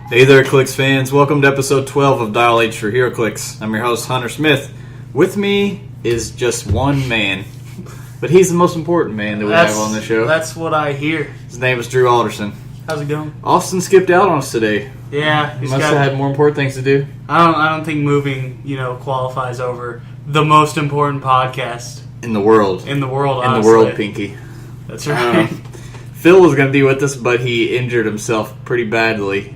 Hey there, Clicks fans. Welcome to episode 12 of Dial H For Heroclix. I'm your host, Hunter Smith. With me is just one man, but he's the most important man that we have on the show. That's what I hear. His name is Drew Alderson. How's it going? Austin skipped out on us today. Yeah, He must have had more important things to do. I don't think moving, qualifies over the most important podcast In the world. in the world. In Honestly. the world, Pinky. That's right. Phil was going to be with us, but he injured himself pretty badly.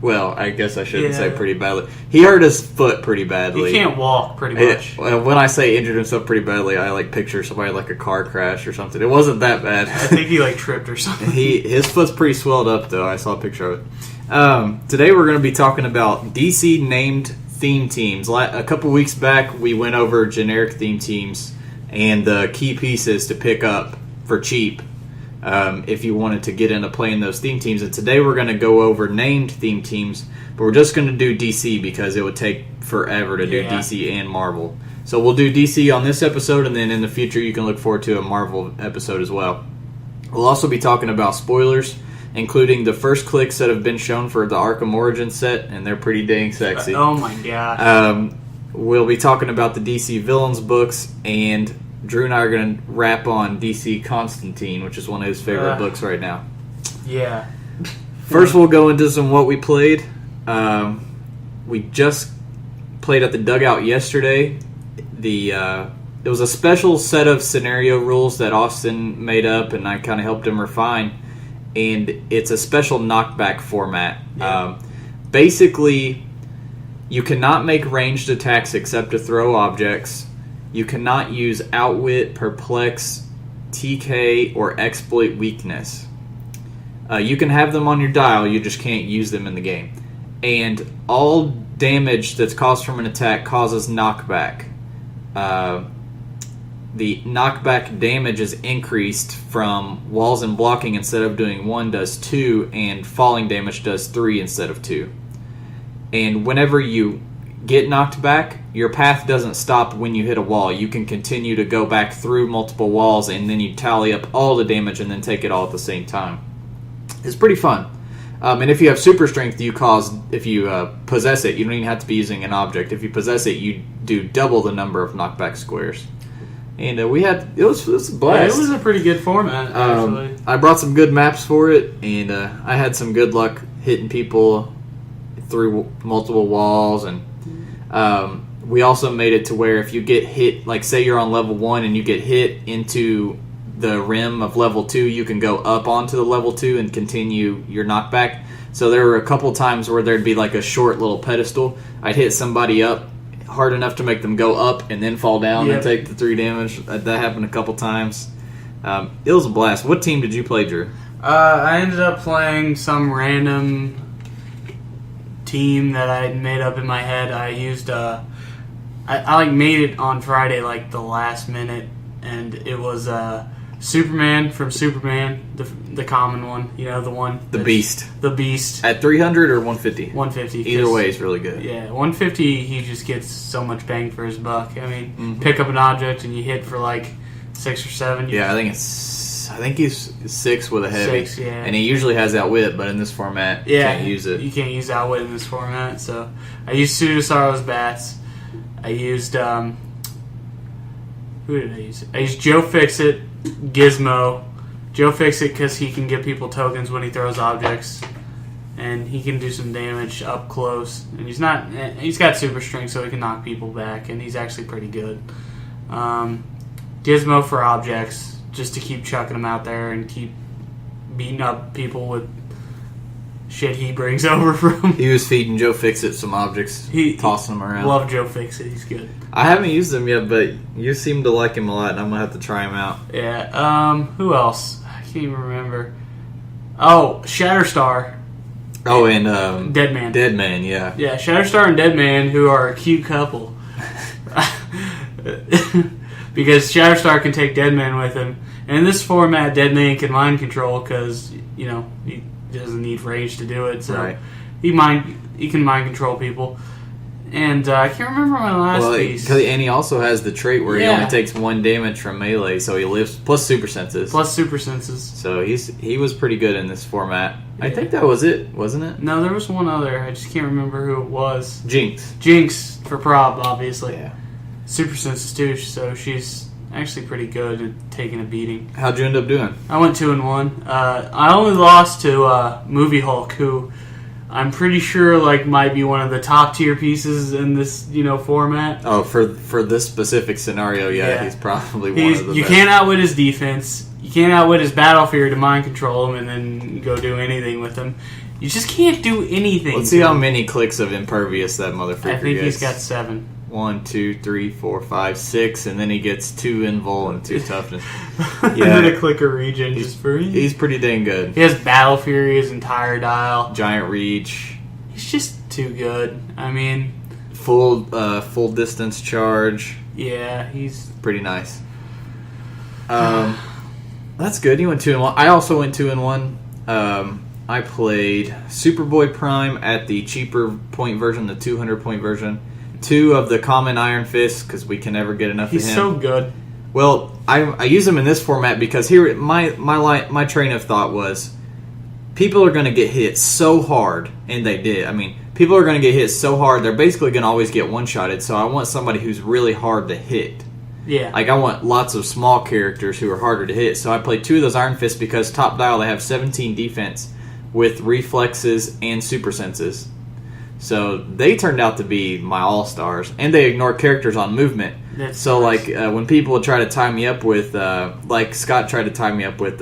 Well, I guess I shouldn't say pretty badly. He hurt his foot pretty badly. He can't walk, pretty much. When I say injured himself pretty badly, I picture somebody like a car crash or something. It wasn't that bad. I think he tripped or something. His foot's pretty swelled up, though. I saw a picture of it. Today we're going to be talking about DC named theme teams. A couple weeks back, we went over generic theme teams and the key pieces to pick up for cheap. If you wanted to get into playing those theme teams. And today we're going to go over named theme teams, but we're just going to do DC because it would take forever to do DC and Marvel. So we'll do DC on this episode, and then in the future you can look forward to a Marvel episode as well. We'll also be talking about spoilers, including the first clicks that have been shown for the Arkham Origins set, and they're pretty dang sexy. Oh my god. We'll be talking about the DC Villains books, and Drew and I are going to wrap on DC Constantine, which is one of his favorite books right now. Yeah. First, we'll go into some what we played. We just played at the Dugout yesterday. It was a special set of scenario rules that Austin made up, and I kind of helped him refine. And it's a special knockback format. Yeah. Basically, you cannot make ranged attacks except to throw objects. You cannot use Outwit, Perplex, TK, or Exploit Weakness. You can have them on your dial, you just can't use them in the game. And all damage that's caused from an attack causes knockback. The knockback damage is increased from walls and blocking. Instead of doing 1, does 2, and falling damage does 3 instead of 2. And whenever you get knocked back, your path doesn't stop when you hit a wall. You can continue to go back through multiple walls, and then you tally up all the damage and then take it all at the same time. It's pretty fun. And if you have super strength, if you possess it, you don't even have to be using an object. If you possess it, you do double the number of knockback squares. And it was a blast. It was a pretty good format, actually. I brought some good maps for it, and I had some good luck hitting people through multiple walls, and we also made it to where if you get hit, like say you're on level 1 and you get hit into the rim of level 2, you can go up onto the level 2 and continue your knockback. So there were a couple times where there'd be like a short little pedestal. I'd hit somebody up hard enough to make them go up and then fall down and take the 3 damage. That happened a couple times. It was a blast. What team did you play, Drew? I ended up playing some random team that I made up in my head. I used I made it on Friday the last minute, and it was Superman from Superman, the common one, the Beast. The Beast. At 300 or 150? 150. Either way is really good. Yeah, 150 he just gets so much bang for his buck. I mean, pick up an object and you hit for 6 or 7. I think he's 6 with a heavy. 6, yeah. And he usually has Outwit, but in this format, you can't use it. You can't use Outwit in this format. So I used Pseudosaurus Bats. I used who did I use? I used Joe Fixit, Gizmo. Joe Fixit because he can give people tokens when he throws objects, and he can do some damage up close. And he's got super strength, so he can knock people back, and he's actually pretty good. Gizmo for objects, just to keep chucking them out there and keep beating up people with shit he brings over from. He was feeding Joe Fixit some objects, tossing them around. Love Joe Fixit, he's good. I haven't used him yet, but you seem to like him a lot, and I'm going to have to try him out. Yeah, who else? I can't even remember. Oh, Shatterstar. Oh, and Deadman. Deadman, yeah. Yeah, Shatterstar and Deadman, who are a cute couple. Because Shatterstar can take Deadman with him. And in this format, Deadman can mind control because, he doesn't need range to do it. So he can mind control people. And I can't remember my last piece. And he also has the trait where he only takes 1 damage from melee, so he lives plus super senses. So he was pretty good in this format. Yeah. I think that was it, wasn't it? No, there was one other. I just can't remember who it was. Jinx for Prob, obviously. Yeah. Super senses too, so she's actually pretty good at taking a beating. How'd you end up doing? I went 2-1. I only lost to Movie Hulk, who I'm pretty sure might be one of the top tier pieces in this format. Oh, for this specific scenario, he's probably one of the You best. can't outwit his defense. You can't outwit his battle fear to mind control him and then go do anything with him. You just can't do anything. Let's see how many clicks of impervious that motherfucker gets. I think he's got 7. 1, 2, 3, 4, 5, 6, and then he gets 2 invul and 2 toughness. And then a clicker regen just for him. He's pretty dang good. He has battle fury his entire dial. Giant reach. He's just too good. I mean, full distance charge. Yeah, he's pretty nice. That's good. You went 2-1. I also went 2-1. I played Superboy Prime at the cheaper point version, the 200 point version. 2 of the common Iron Fist because we can never get enough of him. He's so good. Well, I use him in this format because here my train of thought was people are going to get hit so hard, and they did. I mean, people are going to get hit so hard they're basically going to always get one-shotted. So I want somebody who's really hard to hit. Yeah. I want lots of small characters who are harder to hit. So I played 2 of those Iron Fists because top dial they have 17 defense with reflexes and super senses. So they turned out to be my all-stars, and they ignore characters on movement. That's so nice. When people would try to tie me up with, like Scott tried to tie me up with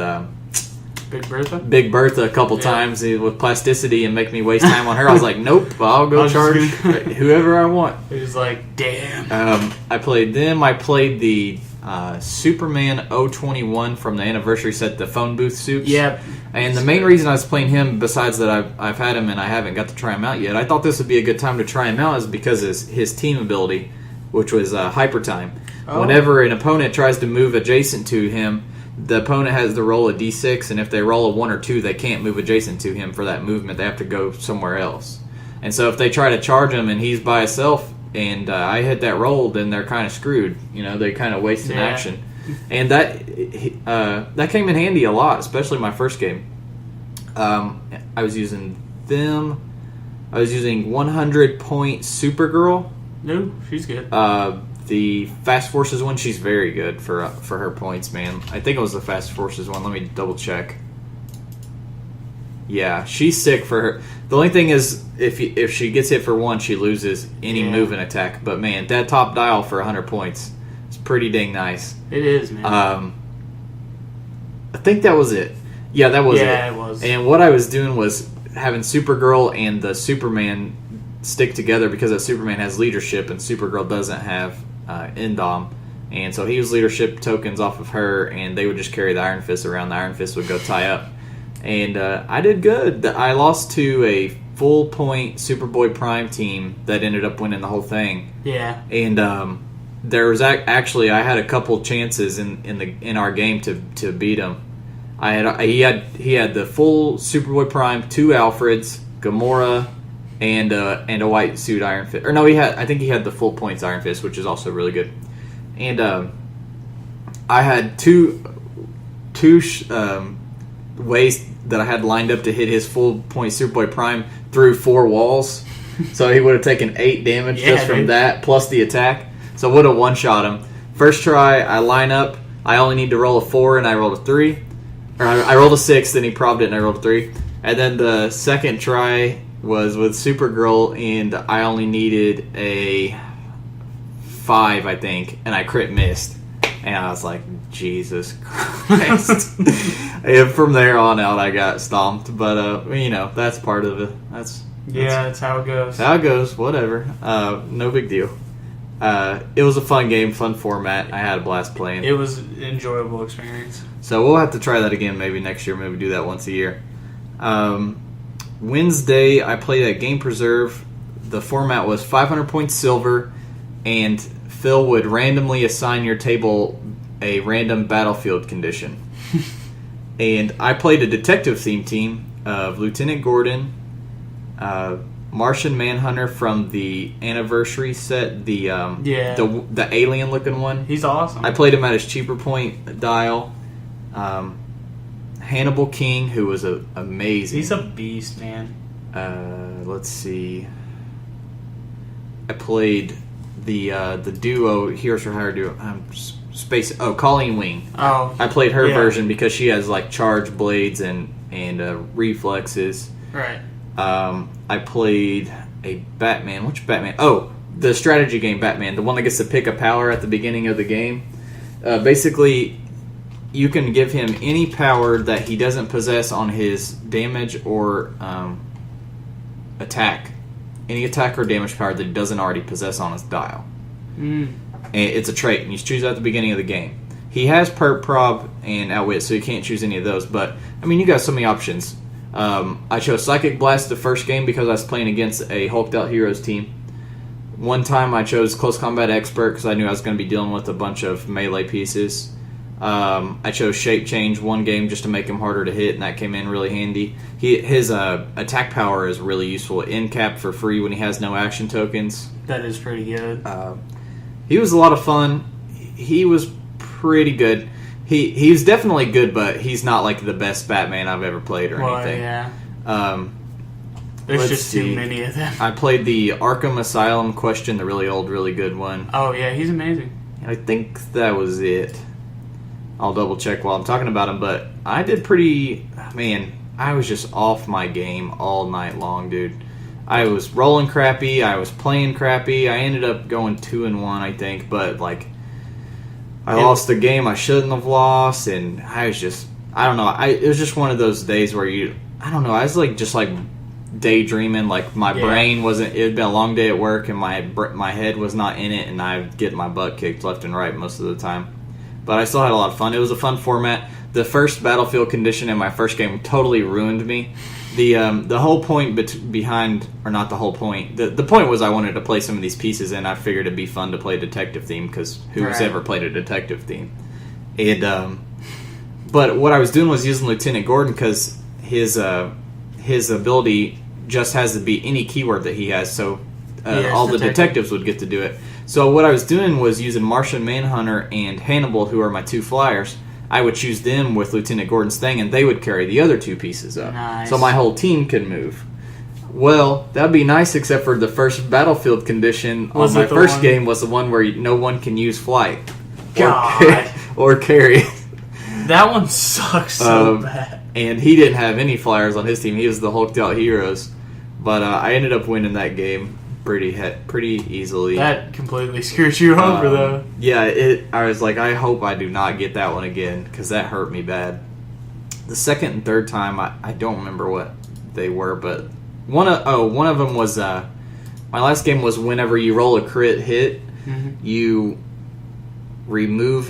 Big Bertha a couple times with plasticity and make me waste time on her. I was like, nope, I'll go charge whoever I want. It was like, damn. I played them. I played the Superman 021 from the anniversary set, the phone booth suits. Yep. And the main reason I was playing him, besides that I've had him and I haven't got to try him out yet, I thought this would be a good time to try him out is because his team ability, which was Hyper Time. Oh. Whenever an opponent tries to move adjacent to him, the opponent has to roll a d6, and if they roll a 1 or 2, they can't move adjacent to him for that movement. They have to go somewhere else. And so if they try to charge him and he's by himself and I hit that roll, then they're kind of screwed. They kind of waste an action. And that came in handy a lot, especially my first game. I was using them. I was using 100 point Supergirl. No, she's good. The Fast Forces one, she's very good for her points, man. I think it was the Fast Forces one. Let me double check. Yeah, she's sick for her. The only thing is, if she gets hit for 1, she loses any move and attack. But man, that top dial for 100 points is pretty dang nice. It is, man. I think that was it. Yeah, that was it. Yeah, it was. And what I was doing was having Supergirl and the Superman stick together because that Superman has leadership and Supergirl doesn't have Indom. And so he was leadership tokens off of her, and they would just carry the Iron Fist around. The Iron Fist would go tie up. And I did good. I lost to a full point Superboy Prime team that ended up winning the whole thing. Yeah. And there was actually I had a couple chances in our game to beat him. He had the full Superboy Prime, 2 Alfreds, Gamora, and a white suit Iron Fist. Or no, I think he had the full points Iron Fist, which is also really good. And I had two ways that I had lined up to hit his full point Superboy Prime through 4 walls. So he would have taken 8 damage just from that, plus the attack. So would have one-shot him. First try, I line up. I only need to roll a 4, and I rolled a 3. Or I rolled a 6, then he probbed it, and I rolled a 3. And then the second try was with Supergirl, and I only needed a 5, I think, and I crit missed. And I was like, Jesus Christ. And from there on out, I got stomped. But, that's part of it. That's how it goes. How it goes, whatever. No big deal. It was a fun game, fun format. I had a blast playing. It was an enjoyable experience. So we'll have to try that again maybe next year. Maybe do that once a year. Wednesday, I played at Game Preserve. The format was 500 points silver, and Phil would randomly assign your table a random battlefield condition. And I played a detective theme team of Lieutenant Gordon, Martian Manhunter from the Anniversary set, the alien looking one. He's awesome. I played him at his cheaper point dial. Hannibal King, who was amazing. He's a beast, man. Let's see. I played the duo Heroes for Hire duo. Colleen Wing. Oh, I played her version because she has like charge blades and reflexes. Right. I played a Batman. Which Batman? Oh, the strategy game Batman, the one that gets to pick a power at the beginning of the game. Basically, you can give him any power that he doesn't possess on his damage or attack. Any attack or damage power that he doesn't already possess on his dial. And it's a trait, and you choose at the beginning of the game. He has perp, prob, and outwit, so you can't choose any of those. But, I mean, you got so many options. I chose Psychic Blast the first game because I was playing against a Hulked Out Heroes team. One time I chose Close Combat Expert because I knew I was going to be dealing with a bunch of melee pieces. I chose Shape Change one game just to make him harder to hit, and that came in really handy. His attack power is really useful. End cap for free when he has no action tokens. That is pretty good. He was a lot of fun. He was pretty good. He's definitely good, but he's not like the best Batman I've ever played or anything. Yeah. There's just too many of them. I played the Arkham Asylum Question, the really old, really good one. Oh yeah, he's amazing. I think that was it. I'll double check while I'm talking about him, but I did pretty... Man, I was just off my game all night long, dude. I was rolling crappy, I was playing crappy, I ended up going 2-1, I think, but, like, I lost the game I shouldn't have lost, and I was just... I don't know, it was just one of those days where I don't know, I was, like, just, like, daydreaming, like, my brain wasn't... It had been a long day at work, and my head was not in it, and I'd get my butt kicked left and right most of the time. But I still had a lot of fun. It was a fun format. The first battlefield condition in my first game totally ruined me. The whole point behind, or not the whole point, the point was I wanted to play some of these pieces, and I figured it'd be fun to play a detective theme, because who's ever played a detective theme? And but what I was doing was using Lieutenant Gordon, because his ability just has to be any keyword that he has, so all the detectives would get to do it. So what I was doing was using Martian Manhunter and Hannibal, who are my two flyers. I would choose them with Lieutenant Gordon's thing, and they would carry the other two pieces up. Nice. So my whole team could move. Well, that'd be nice, except for the first battlefield condition on my first game was the one where no one can use flight. God. Or carry. That one sucks so bad. And he didn't have any flyers on his team. He was the Hulked Out Heroes. But I ended up winning that game pretty easily. That completely screwed you over, though. Yeah, I was like, I hope I do not get that one again, because that hurt me bad. The second and third time, I don't remember what they were, but one of them was my last game was whenever you roll a crit hit, you remove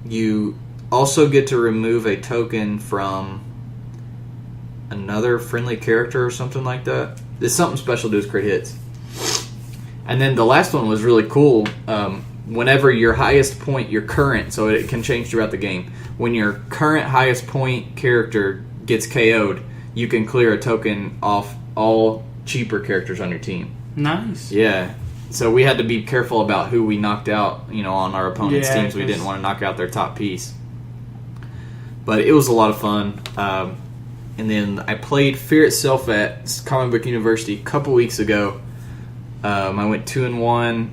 you also get to remove a token from another friendly character or something like that. There's something special to his crit hits. And then the last one was really cool. Whenever your highest point, your current, so it can change throughout the game. When your current highest point character gets KO'd, you can clear a token off all cheaper characters on your team. Nice. Yeah. So we had to be careful about who we knocked out, on our opponent's teams. We didn't want to knock out their top piece. But it was a lot of fun. And then I played Fear Itself at Comic Book University a couple weeks ago. I went 2-1.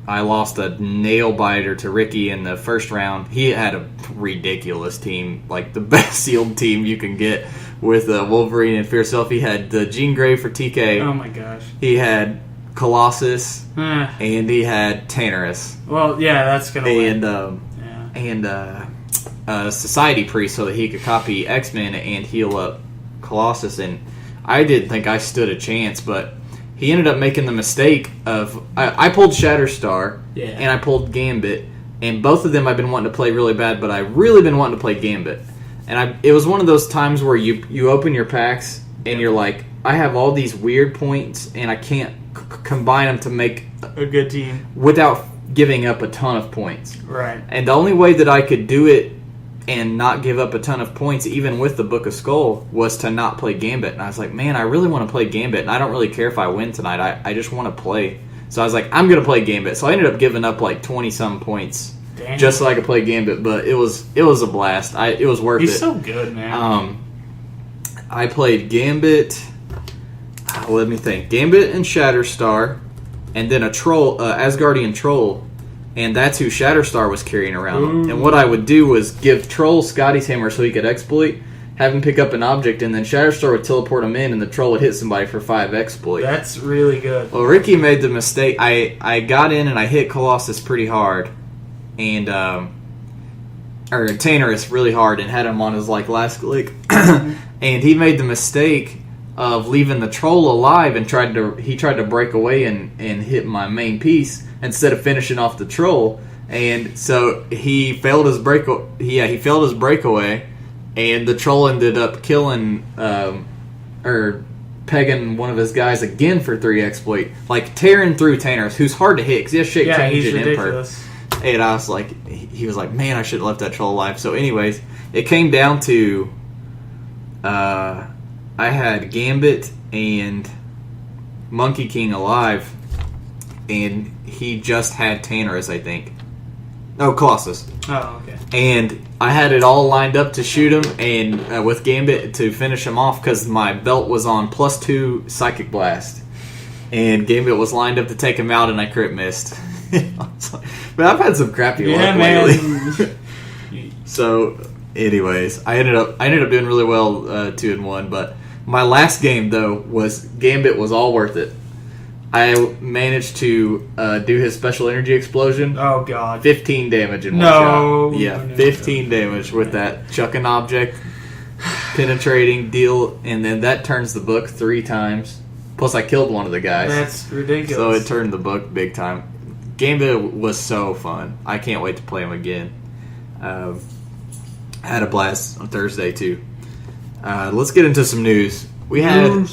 I lost a nail biter to Ricky in the first round. He had a ridiculous team, like the best sealed team you can get with Wolverine and Fear Itself. He had the Jean Grey for TK. Oh my gosh. He had Colossus and he had Tannerus. Well, yeah, that's gonna win. And Society Priest so that he could copy X-Men and heal up Colossus. And I didn't think I stood a chance, but he ended up making the mistake of... I pulled Shatterstar, and I pulled Gambit, and both of them I've been wanting to play really bad, but I've really been wanting to play Gambit. And it was one of those times where you open your packs, and you're like, I have all these weird points, and I can't combine them to make... a good team. Without giving up a ton of points. Right. And the only way that I could do it and not give up a ton of points, even with the Book of Skull, was to not play Gambit. And I was like, man, I really want to play Gambit, and I don't really care if I win tonight. I just want to play. So I was like, I'm going to play Gambit. So I ended up giving up like 20-some points just so I could play Gambit. But it was a blast. It was worth it. He's so good, man. I played Gambit. Let me think. Gambit and Shatterstar, and then a troll, Asgardian Troll. And that's who Shatterstar was carrying around. Ooh. And what I would do was give Troll Scotty's hammer so he could exploit, have him pick up an object, and then Shatterstar would teleport him in, and the Troll would hit somebody for 5 exploit. That's really good. Well, Ricky made the mistake. I got in and I hit Colossus pretty hard, and or Tannerus really hard, and had him on his last click. And he made the mistake of leaving the Troll alive, and tried to break away and hit my main piece instead of finishing off the Troll. And so he failed his he failed his breakaway, and the Troll ended up killing or pegging one of his guys again for 3 exploit, tearing through Tannerus, who's hard to hit because he has shape change he's and ridiculous. imperf. And I was like, he was like, man, I should have left that Troll alive. So anyways, it came down to I had Gambit and Monkey King alive, and he just had Tannerus, I think. No, Colossus. Oh, okay. And I had it all lined up to shoot him, and with Gambit to finish him off because my belt was on +2 Psychic Blast. And Gambit was lined up to take him out, and I crit missed. But I've had some crappy luck lately. So, anyways, I ended up doing really well 2-1, but my last game though Gambit was all worth it. I managed to do his special energy explosion. Oh god, 15 damage in one shot. Yeah, 15 damage with that chuck an object, penetrating deal, and then that turns the book 3 times. Plus, I killed one of the guys. That's ridiculous. So it turned the book big time. Gambit was so fun. I can't wait to play him again. I had a blast on Thursday too. Let's get into some news. We had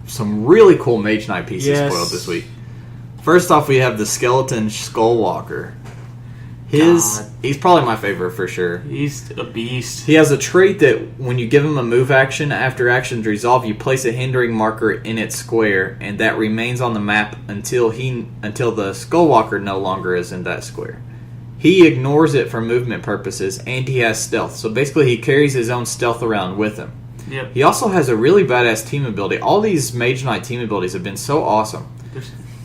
some really cool Mage Knight pieces spoiled this week. First off, we have the Skeleton Skullwalker. He's probably my favorite for sure. He's a beast. He has a trait that when you give him a move action, after actions resolve, you place a hindering marker in its square, and that remains on the map until the Skullwalker no longer is in that square. He ignores it for movement purposes, and he has stealth. So basically, he carries his own stealth around with him. Yep. He also has a really badass team ability. All these Mage Knight team abilities have been so awesome.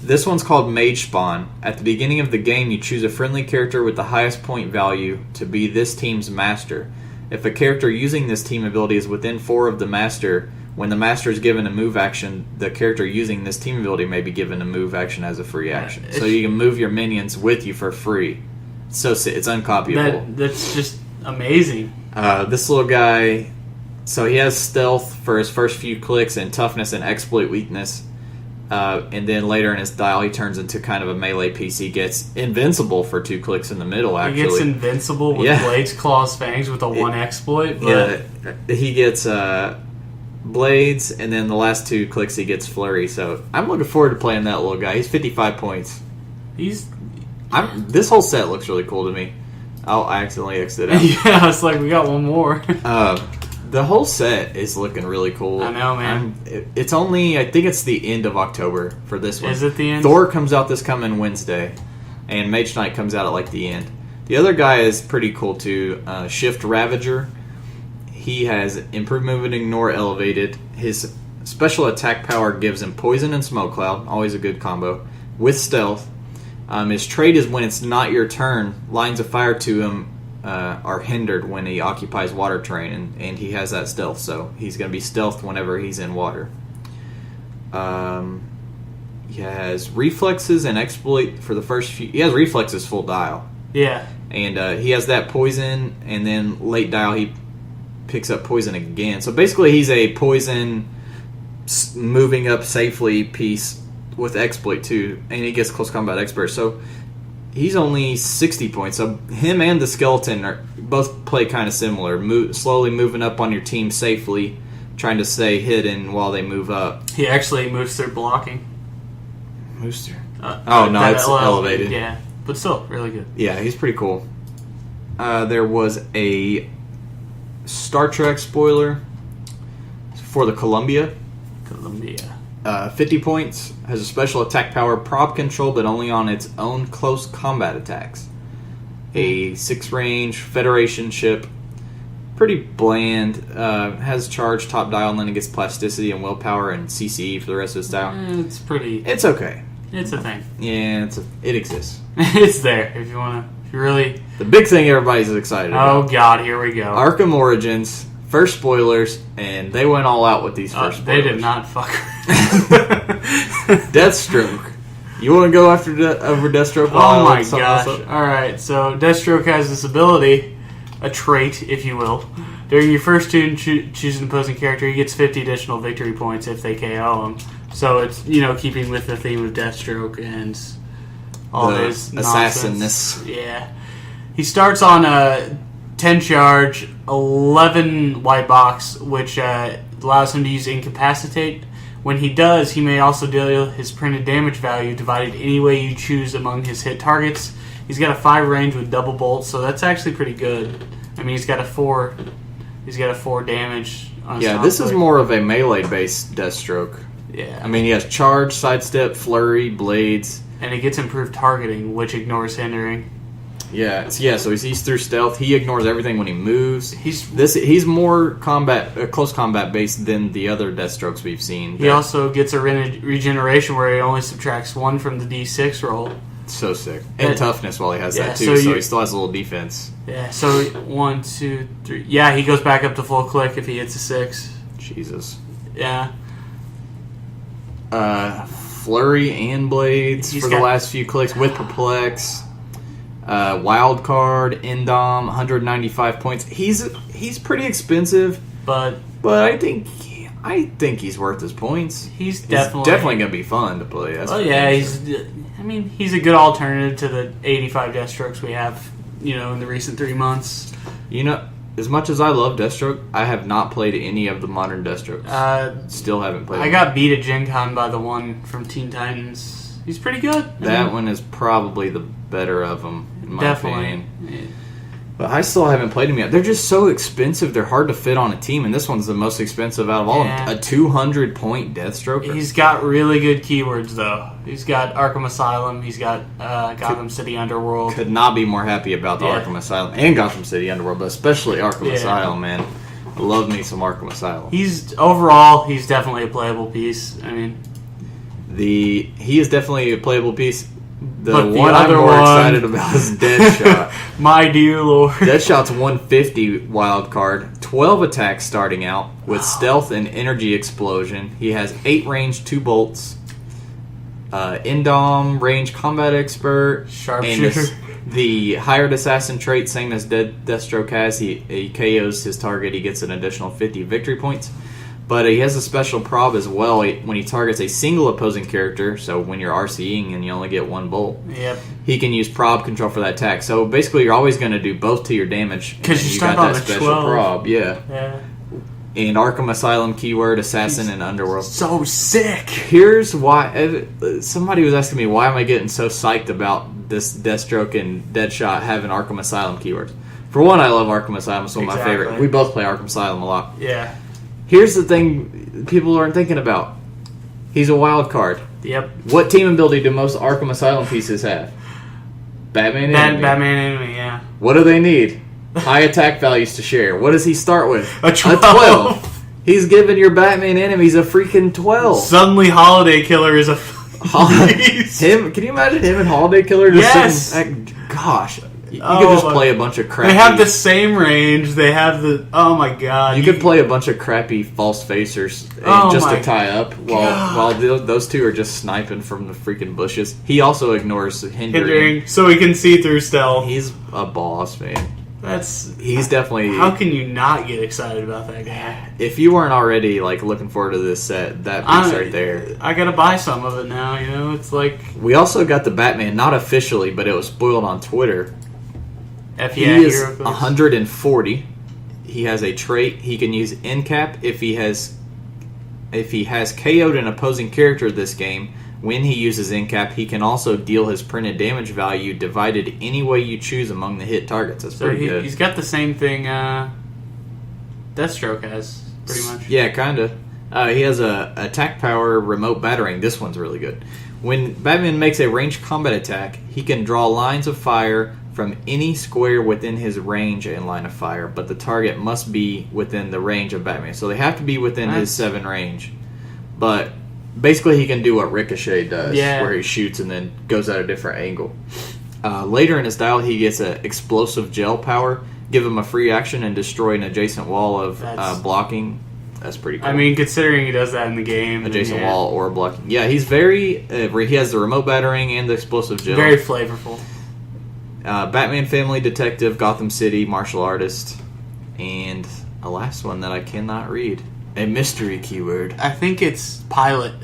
This one's called Mage Spawn. At the beginning of the game, you choose a friendly character with the highest point value to be this team's master. If a character using this team ability is within 4 of the master, when the master is given a move action, the character using this team ability may be given a move action as a free action. So you can move your minions with you for free. So it's uncopyable. That's just amazing. This little guy, so he has stealth for his first few clicks and toughness and exploit weakness. And then later in his dial, he turns into kind of a melee piece. He gets invincible for 2 clicks in the middle, actually. He gets invincible with Blades, Claws, Fangs with a 1 exploit. But he gets Blades, and then the last 2 clicks he gets Flurry. So I'm looking forward to playing that little guy. He's 55 points. This whole set looks really cool to me. Oh, I accidentally exited out. Yeah, it's like we got one more. The whole set is looking really cool. I know, man. It's only, I think it's the end of October for this one. Is it the end? Thor comes out this coming Wednesday, and Mage Knight comes out at the end. The other guy is pretty cool too. Shift Ravager. He has improved movement, ignore, elevated. His special attack power gives him poison and smoke cloud, always a good combo, with stealth. His trait is when it's not your turn, lines of fire to him are hindered when he occupies water terrain, and he has that stealth, so he's going to be stealthed whenever he's in water. He has reflexes and exploit for the first few. He has reflexes full dial. Yeah. And he has that poison, and then late dial he picks up poison again. So basically he's a poison moving up safely piece with exploit too, and he gets close combat expert. So he's only 60 points. So him and the skeleton are both play kind of similar. Slowly moving up on your team safely, trying to stay hidden while they move up. He actually moves through blocking. Moves through? No, it's elevated. Yeah, but still, really good. Yeah, he's pretty cool. there was a Star Trek spoiler for the Columbia. 50 points, has a special attack power, prob control, but only on its own close combat attacks. A 6-range Federation ship, pretty bland, has charge, top dial, and then it gets plasticity and willpower and CCE for the rest of its style. It's okay. It's a thing. Yeah, it exists. It's there if you really... The big thing everybody's excited about. Oh god, here we go. Arkham Origins, first spoilers, and they went all out with these first spoilers. They did not fuck Deathstroke. You want to go after over Deathstroke? Oh my gosh. Alright, so Deathstroke has this ability, a trait, if you will. During your first turn, choose an opposing character. He gets 50 additional victory points if they KO him. So it's, keeping with the theme of Deathstroke and all this assassinness. Yeah. He starts on a 10 charge, 11 white box, which allows him to use Incapacitate. When he does, he may also deal his printed damage value divided any way you choose among his hit targets. He's got a 5 range with double bolt, so that's actually pretty good. I mean, he's got a 4 damage on his this is more of a melee-based Deathstroke. Yeah. I mean, he has charge, sidestep, flurry, blades. And he gets improved targeting, which ignores hindering. Yeah, so he's through stealth. He ignores everything when he moves. He's more close combat based than the other Deathstrokes we've seen. He also gets a regeneration where he only subtracts 1 from the D6 roll. So sick. And toughness while he has that too, so he still has a little defense. Yeah, so 1, 2, 3. Yeah, he goes back up to full click if he hits a 6. Jesus. Yeah. Flurry and blades for the last few clicks with Perplex. Wild card, Endom, 195 points. He's pretty expensive, but I think he's worth his points. He's definitely gonna be fun to play. He's a good alternative to the 85 Deathstrokes we have, in the recent 3 months. As much as I love Deathstroke, I have not played any of the modern Deathstrokes. Still haven't played. I got beat at Gen Con by the one from Teen Titans. He's pretty good. That one is probably the better of them, in my opinion. Yeah. But I still haven't played them yet. They're just so expensive. They're hard to fit on a team, and this one's the most expensive out of all. A 200-point Deathstroke. He's got really good keywords, though. He's got Arkham Asylum. He's got Gotham City Underworld. Could not be more happy about the Arkham Asylum and Gotham City Underworld, but especially Arkham Asylum, man. I love me some Arkham Asylum. He's definitely a playable piece. I mean, he is definitely a playable piece. The one I'm more excited about is Deadshot. My dear Lord. Deadshot's 150 wild card, 12 attacks starting out with stealth and energy explosion. He has 8 range, 2 bolts, Endom, range combat expert, sharpshooter. And the hired assassin trait, same as Deathstroke has. He KOs his target. He gets an additional 50 victory points. But he has a special prob as well when he targets a single opposing character. So when you're RCing and you only get 1 bolt, he can use prob control for that attack. So basically, you're always going to do both to your damage because you got on that special 12. prob. Yeah. And Arkham Asylum keyword assassin and Underworld. So sick. Here's why. Somebody was asking me why am I getting so psyched about this Deathstroke and Deadshot having Arkham Asylum keywords. For one, I love Arkham Asylum. It's one of my favorite. We both play Arkham Asylum a lot. Yeah. Here's the thing people aren't thinking about. He's a wild card. Yep. What team ability do most Arkham Asylum pieces have? Batman enemy. Batman enemy, yeah. What do they need? High attack values to share. What does he start with? A 12. He's giving your Batman enemies a freaking 12. Suddenly Holiday Killer is a... Can you imagine him and Holiday Killer just sitting... Gosh... You could just play a bunch of crappy... They have the same range. They have the... Oh, my God. You could play a bunch of crappy false facers just to tie up while those two are just sniping from the freaking bushes. He also ignores hindering. So he can see through stealth. He's a boss, man. He's definitely... How can you not get excited about that guy? If you weren't already looking forward to this set, that piece right there. I gotta buy some of it now, It's like... We also got the Batman, not officially, but it was spoiled on Twitter. He is 140. He has a trait. He can use NCAP if he has KO'd an opposing character this game. When he uses Incap, he can also deal his printed damage value divided any way you choose among the hit targets. That's pretty good. He's got the same thing Deathstroke has, pretty much. Yeah, kind of. He has a attack power remote battering. This one's really good. When Batman makes a ranged combat attack, he can draw lines of fire from any square within his range and line of fire, but the target must be within the range of Batman. So they have to be within his 7 range. But basically he can do what Ricochet does, where he shoots and then goes at a different angle. Later in his dial, he gets an explosive gel power. Give him a free action and destroy an adjacent wall of blocking. That's pretty cool. I mean, considering he does that in the game. Adjacent wall or blocking. Yeah, he's very... he has the remote battering and the explosive gel. Very flavorful. Batman Family Detective, Gotham City, Martial Artist, and a last one that I cannot read. A mystery keyword. I think it's Pilot.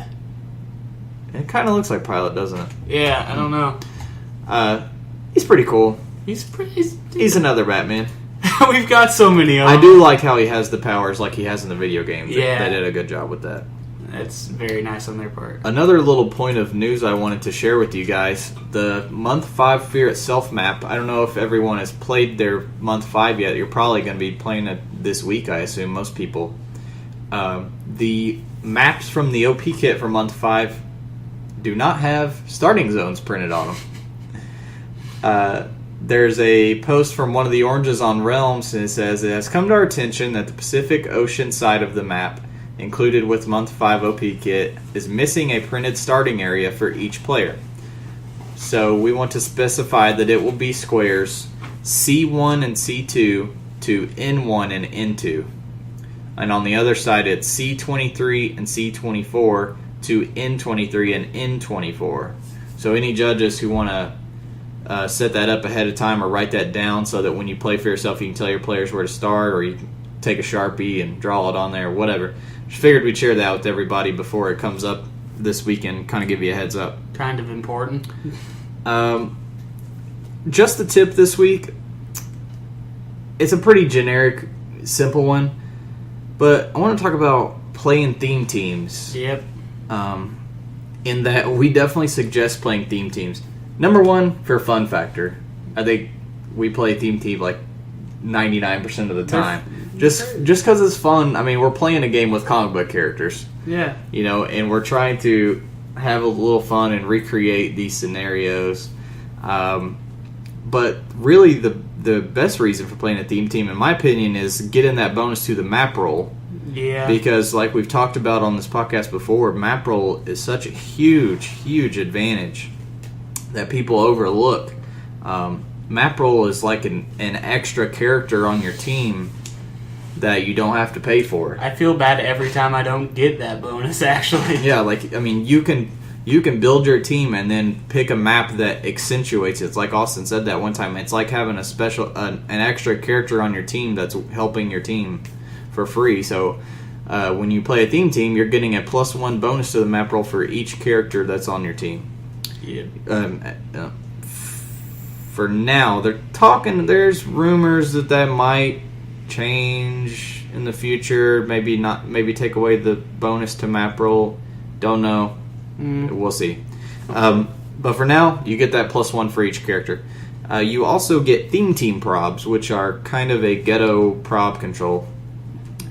It kind of looks like Pilot, doesn't it? Yeah, I don't know. He's pretty cool. He's another Batman. We've got so many of them. I do like how he has the powers like he has in the video game. Yeah. They did a good job with that. It's very nice on their part. Another little point of news I wanted to share with you guys. The Month 5 Fear Itself map. I don't know if everyone has played their Month 5 yet. You're probably going to be playing it this week, I assume, most people. The maps from the OP kit for Month 5 do not have starting zones printed on them. There's a post from one of the oranges on Realms, and it says, "It has come to our attention that the Pacific Ocean side of the map, included with Month 5 OP kit, is missing a printed starting area for each player. So we want to specify that it will be squares C1 and C2 to N1 and N2. And on the other side, it's C23 and C24 to N23 and N24. So any judges who want to set that up ahead of time or write that down so that when you play for yourself, you can tell your players where to start, or you can take a Sharpie and draw it on there, whatever. Just figured we'd share that with everybody before it comes up this weekend, kind of give you a heads up. Kind of important. Just the tip this week. It's a pretty generic, simple one, but I want to talk about playing theme teams. Yep. In that we definitely suggest playing theme teams. Number one, for fun factor. I think we play theme team like 99% of the time. Just because it's fun. I mean, we're playing a game with comic book characters. Yeah. You know, and we're trying to have a little fun and recreate these scenarios. But really, the best reason for playing a theme team, in my opinion, is getting that bonus to the map roll. Yeah. Because, like we've talked about on this podcast before, map roll is such a huge, huge advantage that people overlook. Map roll is like an extra character on your team that you don't have to pay for. I feel bad every time I don't get that bonus, actually. Yeah, like, I mean, you can build your team and then pick a map that accentuates it. It's like Austin said that one time. It's like having an extra character on your team that's helping your team for free. So when you play a theme team, you're getting a +1 bonus to the map roll for each character that's on your team. Yeah. For now, there's rumors that might change in the future. Maybe take away the bonus to map roll. Don't know. We'll see. But for now, you get that +1 for each character. You also get theme team probs, which are kind of a ghetto prob control.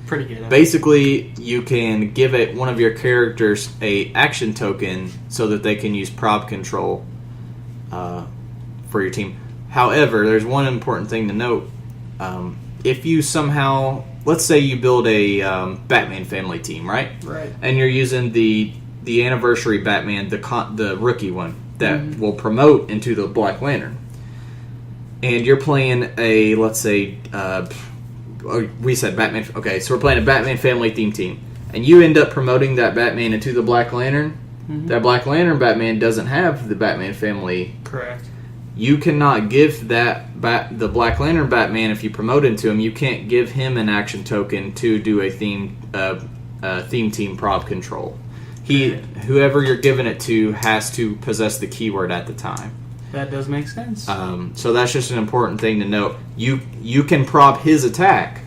Pretty good. Basically, you can give one of your characters a action token so that they can use prob control for your team. However, there's one important thing to note. If you somehow, let's say you build a Batman family team, right? Right. And you're using the anniversary Batman, the rookie one that will promote into the Black Lantern, and you're playing a, let's say, we said Batman. Okay, so we're playing a Batman family theme team, and you end up promoting that Batman into the Black Lantern. That Black Lantern Batman doesn't have the Batman family. Correct. You cannot give the Black Lantern Batman, if you promote into him, you can't give him an action token to do a theme team prob control. Whoever you're giving it to has to possess the keyword at the time. That does make sense. So that's just an important thing to note. You can prob his attack,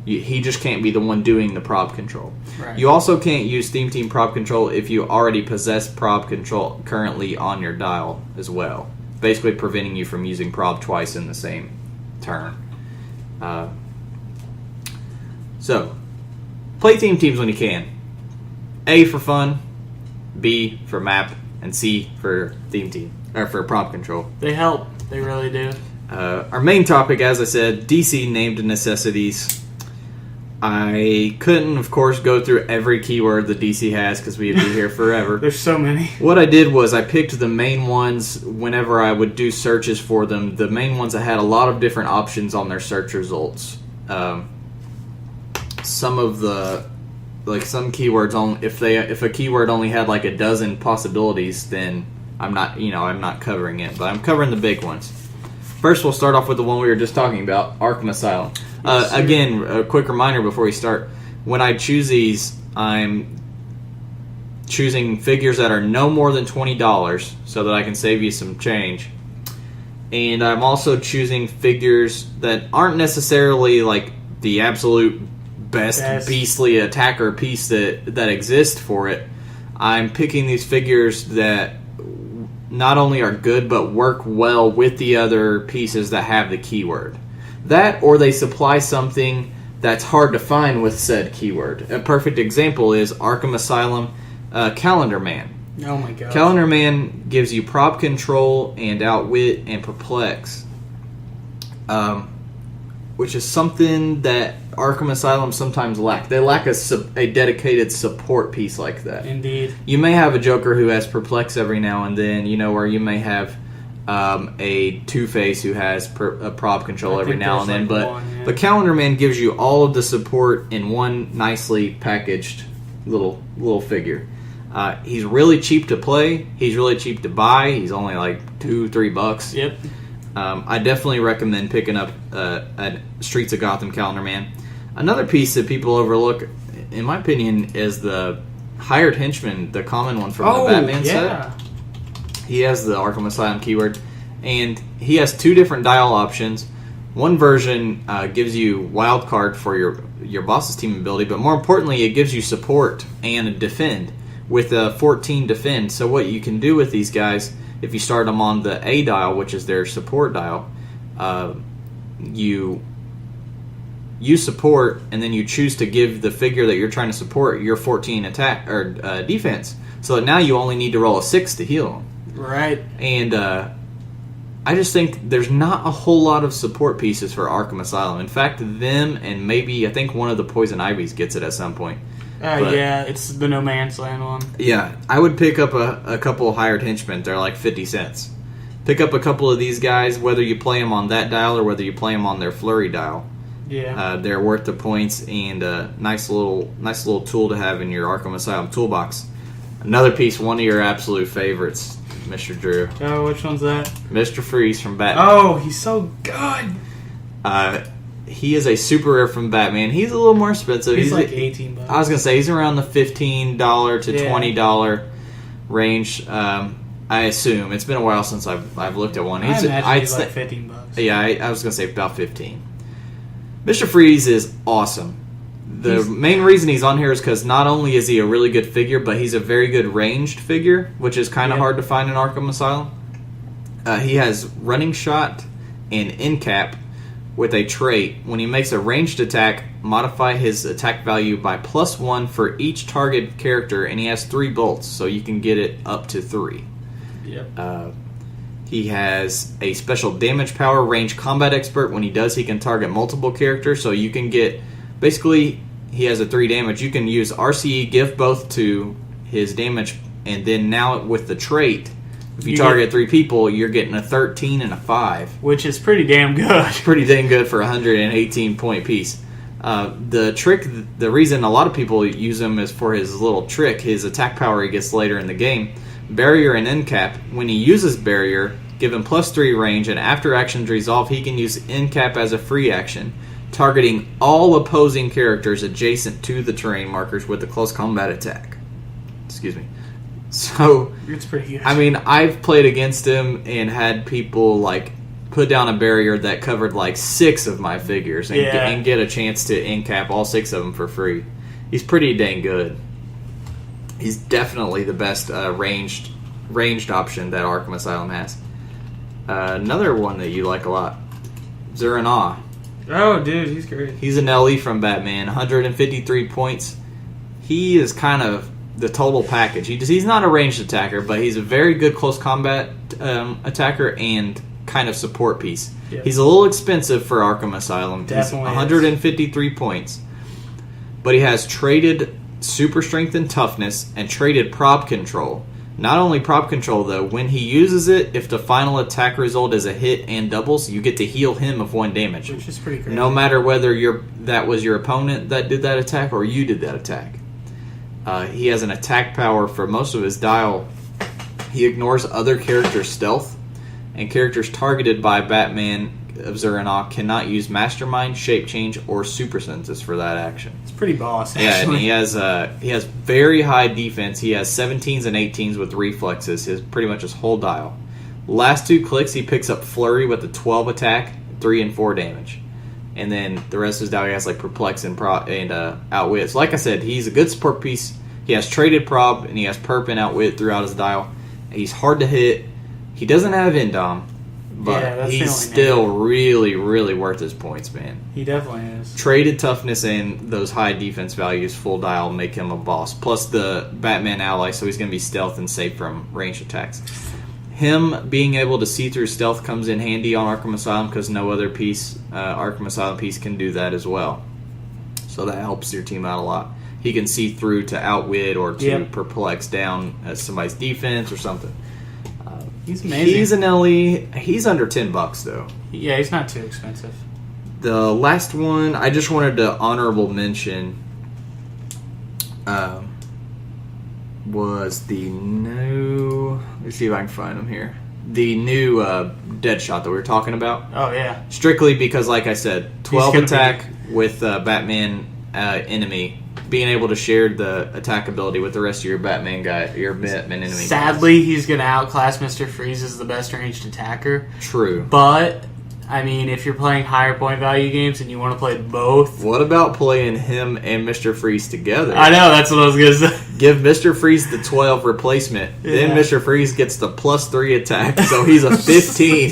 He just can't be the one doing the prop control. Right. You also can't use Theme Team prop control if you already possess prop control currently on your dial as well. Basically preventing you from using prop twice in the same turn. So, play Theme Teams when you can. A for fun, B for map, and C for Theme Team, or for prop control. They help. They really do. Our main topic, as I said, DC named necessities. I couldn't, of course, go through every keyword the DC has because we'd be here forever. There's so many. What I did was I picked the main ones whenever I would do searches for them. The main ones that had a lot of different options on their search results. Some of the, like some keywords, if a keyword only had like a dozen possibilities, then I'm not covering it. But I'm covering the big ones. First, we'll start off with the one we were just talking about, Arkham Asylum. Again, a quick reminder before we start. When I choose these, I'm choosing figures that are no more than $20 so that I can save you some change. And I'm also choosing figures that aren't necessarily like the absolute best beastly attacker piece that exists for it. I'm picking these figures that not only are good but work well with the other pieces that have the keyword. That, or they supply something that's hard to find with said keyword. A perfect example is Arkham Asylum Calendar Man. Oh my god. Calendar Man gives you prop control and outwit and perplex, which is something that Arkham Asylum sometimes lack. They lack a dedicated support piece like that. Indeed. You may have a Joker who has perplex every now and then, or you may have a Two-Face who has a prop control every now and then, but Calendar Man gives you all of the support in one nicely packaged little figure. He's really cheap to play. He's really cheap to buy. He's only like $2-3. Yep. I definitely recommend picking up a Streets of Gotham Calendar Man. Another piece that people overlook, in my opinion, is the Hired Henchman, the common one from the Batman set. He has the Arkham Asylum keyword, and he has two different dial options. One version gives you wild card for your boss's team ability, but more importantly, it gives you support and defend with a 14 defend. So what you can do with these guys, if you start them on the A dial, which is their support dial, you support, and then you choose to give the figure that you're trying to support your 14 attack or defense. So that now you only need to roll a 6 to heal them. Right. And I just think there's not a whole lot of support pieces for Arkham Asylum. In fact, them and maybe I think one of the Poison Ivies gets it at some point. Yeah, it's the No Man's Land one. Yeah, I would pick up a couple of Hired Henchmen. They're like 50 cents. Pick up a couple of these guys, whether you play them on that dial or whether you play them on their Flurry dial. Yeah, they're worth the points and a nice little tool to have in your Arkham Asylum toolbox. Another piece, one of your absolute favorites, Mr. Drew. Oh, which one's that? Mr. Freeze from Batman. Oh, he's so good. He is a super rare from Batman. He's a little more expensive. He's like $18. I was gonna say he's around the $15 to $20 range. I assume it's been a while since I've looked at one. I imagine he's like $15. Yeah, I was gonna say about 15. Mr. Freeze is awesome. The main reason he's on here is because not only is he a really good figure, but he's a very good ranged figure, which is kind of hard to find in Arkham Asylum. He has running shot and in cap with a trait. When he makes a ranged attack, modify his attack value by +1 for each target character, and he has 3 bolts, so you can get it up to 3. Yep. He has a special damage power, range combat expert. When he does, he can target multiple characters, so you can get... Basically, he has a 3 damage. You can use RCE, give both to his damage, and then now with the trait, if you target 3 people, you're getting a 13 and a 5. Which is pretty damn good. Pretty dang good for a 118-point piece. The reason a lot of people use him is for his little trick, his attack power he gets later in the game. Barrier and end cap. When he uses Barrier, give him +3 range, and after actions resolve, he can use end cap as a free action, targeting all opposing characters adjacent to the terrain markers with a close combat attack. Excuse me. So, It's pretty good. I mean, I've played against him and had people like put down a barrier that covered like 6 of my figures and get a chance to in-cap all 6 of them for free. He's pretty dang good. He's definitely the best ranged option that Arkham Asylum has. Another one that you like a lot, Zeranaw. Oh, dude, he's great. He's an LE from Batman, 153 points. He is kind of the total package. He's not a ranged attacker, but he's a very good close combat attacker and kind of support piece. Yep. He's a little expensive for Arkham Asylum. Definitely he's 153 points. But he has traded super strength and toughness and traded prop control. Not only prop control, though, when he uses it, if the final attack result is a hit and doubles, you get to heal him of 1 damage. Which is pretty great. No matter whether that was your opponent that did that attack or you did that attack. He has an attack power for most of his dial. He ignores other characters' stealth, and characters targeted by Batman of Zeranaw cannot use Mastermind, Shape Change, or Super Senses for that action. It's pretty boss, actually. Yeah, and he has very high defense. He has 17s and 18s with reflexes. Pretty much his whole dial. Last 2 clicks, he picks up Flurry with a 12 attack, 3 and 4 damage. And then the rest of his dial, he has like Perplex and Outwit. So like I said, he's a good support piece. He has traded Prob, and he has Perp and Outwit throughout his dial. He's hard to hit. He doesn't have Indom. But he's still really, really worth his points, man. He definitely is. Traded toughness and those high defense values, full dial, make him a boss. Plus the Batman ally, so he's going to be stealth and safe from ranged attacks. Him being able to see through stealth comes in handy on Arkham Asylum because no other Arkham Asylum piece can do that as well. So that helps your team out a lot. He can see through to Outwit or to Perplex down somebody's defense or something. He's amazing. He's an LE. He's under $10 though. Yeah, he's not too expensive. The last one I just wanted to honorable mention was the new. Let's see if I can find him here. The new Deadshot that we were talking about. Oh yeah. Strictly because, like I said, 12 attack with Batman enemy. Being able to share the attack ability with the rest of your Batman enemy. Sadly, he's going to outclass Mr. Freeze as the best ranged attacker. True. But, I mean, if you're playing higher point value games and you want to play both... What about playing him and Mr. Freeze together? I know, that's what I was going to say. Give Mr. Freeze the 12 replacement. Yeah. Then Mr. Freeze gets the +3 attack, so he's a 15.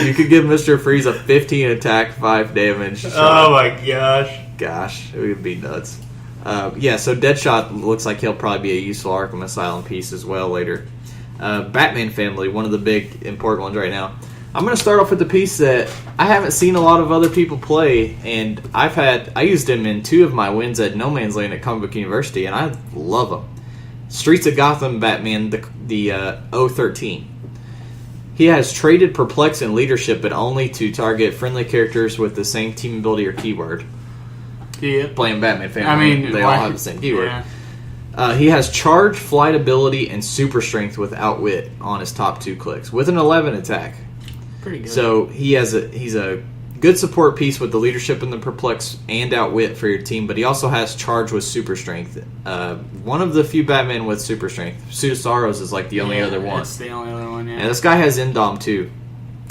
You could give Mr. Freeze a 15 attack, 5 damage. Oh my gosh. Gosh, it would be nuts. So Deadshot looks like he'll probably be a useful Arkham Asylum piece as well later. Batman family, one of the big important ones right now. I'm going to start off with the piece that I haven't seen a lot of other people play, and I used him in 2 of my wins at No Man's Land at Comic Book University, and I love him. Streets of Gotham Batman, the 013. He has traded Perplex and Leadership, but only to target friendly characters with the same team ability or keyword. Yeah. Playing Batman family, I mean, they all have the same keyword. Yeah. He has Charge, Flight Ability, and Super Strength with Outwit on his top 2 clicks, with an 11 attack. Pretty good. So he's a good support piece with the Leadership and the Perplex and Outwit for your team, but he also has Charge with Super Strength. One of the few Batman with Super Strength. Suit of Sorrows is like the only other one. That's the only other one, yeah. And this guy has Indom too.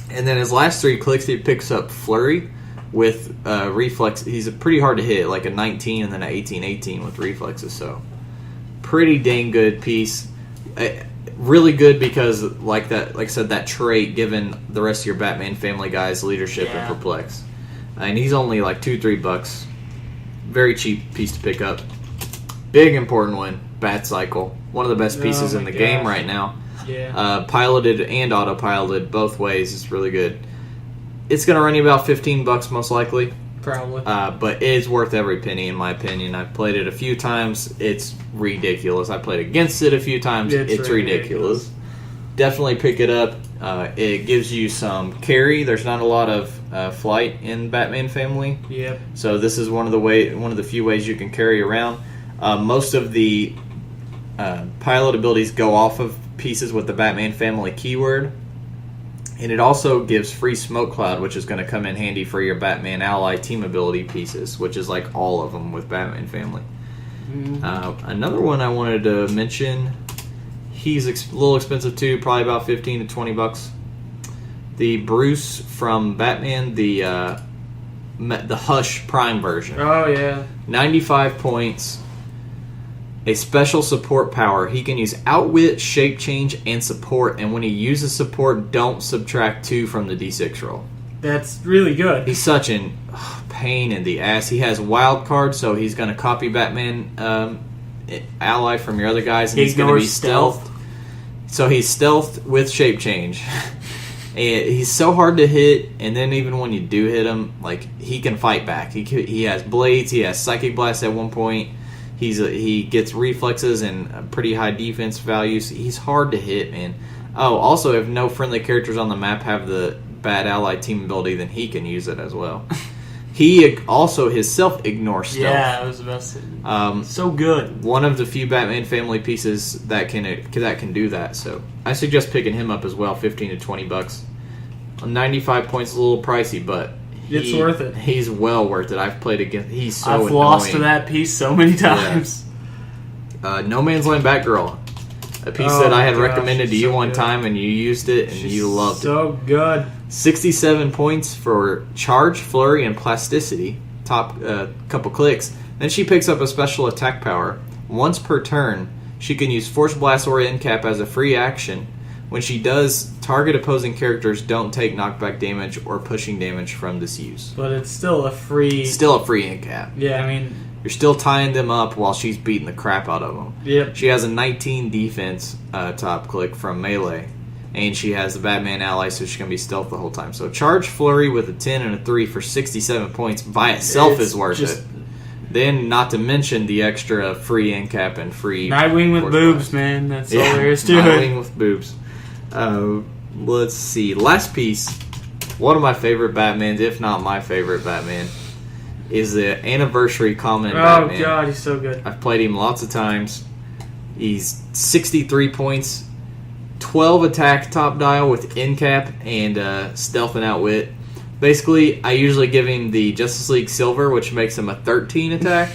And then his last 3 clicks, he picks up Flurry with reflex. He's pretty hard to hit, like a 19 and then an 18 with reflexes. pretty dang good piece. Really good because, like I said, that trait given the rest of your Batman family guys leadership and perplex. And he's only like $2-3. Very cheap piece to pick up. Big important one, Bat Cycle. One of the best pieces in the game right now. Yeah. Piloted and autopiloted both ways. It's really good. It's going to run you about $15 most likely. Probably. But it's worth every penny in my opinion. I've played it a few times. It's ridiculous. I played against it a few times. It's ridiculous. Definitely pick it up. It gives you some carry. There's not a lot of flight in Batman family. Yep. So this is one of the few ways you can carry around. Most of the pilot abilities go off of pieces with the Batman family keyword. And it also gives free smoke cloud, which is going to come in handy for your Batman ally team ability pieces, which is like all of them with Batman family. Mm-hmm. Another one I wanted to mention, he's a little expensive too, probably about $15 to $20. the Bruce from Batman, the Hush Prime version. Oh, yeah. 95 points. A special support power. He can use Outwit, Shape Change, and Support. And when he uses Support, don't subtract 2 from the D6 roll. That's really good. He's such an pain in the ass. He has Wild Card, so he's going to copy Batman ally from your other guys, and he's going to be stealthed. So he's stealthed with Shape Change. And he's so hard to hit, and then even when you do hit him, like, he can fight back. He has blades, he has Psychic Blast at one point. He gets reflexes and pretty high defense values. He's hard to hit, man. Oh, also, if no friendly characters on the map have the bad ally team ability, then he can use it as well. He also his self ignores stealth. Yeah, I was about to say. So good. One of the few Batman family pieces that can do that. So I suggest picking him up as well. $15 to $20. 95 points is a little pricey, but it's worth it. He's well worth it. I've played against. He's so I've annoying. Lost to that piece so many times. Yeah. No Man's Land Batgirl. A piece that I had recommended to you one time, and you used it, and you loved it. So good. 67 points for Charge, Flurry, and Plasticity. Top couple clicks. Then she picks up a special attack power. Once per turn, she can use Force Blast or End Cap as a free action. When she does, target opposing characters don't take knockback damage or pushing damage from this use. But it's still a free... End Cap. Yeah, I mean... You're still tying them up while she's beating the crap out of them. Yep. She has a 19 defense top click from Melee. And she has the Batman ally, so she's going to be stealth the whole time. So Charge, Flurry with a 10 and a 3 for 67 points by itself is worth it. Then, not to mention the extra free end cap and free... Nightwing with boobs, man. That's all there is to it. Nightwing with boobs. Let's see. Last piece. One of my favorite Batmans, if not my favorite Batman, is the Anniversary Common Batman. Oh, God, he's so good. I've played him lots of times. He's 63 points, 12 attack top dial with end cap and stealth and outwit. Basically, I usually give him the Justice League Silver, which makes him a 13 attack.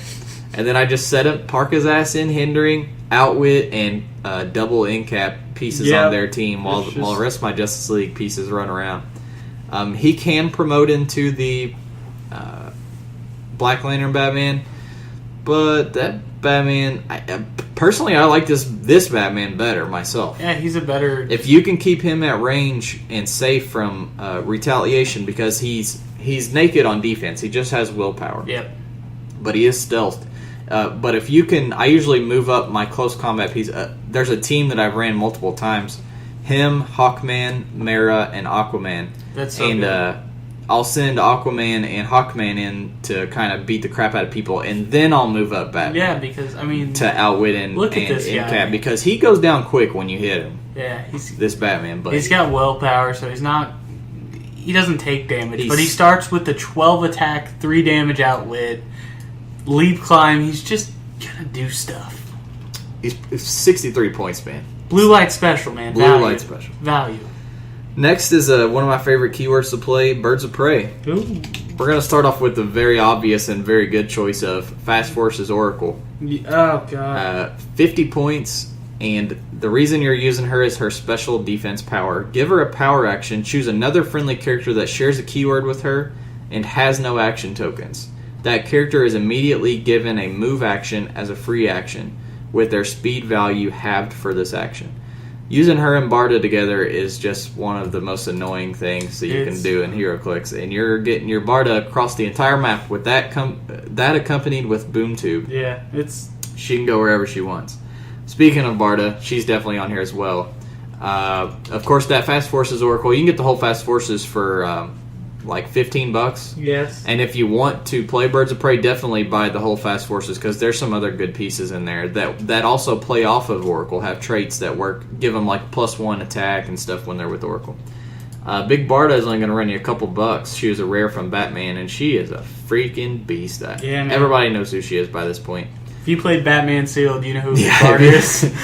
And then I just set him, park his ass in hindering, outwit, and double end cap pieces on their team while the rest of my Justice League pieces run around. He can promote into the Black Lantern Batman, but that Batman, personally, I like this Batman better myself. Yeah, he's a better... If you can keep him at range and safe from retaliation, because he's naked on defense, he just has willpower. Yep. But he is stealthed. But if you can, I usually move up my close combat piece. There's a team that I've ran multiple times. Him, Hawkman, Mara, and Aquaman. That's so good. I'll send Aquaman and Hawkman in to kind of beat the crap out of people, and then I'll move up Batman. Yeah, because, I mean... To outwit and cap, because he goes down quick when you hit him. Yeah, this Batman. But he's got willpower, so he's not... He doesn't take damage, but he starts with the 12 attack, 3 damage outwit, leap climb. He's just gonna do stuff. He's 63 points, man. Blue light special, man. Blue light special. Value. Next is one of my favorite keywords to play, Birds of Prey. Ooh. We're going to start off with the very obvious and very good choice of Fast Force's Oracle. Oh, God. 50 points, and the reason you're using her is her special defense power. Give her a power action, choose another friendly character that shares a keyword with her, and has no action tokens. That character is immediately given a move action as a free action, with their speed value halved for this action. Using her and Barda together is just one of the most annoying things that you can do in HeroClix, and you're getting your Barda across the entire map with that accompanied with Boom Tube. Yeah, she can go wherever she wants. Speaking of Barda, she's definitely on here as well. Of course, that Fast Forces Oracle, you can get the whole Fast Forces for like $15. Yes. And if you want to play Birds of Prey, definitely buy the whole Fast Forces, because there's some other good pieces in there that also play off of Oracle, have traits that work, give them like +1 attack and stuff when they're with Oracle. Big Barda is only going to run you a couple bucks. She was a rare from Batman, and she is a freaking beast. Yeah, everybody knows who she is by this point. If you played Batman Sealed, you know who Big Barda is.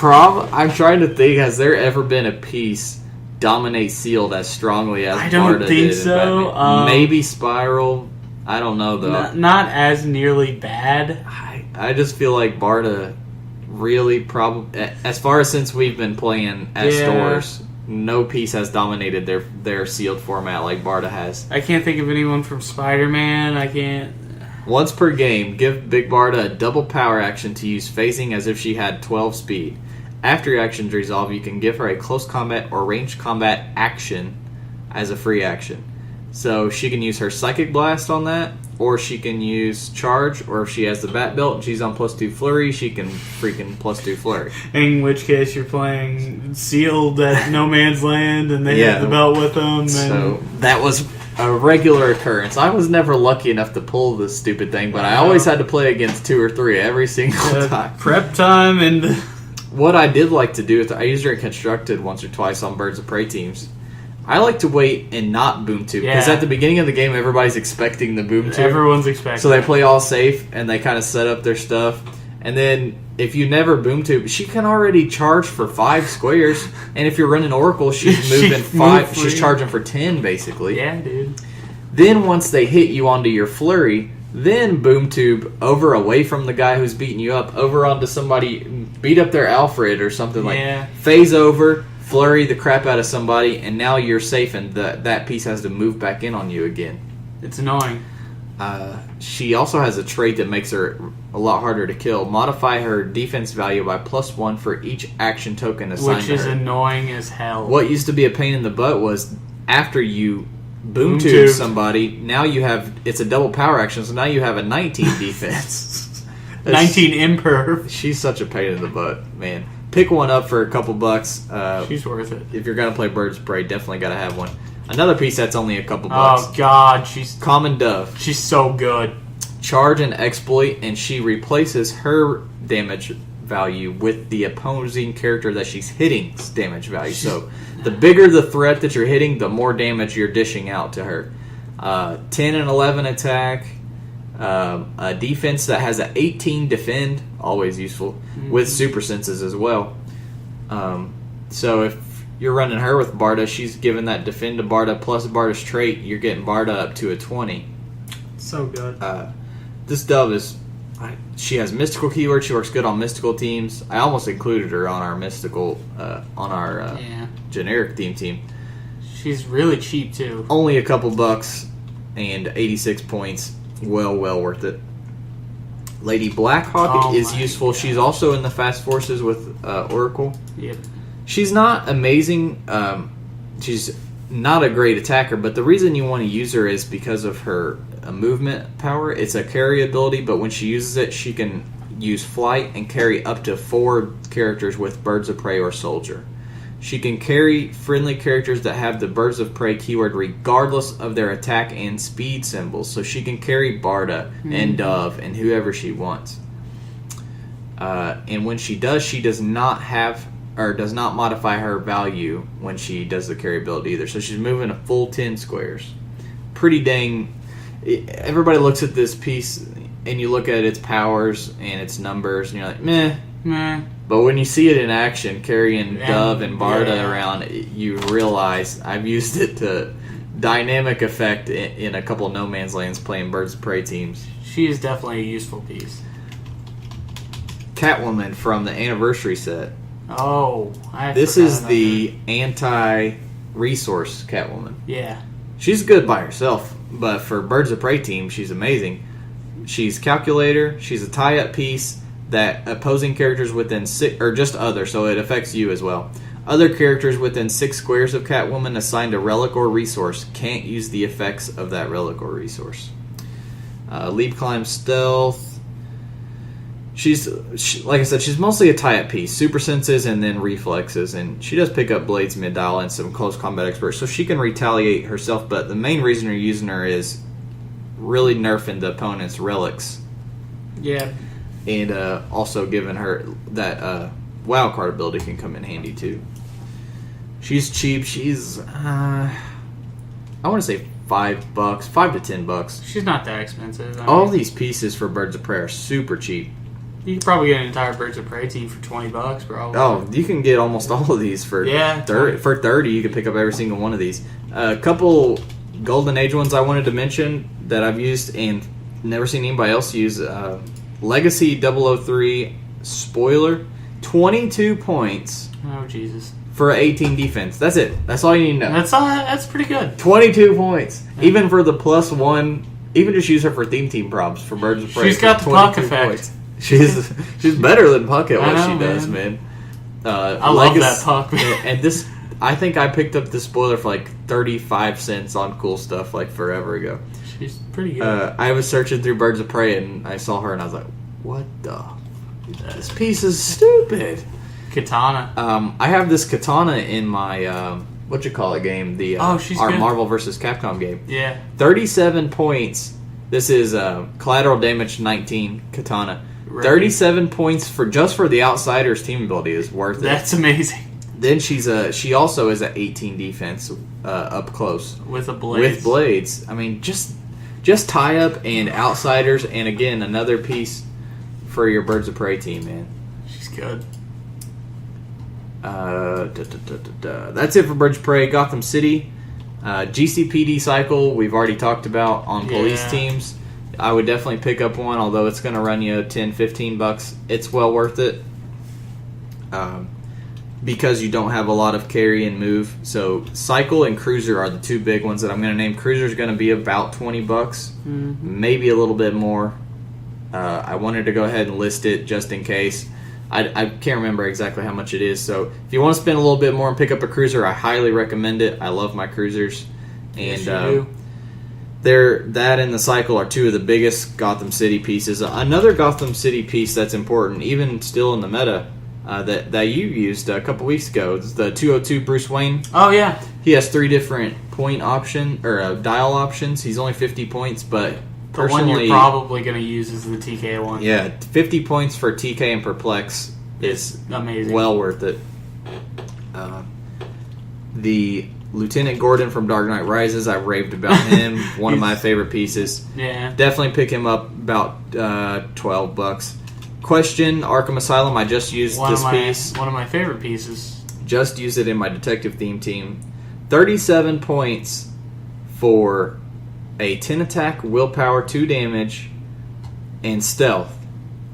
I'm trying to think, has there ever been a piece dominate Sealed as strongly as I don't Barda think did so. Maybe Spiral. I don't know though. Not as nearly bad. I just feel like Barda really probably, as far as since we've been playing at stores, no piece has dominated their sealed format like Barda has. I can't think of anyone from Spider-Man. I can't. Once per game, give Big Barda a double power action to use phasing as if she had 12 speed. After your actions resolve, you can give her a close combat or ranged combat action as a free action. So she can use her Psychic Blast on that, or she can use Charge, or if she has the Bat Belt and she's on +2 Flurry, she can freaking +2 Flurry. In which case you're playing sealed at No Man's Land and they have the belt with them. And so that was a regular occurrence. I was never lucky enough to pull this stupid thing, but I always had to play against 2 or 3 every single time. Prep time and... What I did like to do is I used her in Constructed once or twice on Birds of Prey teams. I like to wait and not boom tube because at the beginning of the game everybody's expecting the boom tube. Everyone's expecting. So they play all safe and they kind of set up their stuff. And then if you never boom tube, she can already charge for 5 squares. And if you're running Oracle, she's moving 5. She's charging for 10 basically. Yeah, dude. Then once they hit you onto your flurry, then boom tube over away from the guy who's beating you up, over onto somebody, beat up their Alfred or something phase over, flurry the crap out of somebody, and now you're safe and that piece has to move back in on you again. It's annoying. She also has a trait that makes her a lot harder to kill. Modify her defense value by +1 for each action token assigned to her. Which is annoying as hell. What used to be a pain in the butt was after you boom tube somebody, now you have, it's a double power action, so now you have a 19 defense. 19 imperv. She's such a pain in the butt, man. Pick one up for a couple bucks. She's worth it. If you're going to play Birds of Prey, definitely got to have one. Another piece that's only a couple bucks. Oh, God. She's Common Dove. She's so good. Charge and exploit, and she replaces her damage value with the opposing character that she's hitting's damage value. So the bigger the threat that you're hitting, the more damage you're dishing out to her. 10 and 11 attack. A defense that has an 18 defend, always useful, with super senses as well. So if you're running her with Barda, she's given that defend to Barda plus Barda's trait, you're getting Barda up to a 20. So good. This Dove is... She has mystical keywords. She works good on mystical teams. I almost included her on our mystical, generic team. She's really cheap too. Only a couple bucks and 86 points. Well worth it. Lady Blackhawk is useful. God. She's also in the Fast Forces with Oracle. Yep. She's not amazing. She's not a great attacker, but the reason you want to use her is because of her movement power. It's a carry ability, but when she uses it, she can use flight and carry up to 4 characters with Birds of Prey or Soldier. She can carry friendly characters that have the Birds of Prey keyword regardless of their attack and speed symbols. So she can carry Barda and Dove and whoever she wants. And when she does, she does not modify her value when she does the carry ability either. So she's moving a full 10 squares. Pretty dang... Everybody looks at this piece and you look at its powers and its numbers and you're like, meh. But when you see it in action, carrying Dove and Barda around, you realize I've used it to dynamic effect in a couple of No Man's Lands playing Birds of Prey teams. She is definitely a useful piece. Catwoman from the Anniversary set. Oh, this is the anti-resource Catwoman. Yeah. She's good by herself, but for Birds of Prey team, she's amazing. She's Calculator. She's a tie-up piece that opposing characters within 6, or just other, so it affects you as well. Other characters within 6 squares of Catwoman assigned a relic or resource can't use the effects of that relic or resource. Leap, Climb, Stealth. Like I said, she's mostly a tie-up piece. Super senses and then reflexes, and she does pick up blades mid-dial and some close combat experts, so she can retaliate herself, but the main reason you're using her is really nerfing the opponent's relics. Yeah. And also giving her that wild card ability can come in handy too. She's cheap. She's I want to say $5, $5 to $10. She's not that expensive. All these pieces for Birds of Prey are super cheap. You could probably get an entire Birds of Prey team for $20, probably. Oh, you can get almost all of these for 30. For 30, you can pick up every single one of these. A couple Golden Age ones I wanted to mention that I've used and never seen anybody else use. Legacy 003 Spoiler, 22 points. Oh, Jesus. for 18 defense. That's it. That's all you need to know. That's pretty good. 22 points. Even for the +1, even just use her for theme team props for Birds of Prey. She's got the puck effect. Points. She's better than Puck at what I know, she does, man. I love that puck. And this, I think I picked up this spoiler for like 35 cents on Cool Stuff like forever ago. She's pretty good. I was searching through Birds of Prey and I saw her and I was like, what the? This piece is stupid. Katana. I have this Katana in my, game? The our good. Marvel vs. Capcom game. Yeah. 37 points. This is collateral damage 19 Katana. Right. 37 points for the Outsiders team ability is worth it. That's amazing. Then she also is at 18 defense up close with blades. With blades. I mean, just tie up and Outsiders, and again another piece for your Birds of Prey team, man. She's good. That's it for Birds of Prey. Gotham City, GCPD cycle. We've already talked about on police teams. I would definitely pick up one, although it's going to run you $10-15. It's well worth it because you don't have a lot of carry and move. So Cycle and Cruiser are the two big ones that I'm going to name. Cruiser is going to be about $20, maybe a little bit more. I wanted to go ahead and list it just in case. I can't remember exactly how much it is. So if you want to spend a little bit more and pick up a Cruiser, I highly recommend it. I love my Cruisers. And yes, you do. That and the Cycle are two of the biggest Gotham City pieces. Another Gotham City piece that's important, even still in the meta, that you used a couple weeks ago, is the 202 Bruce Wayne. Oh, yeah. He has 3 different point option or dial options. He's only 50 points, but the one you're probably going to use is the TK one. Yeah, 50 points for TK and Perplex is amazing. Well worth it. The Lieutenant Gordon from Dark Knight Rises, I raved about him. One of my favorite pieces. Yeah. Definitely pick him up about $12. Question, Arkham Asylum, I just used this piece. One of my favorite pieces. Just used it in my detective theme team. 37 points for a 10 attack, willpower, 2 damage, and stealth.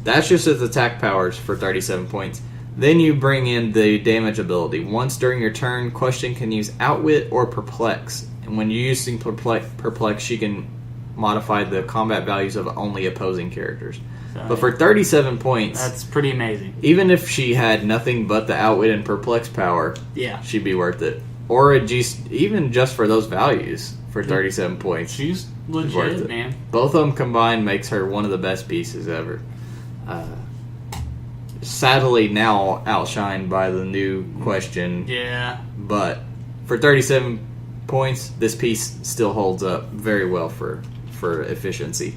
That's just its attack powers for 37 points. Then you bring in the damage ability. Once during your turn, Question can use Outwit or Perplex. And when you're using Perplex, she can modify the combat values of only opposing characters. But for 37 points... That's pretty amazing. Even if she had nothing but the Outwit and Perplex power, she'd be worth it. Or even just for those values, for 37 points. She's legit, man. Both of them combined makes her one of the best pieces ever. Sadly now outshined by the new Question. Yeah. But for 37 points, this piece still holds up very well for efficiency.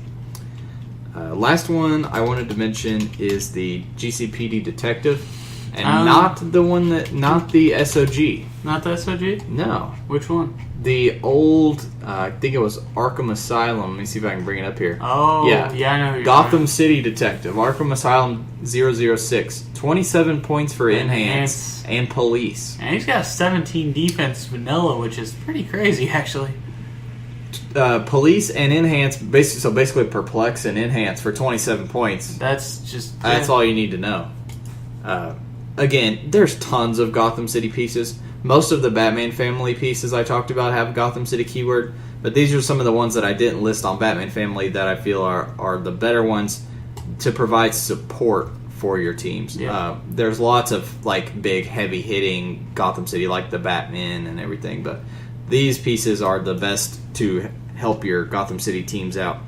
Last one I wanted to mention is the GCPD Detective, and not the SOG. Not the SOG? No. Which one? The old, I think it was Arkham Asylum. Let me see if I can bring it up here. Oh, yeah, I know who you're Gotham City Detective, Arkham Asylum 006. 27 points for Enhance and Police. And he's got 17 defense vanilla, which is pretty crazy, actually. Police and Enhance, basically Perplex and Enhance for 27 points. That's all you need to know. Again, there's tons of Gotham City pieces. Most of the Batman Family pieces I talked about have Gotham City keyword, but these are some of the ones that I didn't list on Batman Family that I feel are the better ones to provide support for your teams. Yeah. There's lots of like big, heavy hitting Gotham City, like the Batman and everything, but these pieces are the best to help your Gotham City teams out.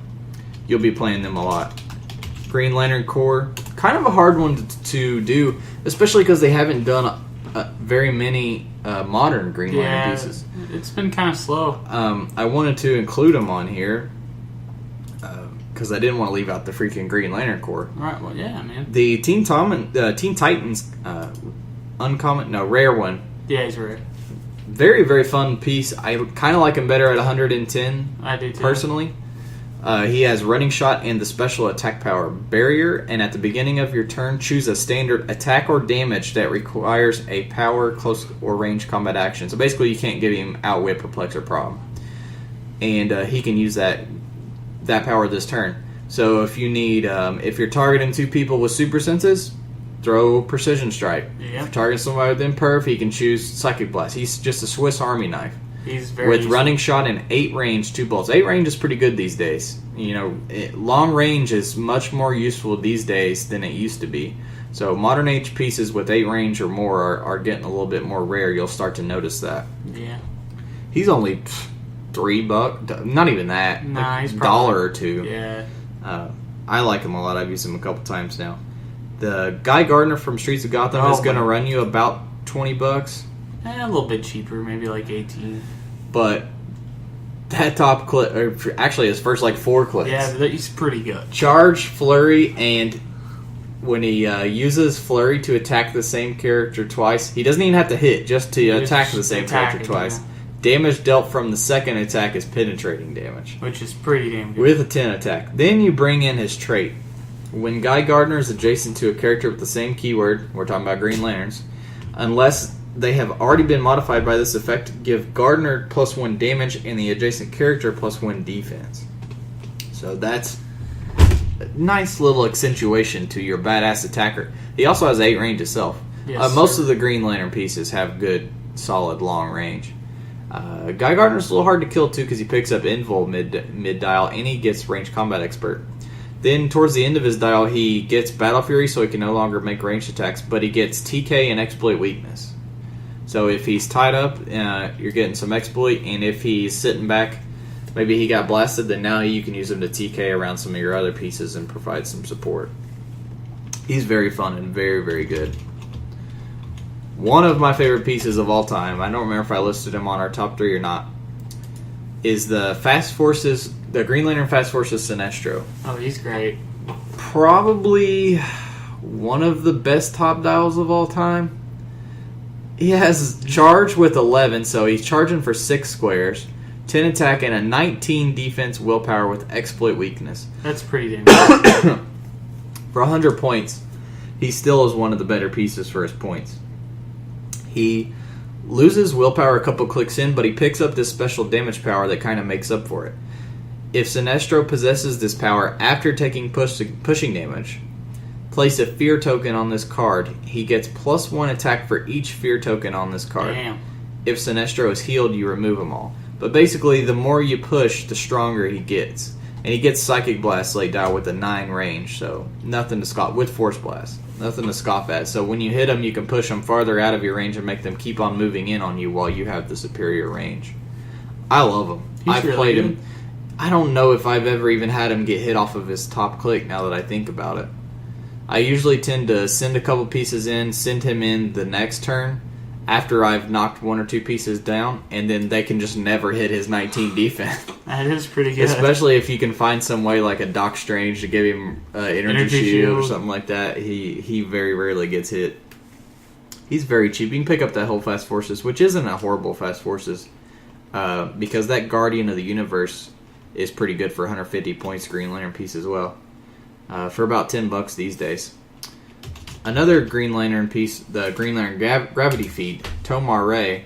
You'll be playing them a lot. Green Lantern Corps, kind of a hard one to do, especially because they haven't done very many modern Green Lantern pieces. It's been kind of slow. I wanted to include them on here because I didn't want to leave out the freaking Green Lantern Corps. Right, well, yeah, man. The Teen Titans rare one. Yeah, he's rare. Very, very fun piece. I kind of like him better at 110. I do too. Personally. He has running shot and the special attack power barrier, and at the beginning of your turn, choose a standard attack or damage that requires a power, close, or range combat action. So basically, you can't give him Outwit, Perplex, or Problem. And he can use that power this turn. So if you need, if you're targeting 2 people with super senses, throw Precision Strike. Yeah. If you target somebody with Imperv, he can choose Psychic Blast. He's just a Swiss Army knife. He's very with useful. running shot and 8 range, 2 bolts. 8 range is pretty good these days. Long range is much more useful these days than it used to be. So modern age pieces with 8 range or more are getting a little bit more rare. You'll start to notice that. Yeah. He's only $3, not even that. Nah, he's $1 or $2. Yeah. I like him a lot. I've used him a couple times now. The Guy Gardner from Streets of Gotham is going to run you about $20. A little bit cheaper, maybe like 18. But that top clip, or actually his first 4 clicks. Yeah, he's pretty good. Charge, flurry, and when he uses flurry to attack the same character twice, he doesn't even have to hit, just to attack the same character twice. Yeah. Damage dealt from the second attack is penetrating damage. Which is pretty damn good. With a 10 attack. Then you bring in his trait. When Guy Gardner is adjacent to a character with the same keyword, we're talking about Green Lanterns, unless they have already been modified by this effect, give Gardner +1 damage and the adjacent character +1 defense. So that's a nice little accentuation to your badass attacker. He also has 8 range itself. Yes, most of the Green Lantern pieces have good, solid, long range. Guy Gardner's a little hard to kill too because he picks up Invul mid-dial and he gets Range Combat Expert. Then towards the end of his dial he gets Battle Fury so he can no longer make ranged attacks, but he gets TK and Exploit Weakness. So if he's tied up, you're getting some Exploit, and if he's sitting back, maybe he got blasted, then now you can use him to TK around some of your other pieces and provide some support. He's very fun and very, very good. One of my favorite pieces of all time, I don't remember if I listed him on our top 3 or not, is the Green Lantern Fast Forces Sinestro. Oh, he's great. Probably one of the best top dials of all time. He has charge with 11, so he's charging for 6 squares, 10 attack, and a 19 defense willpower with Exploit Weakness. That's pretty damn good. For 100 points, he still is one of the better pieces for his points. He loses willpower a couple clicks in, but he picks up this special damage power that kind of makes up for it. If Sinestro possesses this power after taking pushing damage, place a fear token on this card. He gets +1 attack for each fear token on this card. Damn. If Sinestro is healed, you remove them all. But basically, the more you push, the stronger he gets. And he gets Psychic Blast late dial with a 9 range, so nothing to scoff with Force Blast. Nothing to scoff at. So when you hit them, you can push them farther out of your range and make them keep on moving in on you while you have the superior range. I love him. I've really played good. him. I don't know if I've ever even had him get hit off of his top click now that I think about it. I usually tend to send a couple pieces in, send him in the next turn after I've knocked 1 or 2 pieces down, and then they can just never hit his 19 defense. That is pretty good. Especially if you can find some way like a Doc Strange to give him energy shield or something like that. He very rarely gets hit. He's very cheap. You can pick up that whole Fast Forces, which isn't a horrible Fast Forces, because that Guardian of the Universe is pretty good for 150 points Green Lantern piece as well. For about $10 these days. Another Green Lantern piece, the Green Lantern Gravity Feed, Tomar Ray,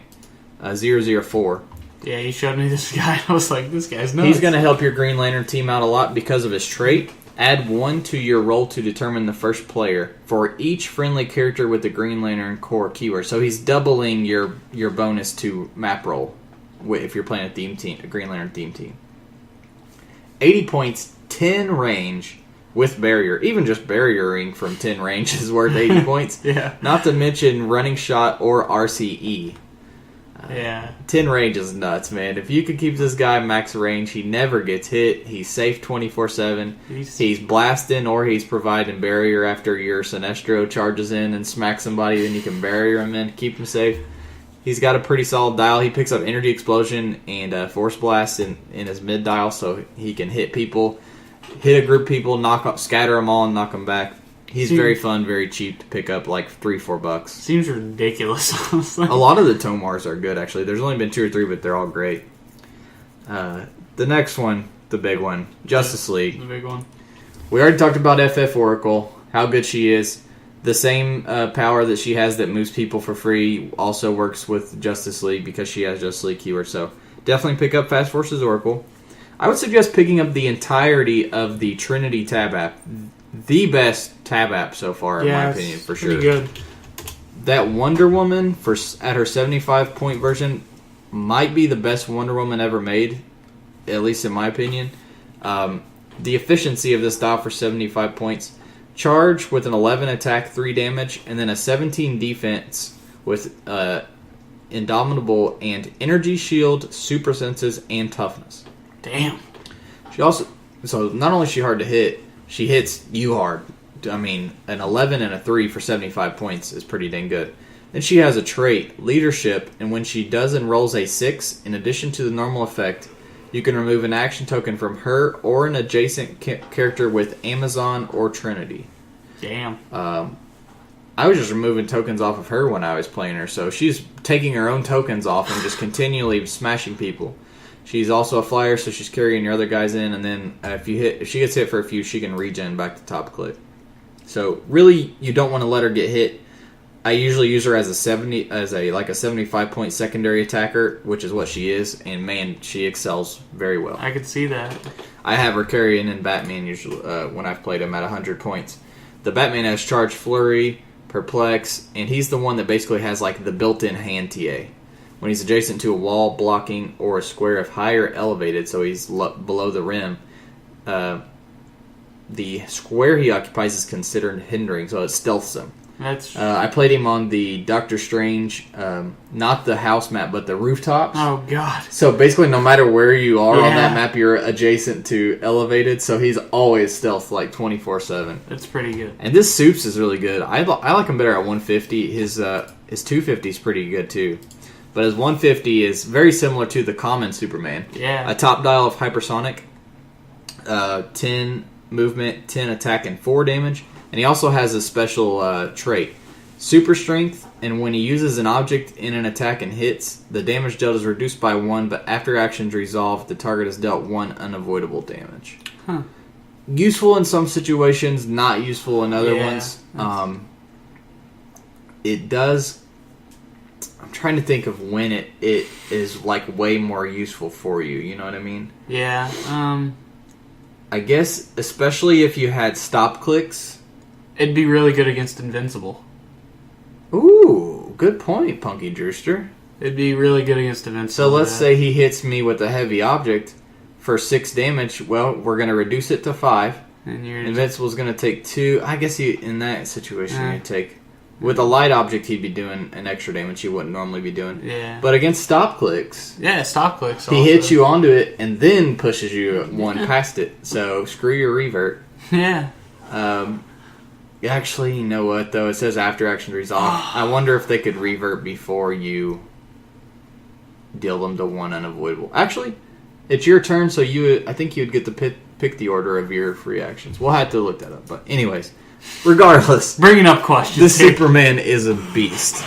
004. Yeah, you showed me this guy. I was like, this guy's nuts. He's going to help your Green Lantern team out a lot because of his trait. Add 1 to your roll to determine the first player for each friendly character with the Green Lantern core keyword. So he's doubling your bonus to map roll if you're playing a Green Lantern theme team. 80 points, 10 range with barrier. Even just barriering from 10 range is worth 80 points. Yeah. Not to mention running shot or RCE. Yeah. 10 range is nuts, man. If you could keep this guy max range, he never gets hit. He's safe 24/7. He's blasting or he's providing barrier after your Sinestro charges in and smacks somebody, then you can barrier him in, keep him safe. He's got a pretty solid dial. He picks up Energy Explosion and Force Blast in his mid dial, so he can hit people, hit a group of people, scatter them all, and knock them back. He's very fun, very cheap to pick up, like $3-4. Seems ridiculous, honestly. A lot of the Tomars are good, actually. There's only been 2 or 3, but they're all great. The next one, the big one, Justice League. The big one. We already talked about FF Oracle, how good she is. The same power that she has that moves people for free also works with Justice League because she has Justice League keyword. So definitely pick up Fast Forces Oracle. I would suggest picking up the entirety of the Trinity tab app. the best tab app so far, in my opinion, for sure. Pretty good. That Wonder Woman at her 75-point version might be the best Wonder Woman ever made, at least in my opinion. The efficiency of this dial for 75 points: charge with an 11 attack, 3 damage, and then a 17 defense with Indomitable and Energy Shield, Super Senses, and Toughness. Damn. So not only is she hard to hit, she hits you hard. I mean, an 11 and a 3 for 75 points is pretty dang good. Then she has a trait, Leadership, and when she does and rolls a 6, in addition to the normal effect, you can remove an action token from her or an adjacent character with Amazon or Trinity. Damn. I was just removing tokens off of her when I was playing her, so she's taking her own tokens off and just continually smashing people. She's also a flyer, so she's carrying your other guys in, and then if she gets hit for a few, she can regen back to top click. So really, you don't want to let her get hit. I usually use her as a 75-point secondary attacker, which is what she is, and man, she excels very well. I could see that. I have her carrying in Batman usually when I've played him at 100 points. The Batman has Charge, Flurry, Perplex, and he's the one that basically has like the built-in hand TA. When he's adjacent to a wall, blocking, or a square if higher elevated, so he's below the rim, the square he occupies is considered hindering, so it stealths him. I played him on the Doctor Strange, not the house map, but the rooftops. Oh, God. So basically, no matter where you are on that map, you're adjacent to elevated, so he's always stealth like 24/7. That's pretty good. And this Supes is really good. I like him better at 150. His 250 is pretty good, too. But his 150 is very similar to the common Superman. Yeah. A top dial of hypersonic, 10 movement, 10 attack, and 4 damage. And he also has a special trait, Super Strength, and when he uses an object in an attack and hits, the damage dealt is reduced by 1, but after actions resolved, the target is dealt 1 unavoidable damage. Huh. Useful in some situations, not useful in other ones. It does... I'm trying to think of when it is like way more useful for you, you know what I mean? Yeah. I guess, especially if you had stop clicks... It'd be really good against Invincible. Ooh, good point, Punky Drewster. It'd be really good against Invincible. So let's say he hits me with a heavy object for 6 damage. Well, we're going to reduce it to 5. And Invincible's going to take 2. I guess in that situation, you'd take... With a light object, he'd be doing an extra damage he wouldn't normally be doing. Yeah. But against stop clicks... Yeah, stop clicks He hits you onto it and then pushes you 1 past it. So screw your revert. Yeah. Actually, you know what, though? It says after action resolve. I wonder if they could revert before you deal them to 1 unavoidable. Actually, it's your turn, so I think you'd get to pick the order of your free actions. We'll have to look that up. But anyways, regardless. Bringing up questions. This Superman is a beast.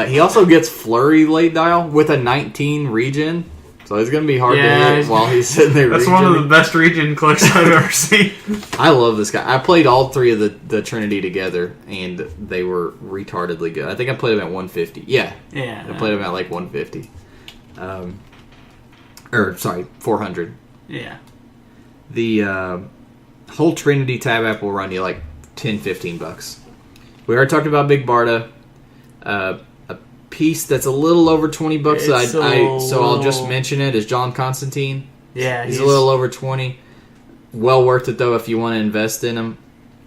He also gets Flurry late dial with a 19 regen. So it's going to be hard to hit while he's sitting there. That's one of the best regen clicks I've ever seen. I love this guy. I played all 3 of the Trinity together, and they were retardedly good. I think I played them at 150. Yeah. I played them at like 150. 400. Yeah. The whole Trinity tab app will run you like $10-15. We already talked about Big Barda. A piece that's a little over $20. So I'll just mention it, is John Constantine. Yeah, he's a little over 20. Well worth it though if you want to invest in him.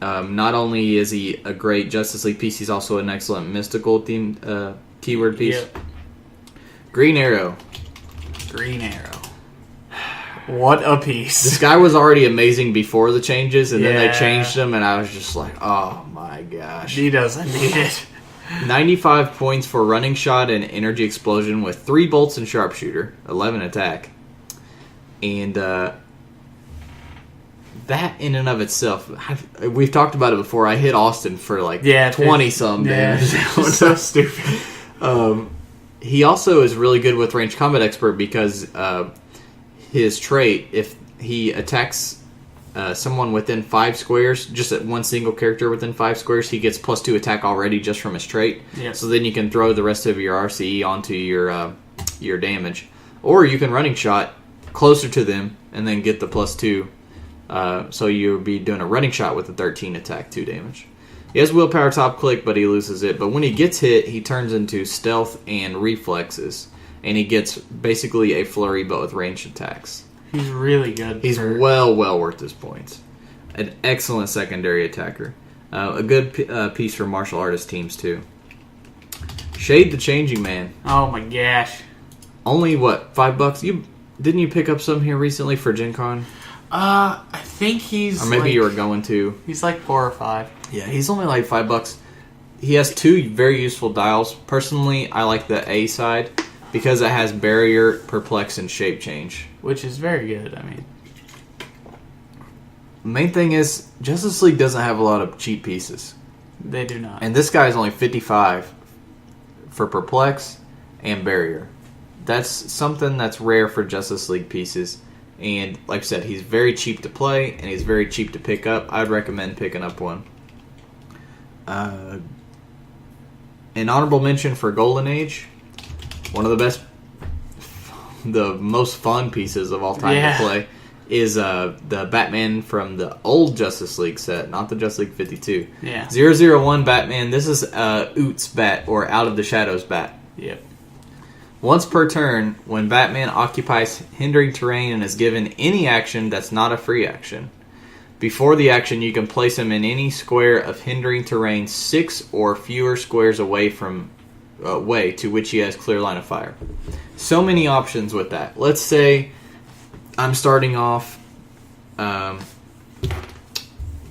Not only is he a great Justice League piece, he's also an excellent mystical themed keyword piece. Yep. Green Arrow. What a piece. This guy was already amazing before the changes, and then they changed him, and I was just like, oh my gosh. He doesn't need it. 95 points for running shot and energy explosion with 3 bolts and sharpshooter, 11 attack. And that in and of itself, we've talked about it before. I hit Austin for like 20-some damage. It's so stupid. He also is really good with ranged combat expert because his trait, if he attacks someone within 5 squares, just at one single character within 5 squares, he gets +2 attack already just from his trait. Yep. So then you can throw the rest of your RCE onto your damage. Or you can running shot closer to them and then get the +2 So you'll be doing a running shot with a 13 attack, 2 damage. He has willpower top click, but he loses it. But when he gets hit, he turns into stealth and reflexes. And he gets basically a flurry, but with ranged attacks. He's really good. He's well worth his points. An excellent secondary attacker. A good piece for martial artist teams, too. Shade the Changing Man. Oh my gosh. Only, what, $5? Didn't you pick up some here recently for Gen Con? I think he's Or maybe you were going to. He's like 4 or 5. Yeah, he's only like $5. He has 2 very useful dials. Personally, I like the A side because it has Barrier, Perplex, and Shape Change. Which is very good, I mean. Main thing is, Justice League doesn't have a lot of cheap pieces. They do not. And this guy is only 55 for Perplex and Barrier. That's something that's rare for Justice League pieces. And like I said, he's very cheap to play, and he's very cheap to pick up. I'd recommend picking up one. An honorable mention for Golden Age. One of the most fun pieces of all time to play is the Batman from the old Justice League set, not the Justice League 52. Yeah. 001 Batman. This is Oot's Bat, or Out of the Shadows Bat. Yep. Once per turn, when Batman occupies hindering terrain and is given any action that's not a free action, before the action you can place him in any square of hindering terrain 6 or fewer squares away to which he has clear line of fire. So many options with that. Let's say I'm starting off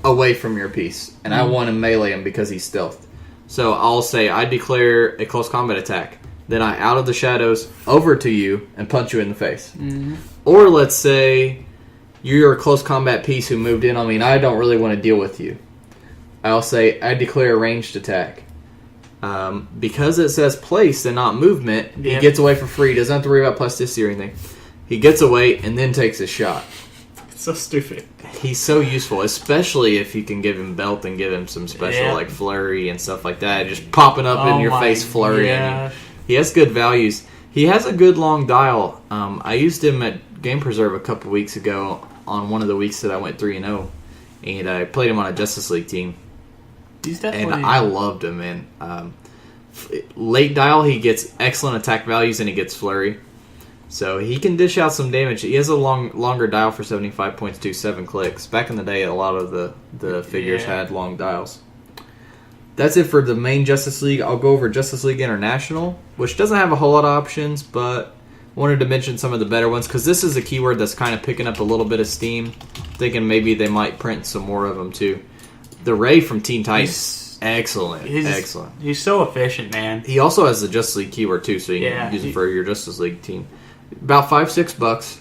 away from your piece, and I want to melee him because he's stealthed. So I'll say I declare a close combat attack. Then I out of the shadows over to you and punch you in the face. Mm-hmm. Or let's say you're a close combat piece who moved in on me and I don't really want to deal with you. I'll say I declare a ranged attack. Because it says place and not movement, he gets away for free. Doesn't have to worry about plasticity or anything. He gets away and then takes a shot. It's so stupid. He's so useful, especially if you can give him belt and give him some special like flurry and stuff like that. Just popping up in your face flurry. He has good values. He has a good long dial. I used him at Game Preserve a couple weeks ago on one of the weeks that I went 3-0. And I played him on a Justice League team. He's definitely... And I loved him, man. Late dial, he gets excellent attack values and he gets flurry. So he can dish out some damage. He has a longer dial for 75 points to 7 clicks. Back in the day, a lot of the figures had long dials. That's it for the main Justice League. I'll go over Justice League International, which doesn't have a whole lot of options, but wanted to mention some of the better ones, because this is a keyword that's kind of picking up a little bit of steam. Thinking maybe they might print some more of them, too. The Ray from Teen Titans. Excellent. Excellent. He's so efficient, man. He also has the Justice League keyword, too, so you can use it for your Justice League team. About $5-6.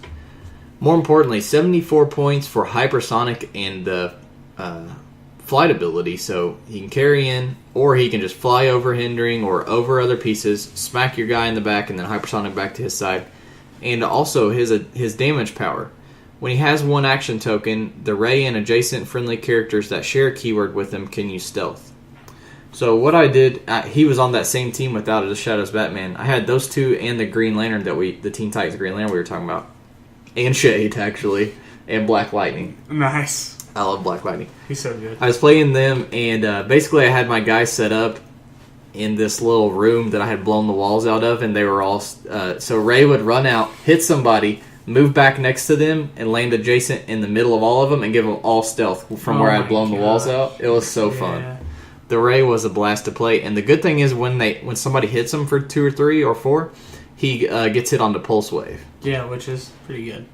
More importantly, 74 points for hypersonic and the flight ability, so he can carry in, or he can just fly over hindering or over other pieces, smack your guy in the back, and then hypersonic back to his side. And also his damage power. When he has one action token, the Ray and adjacent friendly characters that share a keyword with him can use stealth. So what I did, he was on that same team without the Shadows Batman. I had those two and the Green Lantern the Teen Titans Green Lantern we were talking about. And Shade, actually. And Black Lightning. Nice. I love Black Lightning. He's so good. I was playing them, and basically I had my guys set up in this little room that I had blown the walls out of, and they were all... so Ray would run out, hit somebody, move back next to them, and land adjacent in the middle of all of them, and give them all stealth from where I had blown the walls out. It was so fun. The Ray was a blast to play, and the good thing is when somebody hits him for 2 or 3 or 4, he gets hit on the Pulse Wave. Yeah, which is pretty good.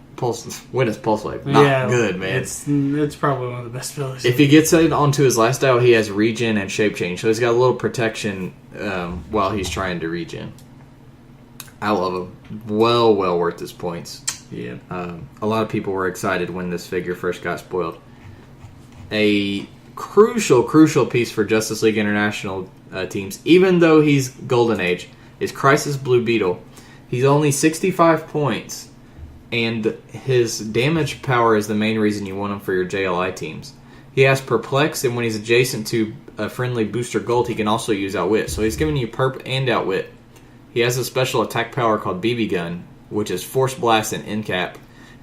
When it's Pulse Wave. Not good, man. It's probably one of the best abilities. If he gets it onto his last dial, he has regen and shape change. So he's got a little protection while he's trying to regen. I love him. Well worth his points. Yeah. A lot of people were excited when this figure first got spoiled. A crucial piece for Justice League International teams, even though he's Golden Age, is Crisis Blue Beetle. He's only 65 points. And his damage power is the main reason you want him for your JLI teams. He has Perplex, and when he's adjacent to a friendly booster gold, he can also use Outwit. So he's giving you Perp and Outwit. He has a special attack power called BB Gun, which is Force Blast and End Cap.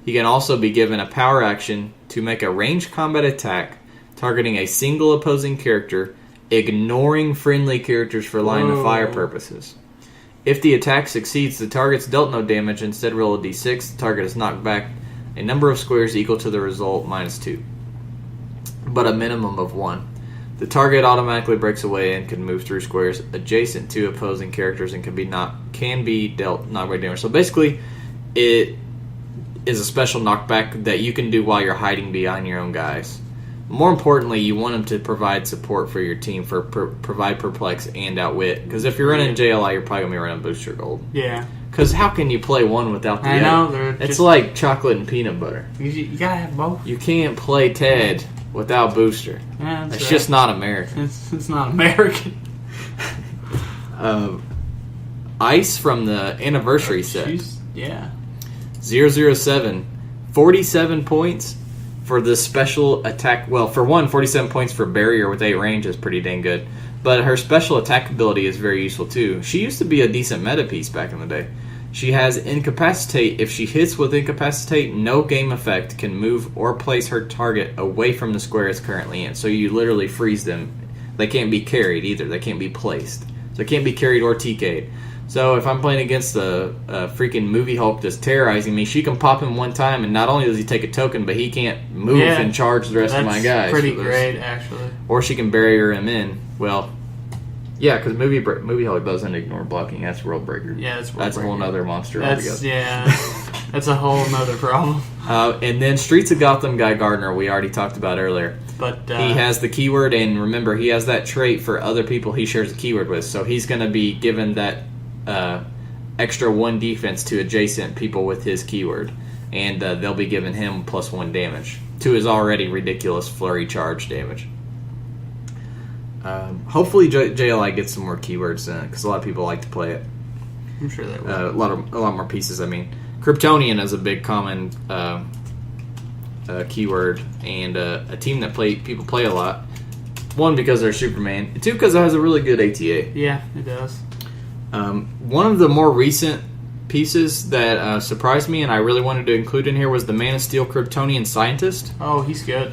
He can also be given a power action to make a ranged combat attack targeting a single opposing character, ignoring friendly characters for line of fire purposes. If the attack succeeds, the target's dealt no damage. Instead, roll a d6. The target is knocked back a number of squares equal to the result -2, but a minimum of 1. The target automatically breaks away and can move through squares adjacent to opposing characters and can be dealt knockback damage. So basically, it is a special knockback that you can do while you're hiding behind your own guys. More importantly, you want them to provide support for your team, provide perplex and outwit. Because if you're running JLI, you're probably going to be running booster gold. Yeah. Because how can you play one without the other? I know. It's just like chocolate and peanut butter. You got to have both. You can't play Ted without booster. Yeah, it's just not American. It's not American. Ice from the anniversary set. Yeah. 007. 47 points for the special attack. Well, for one, 47 points for barrier with 8 range is pretty dang good. But her special attack ability is very useful too. She used to be a decent meta piece back in the day. She has Incapacitate. If she hits with Incapacitate, no game effect can move or place her target away from the square it's currently in. So you literally freeze them. They can't be carried either. They can't be placed. So they can't be carried or TK'd. So if I'm playing against a freaking movie Hulk that's terrorizing me, she can pop him one time, and not only does he take a token, but he can't move and charge the rest of my guys. That's pretty great, actually. Or she can barrier him in. Well, yeah, because movie Hulk doesn't ignore blocking. That's World Breaker. Yeah, that's a whole other monster altogether. Yeah, that's a whole other problem. And then Streets of Gotham Guy Gardner, we already talked about earlier. But he has the keyword, and remember, he has that trait for other people he shares a keyword with. So he's going to be given that extra 1 defense to adjacent people with his keyword, and they'll be giving him +1 damage to his already ridiculous flurry charge damage. Hopefully JLI gets some more keywords because a lot of people like to play it. I'm sure they will. A lot more pieces. I mean, Kryptonian is a big common keyword, and a team that people play a lot. 1, because they're Superman. 2, because it has a really good ATA. Yeah, it does. One of the more recent pieces that surprised me and I really wanted to include in here was the Man of Steel Kryptonian Scientist. Oh, he's good.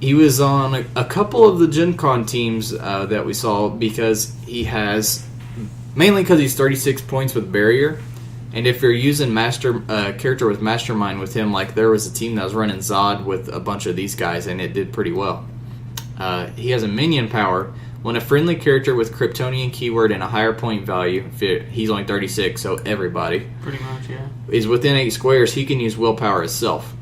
He was on a couple of the Gen Con teams that we saw because he has, mainly because he's 36 points with Barrier, and if you're using character with Mastermind with him, like there was a team that was running Zod with a bunch of these guys and it did pretty well. He has a minion power. When a friendly character with Kryptonian keyword and a higher point value, he's only 36, so everybody, pretty much, yeah, is within 8 squares, he can use willpower itself.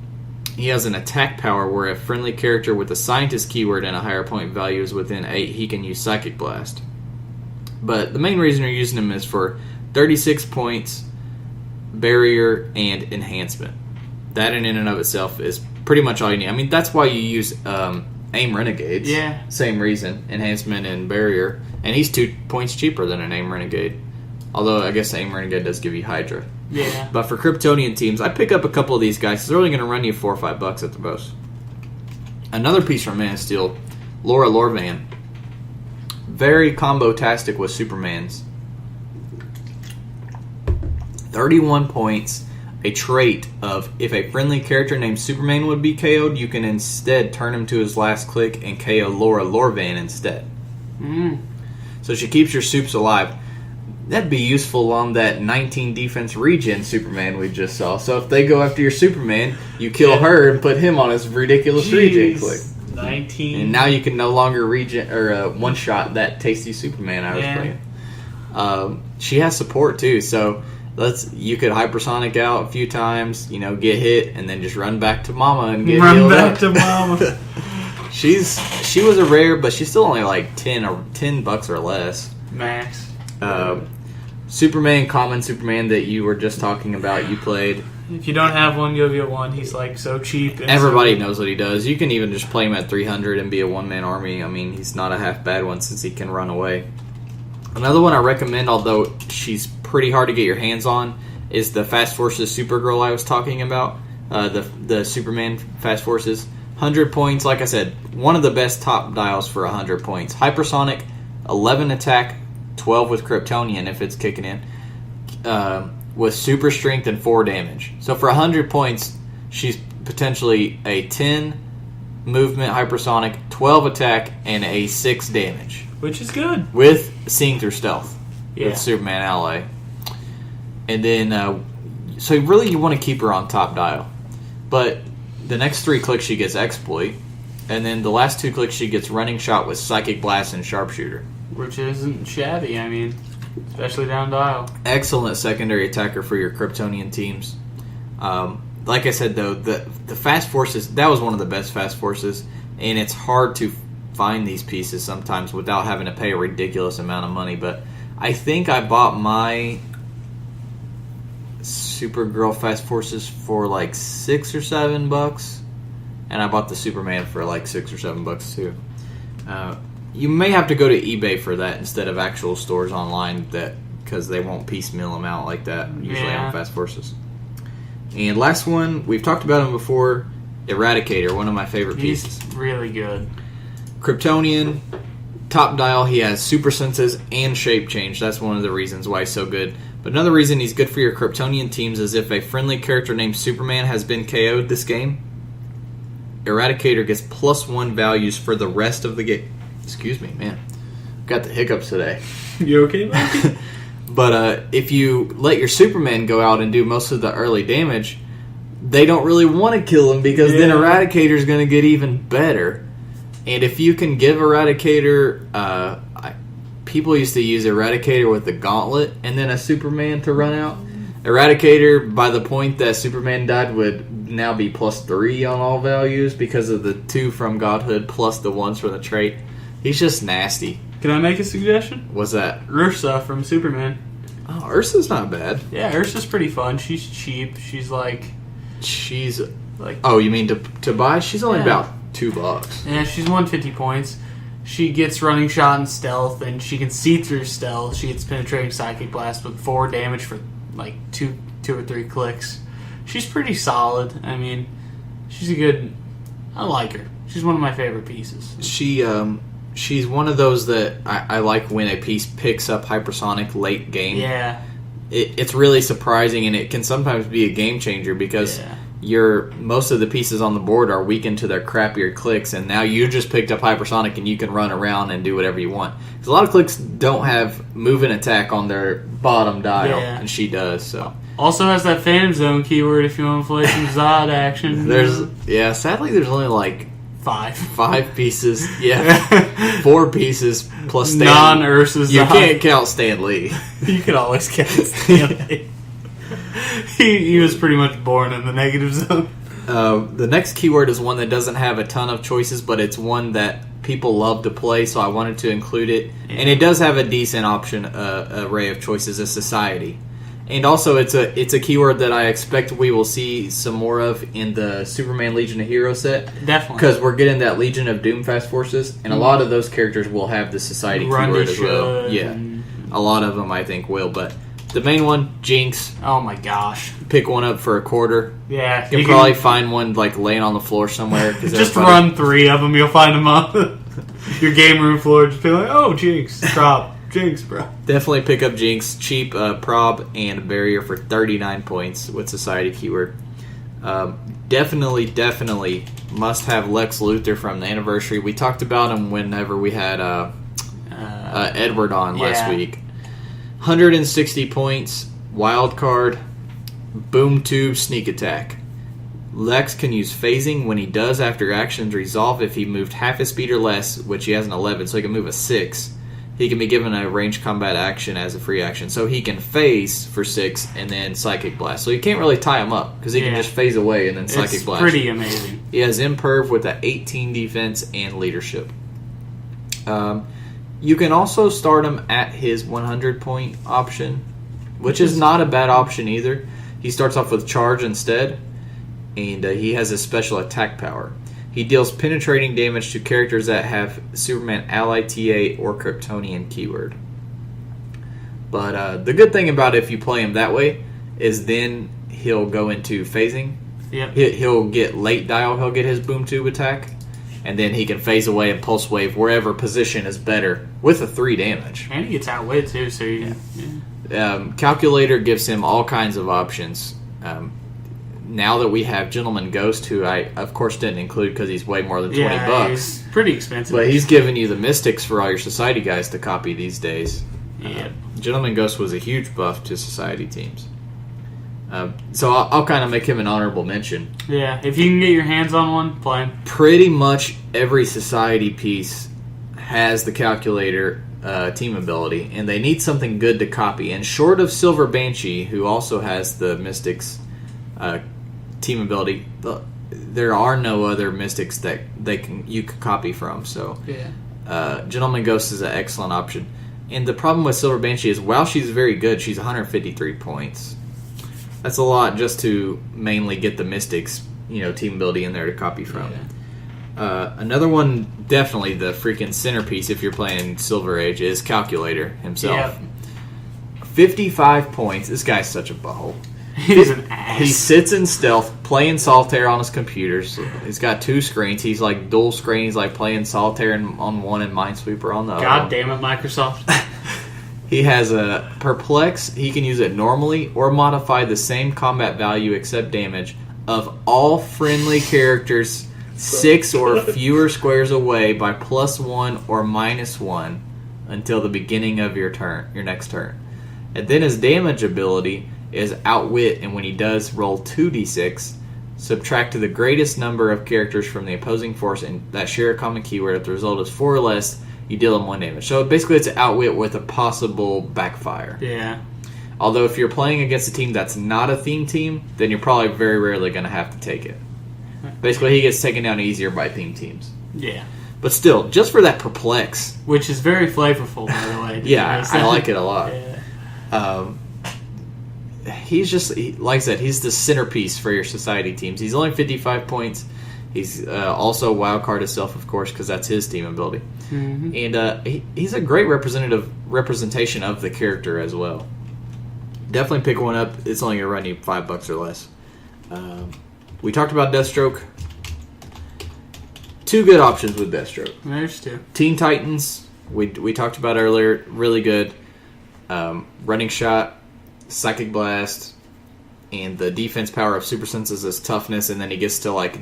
He has an attack power where a friendly character with a scientist keyword and a higher point value is within 8, he can use Psychic Blast. But the main reason you're using him is for 36 points, barrier, and enhancement. That in and of itself is pretty much all you need. I mean, that's why you use AIM Renegades. Yeah. Same reason. Enhancement and barrier. And he's 2 points cheaper than an AIM Renegade. Although, I guess AIM Renegade does give you Hydra. Yeah. But for Kryptonian teams, I pick up a couple of these guys. Because they're only going to run you $4 or $5 at the most. Another piece from Man of Steel, Laura Lorvan. Very combo-tastic with Superman's. 31 points. A trait of if a friendly character named Superman would be KO'd, you can instead turn him to his last click and KO Laura Lorvan instead. So she keeps your soups alive. That'd be useful on that 19 defense regen Superman we just saw. So if they go after your Superman, you kill her and put him on his ridiculous regen click. 19. And now you can no longer regen or one shot that tasty Superman I was playing. She has support too, so you could hypersonic out a few times, get hit, and then just run back to Mama and get healed up. To Mama. She was a rare, but she's still only like $10 or less max. Superman, common Superman that you were just talking about, you played. If you don't have one, you'll get one. He's like so cheap. And everybody knows what he does. You can even just play him at 300 and be a one-man army. I mean, he's not a half bad one since he can run away. Another one I recommend, although she's pretty hard to get your hands on, is the Fast Forces Supergirl I was talking about. The Superman Fast Forces. 100 points, like I said, one of the best top dials for 100 points. Hypersonic, 11 attack, 12 with Kryptonian if it's kicking in, with super strength and 4 damage. So for 100 points, she's potentially a 10 movement hypersonic, 12 attack, and a 6 damage. Which is good. With seeing through stealth. Yeah. With Superman ally. And then, so really you want to keep her on top dial. But the next 3 clicks she gets exploit. And then the last 2 clicks she gets running shot with psychic blast and sharpshooter. Which isn't shabby, I mean, especially down dial. Excellent secondary attacker for your Kryptonian teams. Like I said, though, the fast forces, that was one of the best fast forces, and it's hard to find these pieces sometimes without having to pay a ridiculous amount of money. But I think I bought my Supergirl fast forces for like $6 or $7, and I bought the Superman for like $6 or $7 too. You may have to go to eBay for that instead of actual stores online, because they won't piecemeal them out like that usually on fast forces. And last one, we've talked about him before, Eradicator, one of my favorite pieces. He's really good. Kryptonian, top dial, he has super senses and shape change. That's one of the reasons why he's so good. But another reason he's good for your Kryptonian teams is if a friendly character named Superman has been KO'd this game, Eradicator gets +1 values for the rest of the game. Excuse me, man. Got the hiccups today. You okay, Mikey? But if you let your Superman go out and do most of the early damage, they don't really want to kill him because then Eradicator's going to get even better. And if you can give Eradicator... people used to use Eradicator with the gauntlet and then a Superman to run out. Eradicator, by the point that Superman died, would now be +3 on all values because of the 2 from Godhood plus the 1s from the trait. He's just nasty. Can I make a suggestion? What's that? Ursa from Superman. Oh, Ursa's not bad. Yeah, Ursa's pretty fun. She's cheap. She's like... Oh, you mean to buy? She's only about $2. Yeah, she's 150 points. She gets running shot and stealth, and she can see through stealth. She gets penetrating psychic blast with 4 damage for like two or 3 clicks. She's pretty solid. I mean, she's a good... I like her. She's one of my favorite pieces. She's one of those that I like when a piece picks up hypersonic late game. Yeah. It's really surprising, and it can sometimes be a game changer because most of the pieces on the board are weakened to their crappier clicks, and now you just picked up hypersonic and you can run around and do whatever you want. Because a lot of clicks don't have move and attack on their bottom dial, and she does. So also has that Phantom Zone keyword if you want to play some Zod action. Sadly there's only like 5 pieces. Yeah. 4 pieces plus Stan. Non-Ursa Zod. You can't count Stan Lee. You can always count Stan Lee. He was pretty much born in the negative zone. The next keyword is one that doesn't have a ton of choices, but it's one that people love to play, so I wanted to include it. Yeah. And it does have a decent array of choices as Society. And also, it's a keyword that I expect we will see some more of in the Superman Legion of Heroes set. Definitely. Because we're getting that Legion of Doom Fast Forces, and a lot of those characters will have the Society keyword as well. Yeah, a lot of them I think will, but the main one, Jinx. Oh my gosh. Pick one up for $0.25. Yeah. You can probably find one like laying on the floor somewhere. Just run 3 of them, you'll find them on your game room floor. Just be like, oh, Jinx, drop. Jinx, bro. Definitely pick up Jinx. Cheap prob and barrier for 39 points with Society keyword. Definitely must have Lex Luthor from the anniversary. We talked about him whenever we had Edward on last week. 160 points, wild card, boom tube, sneak attack. Lex can use phasing when he does after actions resolve if he moved half his speed or less, which he has an 11, so he can move a 6. He can be given a ranged combat action as a free action. So he can phase for 6 and then Psychic Blast. So you can't really tie him up because he can just phase away and then Psychic Blast. It's pretty amazing. He has Imperv with an 18 defense and leadership. You can also start him at his 100-point option, which is not a bad option either. He starts off with Charge instead, and he has a special attack power. He deals penetrating damage to characters that have Superman Ally TA or Kryptonian keyword. But the good thing about if you play him that way is then he'll go into phasing. Yep. He'll get late dial, he'll get his boom tube attack, and then he can phase away and pulse wave wherever position is better with a 3 damage. And he gets outwit too, so you can... Calculator gives him all kinds of options. now that we have Gentleman Ghost, who I, of course, didn't include because he's way more than $20. He's pretty expensive. But he's giving you the Mystics for all your Society guys to copy these days. Yeah. Gentleman Ghost was a huge buff to Society teams. So I'll kind of make him an honorable mention. Yeah, if you can get your hands on one, play him. Pretty much every Society piece has the Calculator team ability, and they need something good to copy. And short of Silver Banshee, who also has the Mystics team ability, there are no other Mystics that you can copy from. So Gentleman Ghost is an excellent option. And the problem with Silver Banshee is, while she's very good, she's 153 points. That's a lot just to mainly get the Mystics, team ability in there to copy from. Yeah. Another one, definitely the freaking centerpiece if you're playing Silver Age, is Calculator himself. Yep. 55 points. This guy's such a butthole. He's an ass. He sits in stealth, playing solitaire on his computers. He's got 2 screens. He's like dual screen. He's like playing solitaire on one and Minesweeper on the other. God damn it, Microsoft. He has a Perplex. He can use it normally or modify the same combat value except damage of all friendly characters 6 or fewer squares away by +1 or -1 until the beginning of your next turn. And then his damage ability is Outwit, and when he does, roll 2d6, subtract to the greatest number of characters from the opposing force and that share a common keyword. If the result is 4 or less, you deal them 1 damage. So basically it's Outwit with a possible backfire. Yeah. Although if you're playing against a team that's not a theme team, then you're probably very rarely going to have to take it. Basically, he gets taken down easier by theme teams. Yeah. But still, just for that Perplex. Which is very flavorful, by the way. Yeah, I like it a lot. Yeah. He's just, like I said, he's the centerpiece for your Society teams. He's only 55 points. He's also a wild card himself, of course, because that's his team ability. Mm-hmm. And he's a great representation of the character as well. Definitely pick one up. It's only going to run you $5 or less. We talked about Deathstroke. 2 good options with Deathstroke. There's 2. Teen Titans, we talked about earlier, really good. Running Shot, Psychic Blast, and the defense power of Super Senses is toughness, and then he gets to like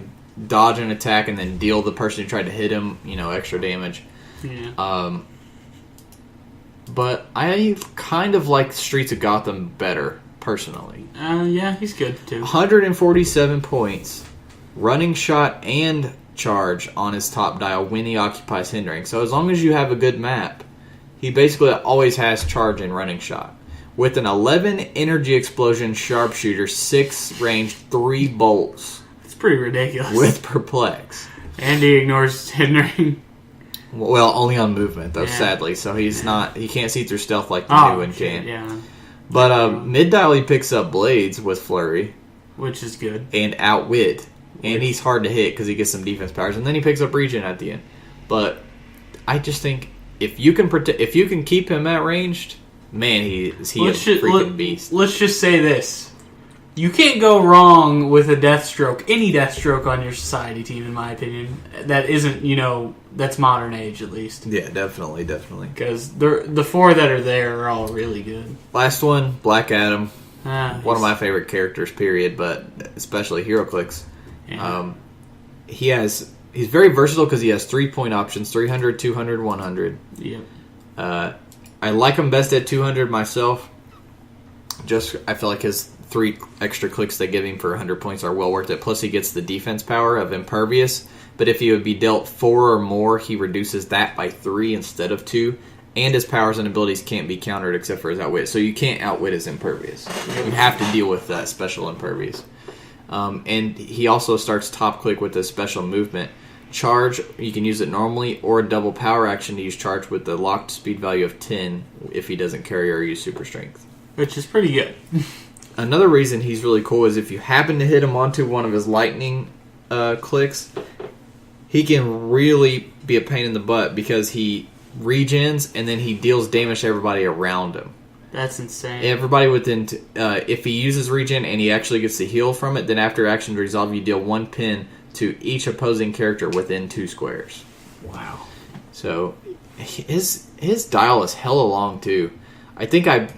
dodge an attack and then deal the person who tried to hit him, extra damage. Yeah. But I kind of like Streets of Gotham better, personally. Yeah, he's good too. 147 points, running shot and charge on his top dial when he occupies hindering. So as long as you have a good map, he basically always has charge and running shot. With an 11 energy explosion sharpshooter, 6 range, 3 bolts. It's pretty ridiculous. With Perplex. And he ignores hindering. Well, only on movement, though, sadly. So he can't see through stealth like the new one can. Yeah. But mid-dial, he picks up Blades with Flurry. Which is good. And Outwit. And he's hard to hit because he gets some defense powers. And then he picks up Regen at the end. But I just think if you can keep him at ranged, man, he's a freaking beast. Let's just say this. You can't go wrong with a Deathstroke, any Deathstroke on your Society team, in my opinion. That isn't, that's modern age at least. Yeah, definitely. Because the 4 that are there are all really good. Last one, Black Adam. One of my favorite characters, period, but especially HeroClix. Yeah. He's very versatile because he has 3-point options, 300, 200, 100. Yep. I like him best at 200 myself. I feel like his 3 extra clicks they give him for 100 points are well worth it. Plus, he gets the defense power of Impervious. But if he would be dealt 4 or more, he reduces that by 3 instead of 2. And his powers and abilities can't be countered except for his Outwit. So you can't outwit his Impervious. You have to deal with that special Impervious. And he also starts top click with his special movement. Charge, you can use it normally, or a double power action to use charge with the locked speed value of 10 if he doesn't carry or use super strength. Which is pretty good. Another reason he's really cool is if you happen to hit him onto one of his lightning clicks, he can really be a pain in the butt because he regens and then he deals damage to everybody around him. That's insane. Everybody within... if he uses regen and he actually gets the heal from it, then after actions resolve, you deal 1 pin to each opposing character within 2 squares. Wow. So his dial is hella long, too. I think I'm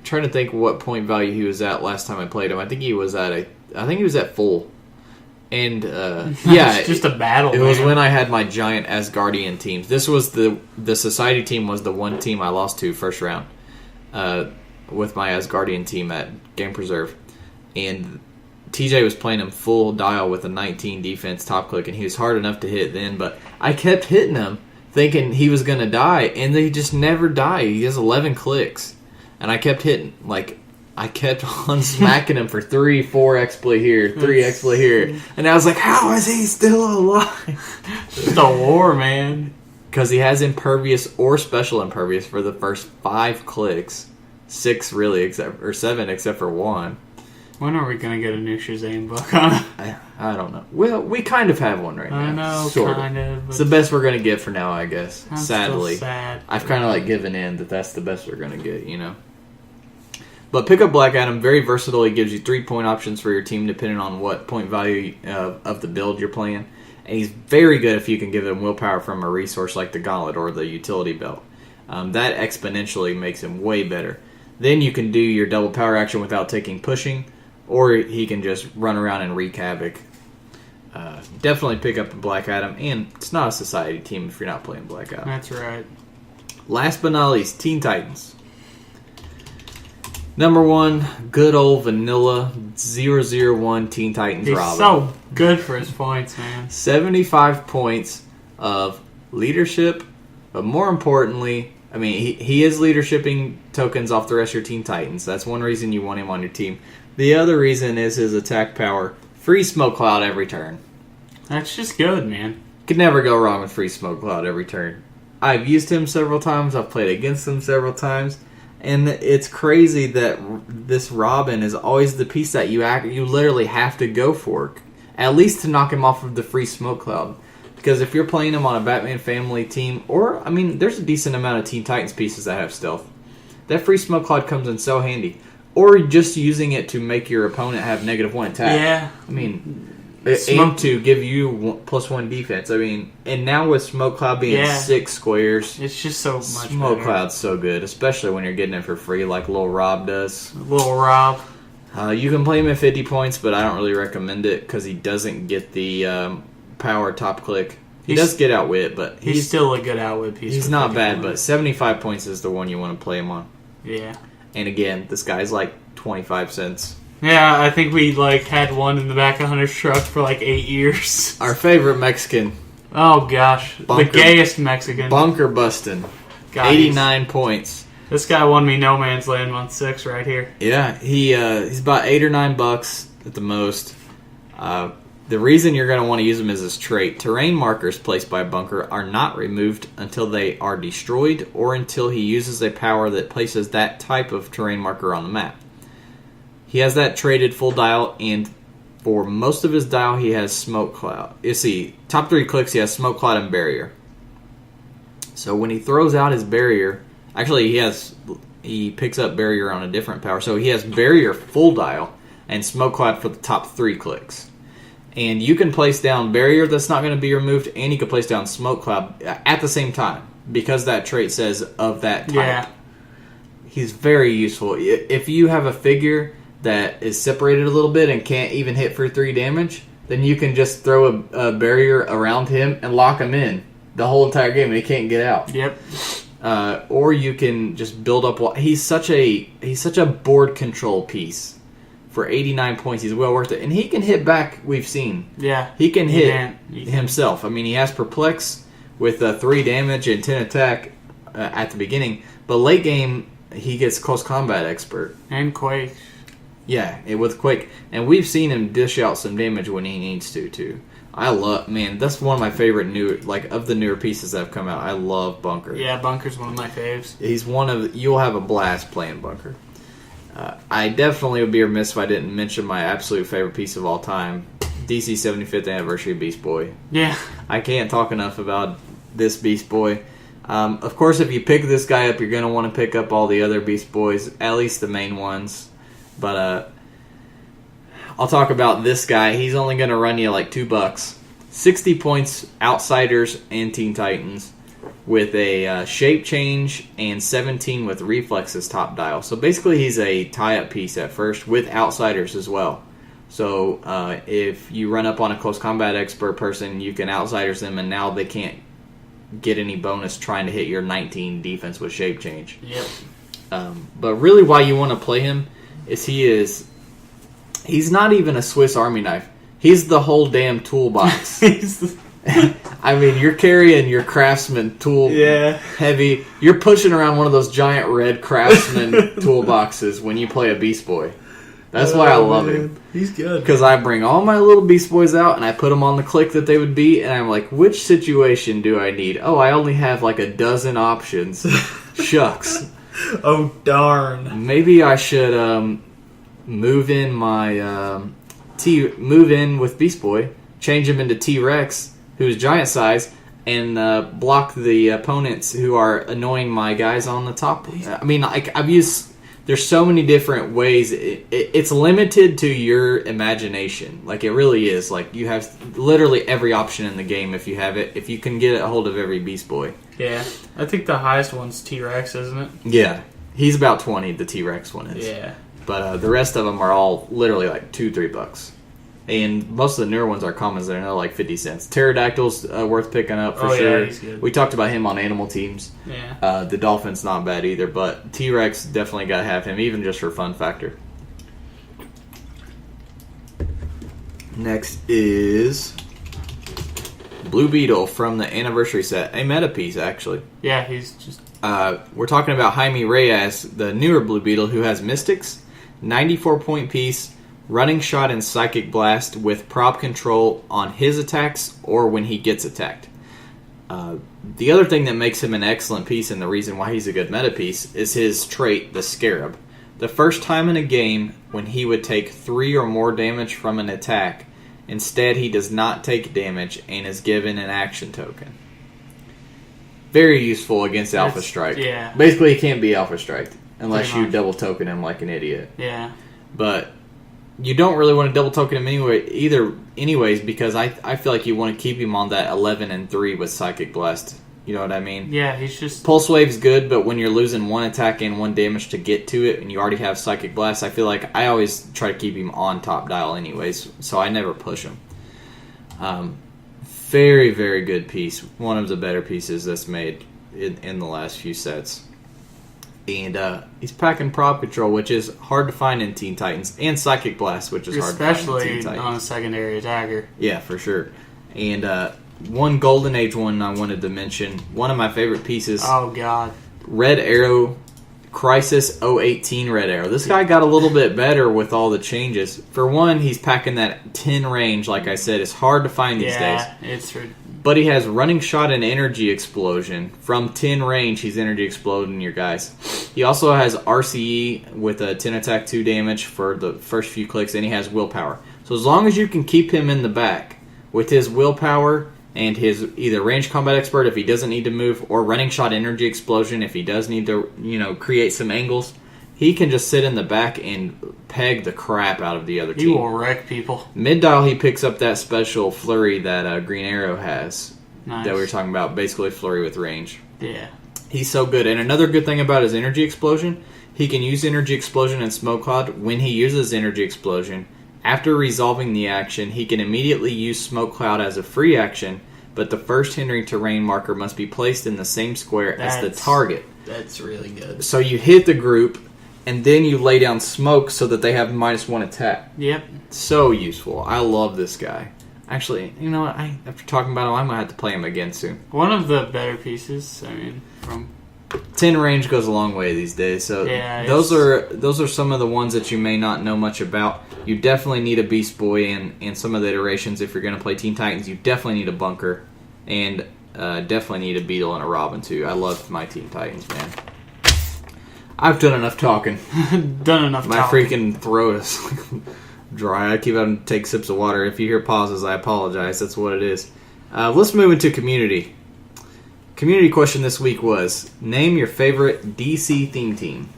trying to think what point value he was at last time I played him. I think he was at I think he was at full. And, yeah. It's just a battle, It was when I had my giant Asgardian teams. This was the Society team was the one team I lost to first round with my Asgardian team at Game Preserve. And TJ was playing him full dial with a 19 defense top click, and he was hard enough to hit then, but I kept hitting him thinking he was going to die, and he just never died. He has 11 clicks. And I kept hitting, I kept on smacking him for 3, 4 exploit here, 3 exploit here. And I was like, how is he still alive? It's a war, man. Because he has impervious or special impervious for the first 5 clicks. 6 really, 7 except for 1. When are we going to get a new Shazam book on it? I don't know. Well, we kind of have one right now. I know, sort kind of. It's the best we're going to get for now, I guess. I'm Sadly. still sad. I've kind of given in that that's the best we're going to get, you know. But pick up Black Adam, very versatile. He gives you 3-point options for your team depending on what point value of the build you're playing. And he's very good if you can give him willpower from a resource like the Gauntlet or the Utility Belt. That exponentially makes him way better. Then you can do your double power action without taking pushing, or he can just run around and wreak havoc. Definitely pick up the Black Adam, and it's not a Society team if you're not playing Black Adam. That's right. Last but not least, Teen Titans. Number 1, good old vanilla 001 Teen Titans He's Robin. so good for his points, man. 75 points of leadership, but more importantly, I mean, he is leadershiping tokens off the rest of your Teen Titans. That's one reason you want him on your team. The other reason is his attack power. Free Smoke Cloud every turn. That's just good, man. Could never go wrong with Free Smoke Cloud every turn. I've used him several times. I've played against him several times. And it's crazy that this Robin is always the piece that you literally have to go for. At least to knock him off of the Free Smoke Cloud. Because if you're playing him on a Batman Family team, or, I mean, there's a decent amount of Teen Titans pieces that have stealth. That Free Smoke Cloud comes in so handy. Or just using it to make your opponent have -1 attack. Yeah. I mean, aim to give you +1 defense. I mean, and now with Smoke Cloud being 6 squares, it's just so much Smoke better. Cloud's so good, especially when you're getting it for free like Lil Rob does. Lil Rob. You can play him at 50 points, but I don't really recommend it because he doesn't get the power top click. He does get outwit, but he's still a good outwit piece. He's not bad, but 75 points is the one you want to play him on. Yeah. And again, this guy's 25 cents. Yeah, I think we had one in the back of Hunter's truck for 8 years. Our favorite Mexican. Oh gosh, the gayest Mexican. Bunker bustin'. God, 89 points. This guy won me No Man's Land month 6 right here. Yeah, he's about $8 or $9 at the most. The reason you're going to want to use him is his trait. Terrain markers placed by Bunker are not removed until they are destroyed or until he uses a power that places that type of terrain marker on the map. He has that traded full dial, and for most of his dial, he has Smoke Cloud. You see, top 3 clicks, he has Smoke Cloud and Barrier. So when he throws out his Barrier, actually he picks up Barrier on a different power. So he has Barrier full dial and Smoke Cloud for the top 3 clicks. And you can place down Barrier that's not going to be removed, and you can place down Smoke Cloud at the same time because that trait says of that type. Yeah. He's very useful. If you have a figure that is separated a little bit and can't even hit for 3 damage, then you can just throw a barrier around him and lock him in the whole entire game, and he can't get out. Yep. Or you can just build up. He's such a board control piece. For 89 points, he's well worth it. And he can hit back, we've seen. Yeah. He can hit himself. I mean, he has Perplex with 3 damage and 10 attack at the beginning. But late game, he gets Close Combat Expert. And Quake. Yeah, with Quake. And we've seen him dish out some damage when he needs to, too. That's one of my favorite of the newer pieces that have come out. I love Bunker. Yeah, Bunker's one of my faves. You'll have a blast playing Bunker. I definitely would be remiss if I didn't mention my absolute favorite piece of all time, DC 75th Anniversary Beast Boy. Yeah. I can't talk enough about this Beast Boy. Of course, if you pick this guy up, you're going to want to pick up all the other Beast Boys, at least the main ones. But I'll talk about this guy. He's only going to run you $2. 60 points, Outsiders and Teen Titans, with a shape change and 17 with reflexes top dial. So basically he's a tie-up piece at first with Outsiders as well. So if you run up on a close combat expert person, you can outsiders them, and now they can't get any bonus trying to hit your 19 defense with shape change. Yep. But really why you want to play him is he's not even a Swiss Army knife. He's the whole damn toolbox. I mean, you're carrying your craftsman tool heavy. You're pushing around one of those giant red craftsman toolboxes when you play a Beast Boy. That's why I love him. He's good. Because I bring all my little Beast Boys out and I put them on the click that they would be, and I'm like, which situation do I need? Oh, I only have like a dozen options. Shucks. Oh, darn. Maybe I should move in my move in with Beast Boy, change him into T-Rex, who's giant size, and block the opponents who are annoying my guys on the top. I mean, I've used. There's so many different ways. It's limited to your imagination. Like, it really is. Like, you have literally every option in the game if you have it. If you can get a hold of every Beast Boy. Yeah. I think the highest one's T-Rex, isn't it? Yeah. He's about 20, the T-Rex one is. Yeah. But the rest of them are all literally like $2-3. And most of the newer ones are commons. They're like 50 cents. Pterodactyl's worth picking up for sure. Yeah, he's good. We talked about him on Animal Teams. Yeah. The Dolphin's not bad either, but T-Rex definitely got to have him, even just for fun factor. Next is Blue Beetle from the Anniversary set. A meta piece, actually. Yeah, he's just... We're talking about Jaime Reyes, the newer Blue Beetle, who has Mystics, 94-point piece, Running Shot and Psychic Blast with prop control on his attacks or when he gets attacked. The other thing that makes him an excellent piece and the reason why he's a good meta piece is his trait, the Scarab. The first time in a game when he would take 3 or more damage from an attack, instead he does not take damage and is given an action token. Very useful against Alpha Strike. Yeah. Basically, he can't be Alpha Striked unless you double token him like an idiot. Yeah. But you don't really want to double token him anyways, because I feel like you want to keep him on that 11 and 3 with Psychic Blast. You know what I mean? Yeah, he's just... Pulse Wave's good, but when you're losing 1 attack and 1 damage to get to it, and you already have Psychic Blast, I feel like I always try to keep him on top dial anyways, so I never push him. Very, very good piece. One of the better pieces that's made in the last few sets. And he's packing prop control, which is hard to find in Teen Titans, and Psychic Blast, which is hard to find in Teen Titans. Especially on a secondary attacker. Yeah, for sure. And one Golden Age one I wanted to mention, one of my favorite pieces. Oh, God. Red Arrow, Crisis 018 Red Arrow. This guy got a little bit better with all the changes. For one, he's packing that 10 range, like I said. It's hard to find these days. Yeah, it's... But he has Running Shot and Energy Explosion. From 10 range, he's Energy Exploding your guys. He also has RCE with a 10 attack, 2 damage for the first few clicks, and he has Willpower. So as long as you can keep him in the back with his Willpower and his either Range Combat Expert if he doesn't need to move, or Running Shot Energy Explosion if he does need to, create some angles, he can just sit in the back and peg the crap out of the other team. He will wreck people. Mid-dial, he picks up that special flurry that Green Arrow has. Nice. That we were talking about, basically flurry with range. Yeah. He's so good. And another good thing about his Energy Explosion, he can use Energy Explosion and Smoke Cloud. When he uses Energy Explosion, after resolving the action, he can immediately use Smoke Cloud as a free action, but the first hindering terrain marker must be placed in the same square as the target. That's really good. So you hit the group, and then you lay down smoke so that they have -1 attack. Yep. So useful. I love this guy. Actually, you know what? After talking about him, I might have to play him again soon. One of the better pieces, from 10 range goes a long way these days. So yeah, those are some of the ones that you may not know much about. You definitely need a Beast Boy and some of the iterations if you're going to play Teen Titans. You definitely need a Bunker and definitely need a Beetle and a Robin too. I love my Teen Titans, man. I've done enough talking. My freaking throat is dry. I keep having to take sips of water. If you hear pauses, I apologize. That's what it is. Let's move into community. Community question this week was, name your favorite DC theme team.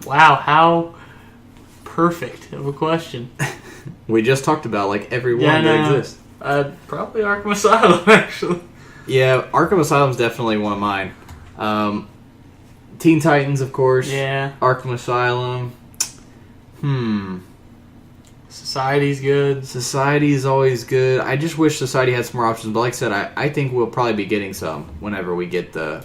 Wow, how perfect of a question. We just talked about like every one that exists. Probably Arkham Asylum, actually. Yeah, Arkham Asylum's definitely one of mine. Teen Titans, of course. Yeah. Arkham Asylum. Society's good. Society is always good. I just wish Society had some more options. But like I said, I think we'll probably be getting some whenever we get the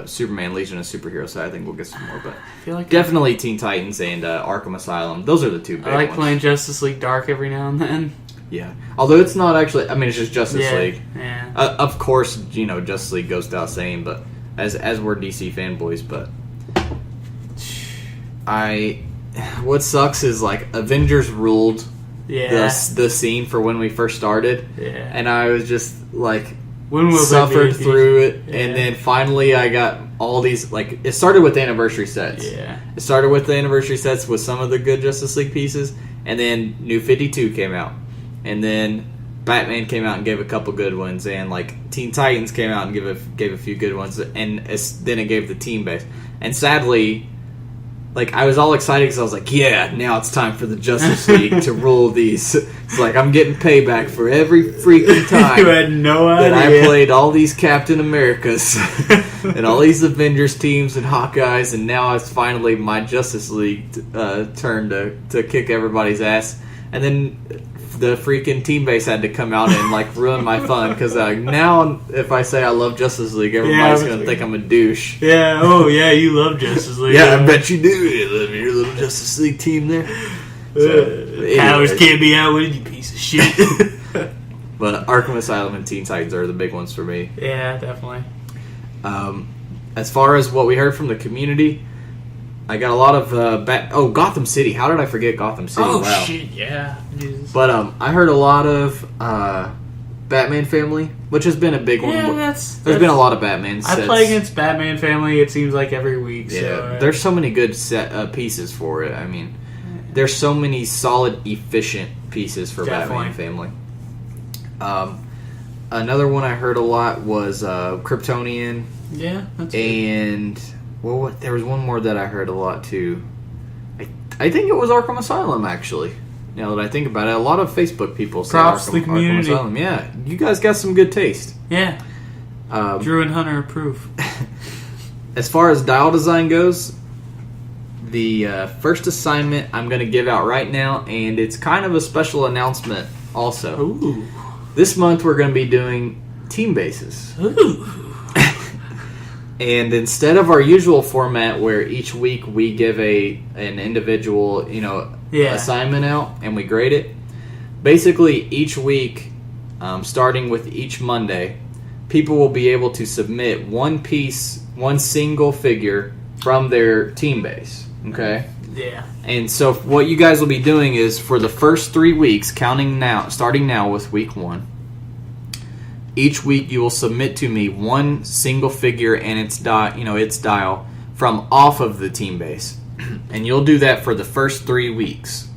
Superman Legion of Superheroes. So I think we'll get some more. But I feel like definitely Teen Titans and Arkham Asylum. Those are the two big ones. I like playing Justice League Dark every now and then. Yeah. Although it's not actually... I mean, it's just Justice League. Yeah. Of course, Justice League goes without saying, but as we're DC fanboys, but... What sucks is, like, Avengers ruled the scene for when we first started. Yeah. And I was just, like... When will suffered through it, Yeah. and then finally I got all these... Like, it started with the anniversary sets. Yeah. It started with the anniversary sets with some of the good Justice League pieces, and then New 52 came out. And then Batman came out and gave a couple good ones, and like Teen Titans came out and gave a few good ones, and then it gave the team base. And sadly, like I was all excited because I was like, yeah, now it's time for the Justice League to rule these. It's like I'm getting payback for every freaking time You had no idea that I played all these Captain Americas and all these Avengers teams and Hawkeyes, and now it's finally my Justice League turn to kick everybody's ass. And then the freaking team base had to come out and like ruin my fun because now if I say I love Justice League, everybody's gonna think I'm a douche. Yeah. Oh yeah, you love Justice League. Yeah, I bet you do. You love your little Justice League team there. So, Powers can't be outwitted, you piece of shit. But Arkham Asylum and Teen Titans are the big ones for me. Yeah, definitely. As far as what we heard from the community, I got a lot of Gotham City. How did I forget Gotham City? Oh wow. shit, yeah. Jesus. But I heard a lot of Batman Family, which has been a big one. Yeah, There's been a lot of Batman sets. I play against Batman Family, it seems like every week. Yeah, so, there's so many good pieces for it. I mean, there's so many solid, efficient pieces for Batman Family. Another one I heard a lot was Kryptonian. Yeah, that's and there was one more that I heard a lot too. I think it was Arkham Asylum actually. Now that I think about it, a lot of Facebook people say Props to the Arkham community. Asylum. Yeah, you guys got some good taste. Yeah. Drew and Hunter approve. As far as dial design goes, the first assignment I'm going to give out right now, and it's kind of a special announcement also. Ooh. This month we're going to be doing team bases. Ooh. And instead of our usual format where each week we give an individual, assignment out and we grade it, basically each week, starting with each Monday, people will be able to submit one single figure from their team base. Okay? Yeah. And so what you guys will be doing is for the first 3 weeks, starting now with week 1, each week you will submit to me one single figure and its dial from off of the team base. And you'll do that for the first 3 weeks.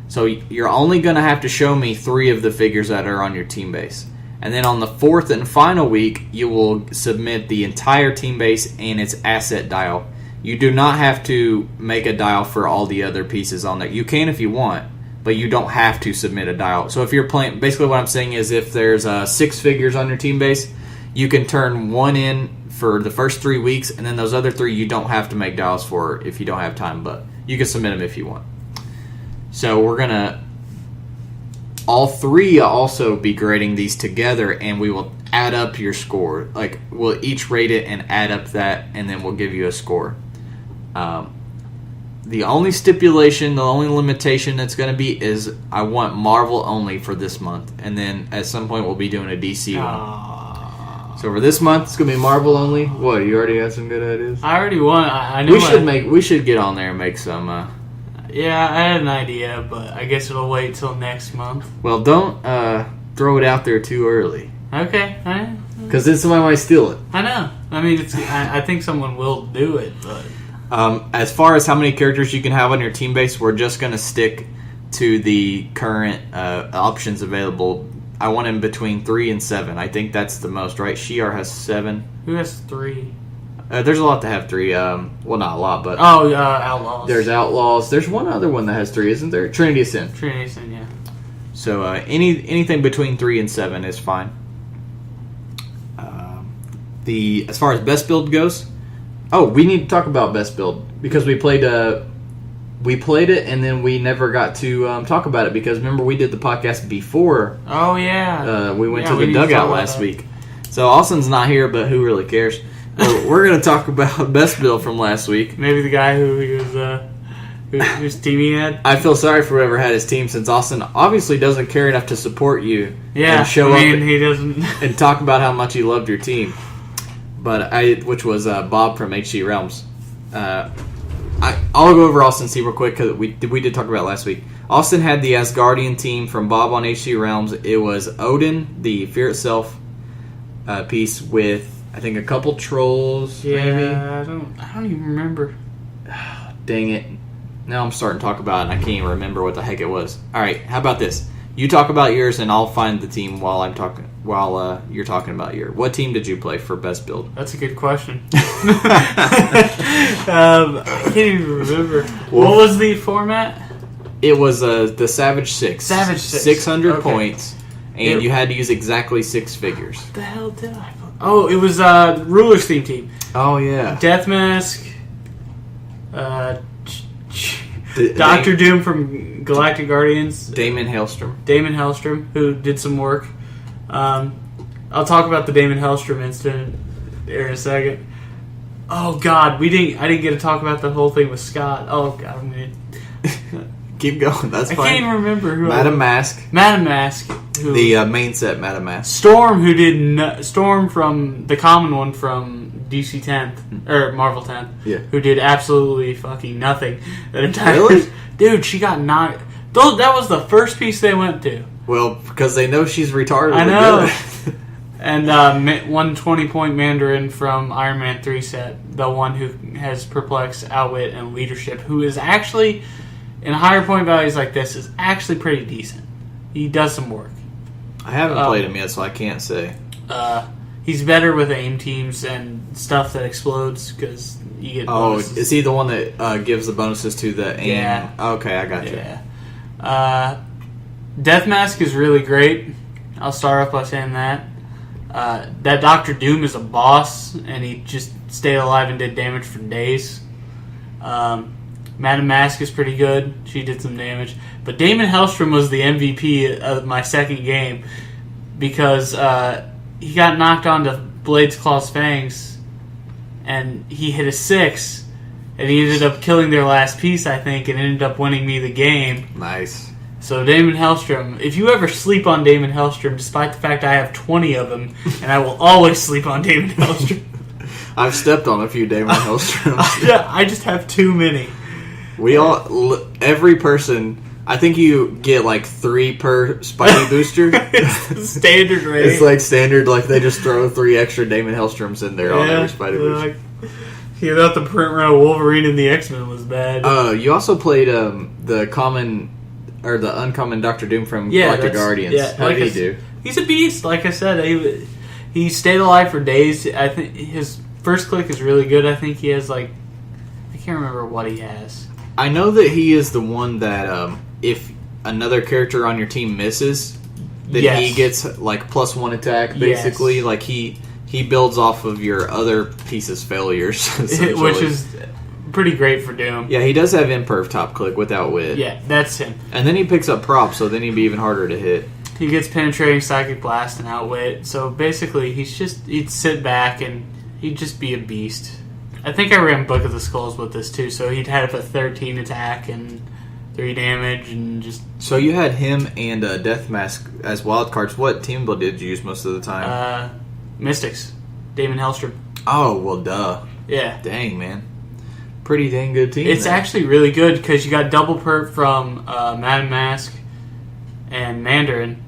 So you're only going to have to show me 3 of the figures that are on your team base. And then on the 4th and final week, you will submit the entire team base and its asset dial. You do not have to make a dial for all the other pieces on there. You can if you want, but you don't have to submit a dial. So if you're playing, basically what I'm saying is if there's 6 figures on your team base, you can turn 1 in for the first 3 weeks, and then those other 3 you don't have to make dials for if you don't have time, but you can submit them if you want. So we're going to all 3 also be grading these together, and we will add up your score. Like, we'll each rate it and add up that, and then we'll give you a score. The only stipulation, the only limitation that's going to be is I want Marvel only for this month. And then at some point we'll be doing a DC one. So for this month it's going to be Marvel only. What, you already have some good ideas? I already won. I knew we should get on there and make some... Yeah, I had an idea, but I guess it'll wait till next month. Well, don't throw it out there too early. Okay, because then somebody might steal it. I know. I mean, I think someone will do it, but... As far as how many characters you can have on your team base, we're just going to stick to the current options available. I want in between 3 and 7. I think that's the most, right? Shi'ar has 7. Who has 3? There's a lot to have 3. Well, not a lot, but... Outlaws. There's Outlaws. There's one other one that has 3, isn't there? Trinity of Sin. Trinity of Sin, yeah. So anything between 3 and 7 is fine. As far as best build goes... Oh, we need to talk about best build because we played we played it, and then we never got to talk about it because remember we did the podcast before. Oh yeah. We went to the dugout last week. So Austin's not here, but who really cares? We're going to talk about best build from last week. Maybe the guy who he was, whose team he had. I feel sorry for whoever had his team since Austin obviously doesn't care enough to support you. Yeah, and show up he doesn't and talk about how much he loved your team. But which was Bob from HC Realms. I'll go over Austin's team real quick because we did talk about it last week. Austin had the Asgardian team from Bob on HC Realms. It was Odin, the Fear Itself piece with I think a couple trolls. Yeah, maybe. I don't even remember. Dang it! Now I'm starting to talk about it and I can't even remember what the heck it was. All right, how about this? You talk about yours and I'll find the team while I'm talking. While you're talking about your, what team did you play for best build? That's a good question. I can't even remember. What was the format? It was the Savage 6. Savage 6. 600 points, and you had to use exactly 6 figures. What the hell did I? Oh, it was Ruler's theme team. Oh yeah. Death Mask. Doctor Doom from Galactic Guardians. Damon Hellstrom, who did some work. I'll talk about the Damon Hellstrom incident here in a second. Oh God, I didn't get to talk about the whole thing with Scott. Oh God, I'm gonna keep going. That's fine. I can't even remember who. Madam Mask. Who, the main set Madam Mask. Storm, who did Storm from the common one from DC 10th or Marvel 10th. Yeah. Who did absolutely fucking nothing that entire. Really? Dude, she got knocked. That was the first piece they went to. Well, because they know she's retarded. I know. And 120-point Mandarin from Iron Man 3 set, the one who has Perplex, Outwit, and Leadership, who is actually, in higher point values like this, is actually pretty decent. He does some work. I haven't played him yet, so I can't say. He's better with aim teams and stuff that explodes, because you get bonuses. Oh, is he the one that gives the bonuses to the aim? Yeah. Okay, I got you. Yeah. Death Mask is really great. I'll start off by saying that. That Doctor Doom is a boss, and he just stayed alive and did damage for days. Madam Mask is pretty good. She did some damage. But Damon Hellstrom was the MVP of my second game because he got knocked onto Blade's Claw's Fangs, and he hit a 6, and he ended up killing their last piece, I think, and ended up winning me the game. Nice. So Damon Hellstrom, if you ever sleep on Damon Hellstrom, despite the fact I have 20 of them, and I will always sleep on Damon Hellstrom. I've stepped on a few Damon Hellstroms. I just have too many. Every person, I think you get like 3 per Spidey booster. It's the standard rate. It's like standard, like they just throw 3 extra Damon Hellstroms in there on every Spidey booster. You thought the print run of Wolverine and the X-Men was bad. You also played the common... or the uncommon Doctor Doom from Galactic Guardians. Yeah, how did he do? He's a beast. Like I said, he stayed alive for days. I think his first click is really good. I think he has I can't remember what he has. I know that he is the one that if another character on your team misses, then he gets +1 attack. Basically, he builds off of your other piece's failures, which is pretty great for Doom. Yeah, he does have imperv top click without wit. Yeah, that's him. And then he picks up props, so then he'd be even harder to hit. He gets penetrating psychic blast and outwit. So basically, he'd sit back and he'd just be a beast. I think I ran Book of the Skulls with this too, so he'd have a 13 attack and 3 damage and just. So you had him and Death Mask as wild cards. What team build did you use most of the time? Mystics, Damon Hellstrom. Oh well, duh. Yeah. Dang, man. Pretty dang good team. It's actually really good because you got double perp from Madam Mask and Mandarin,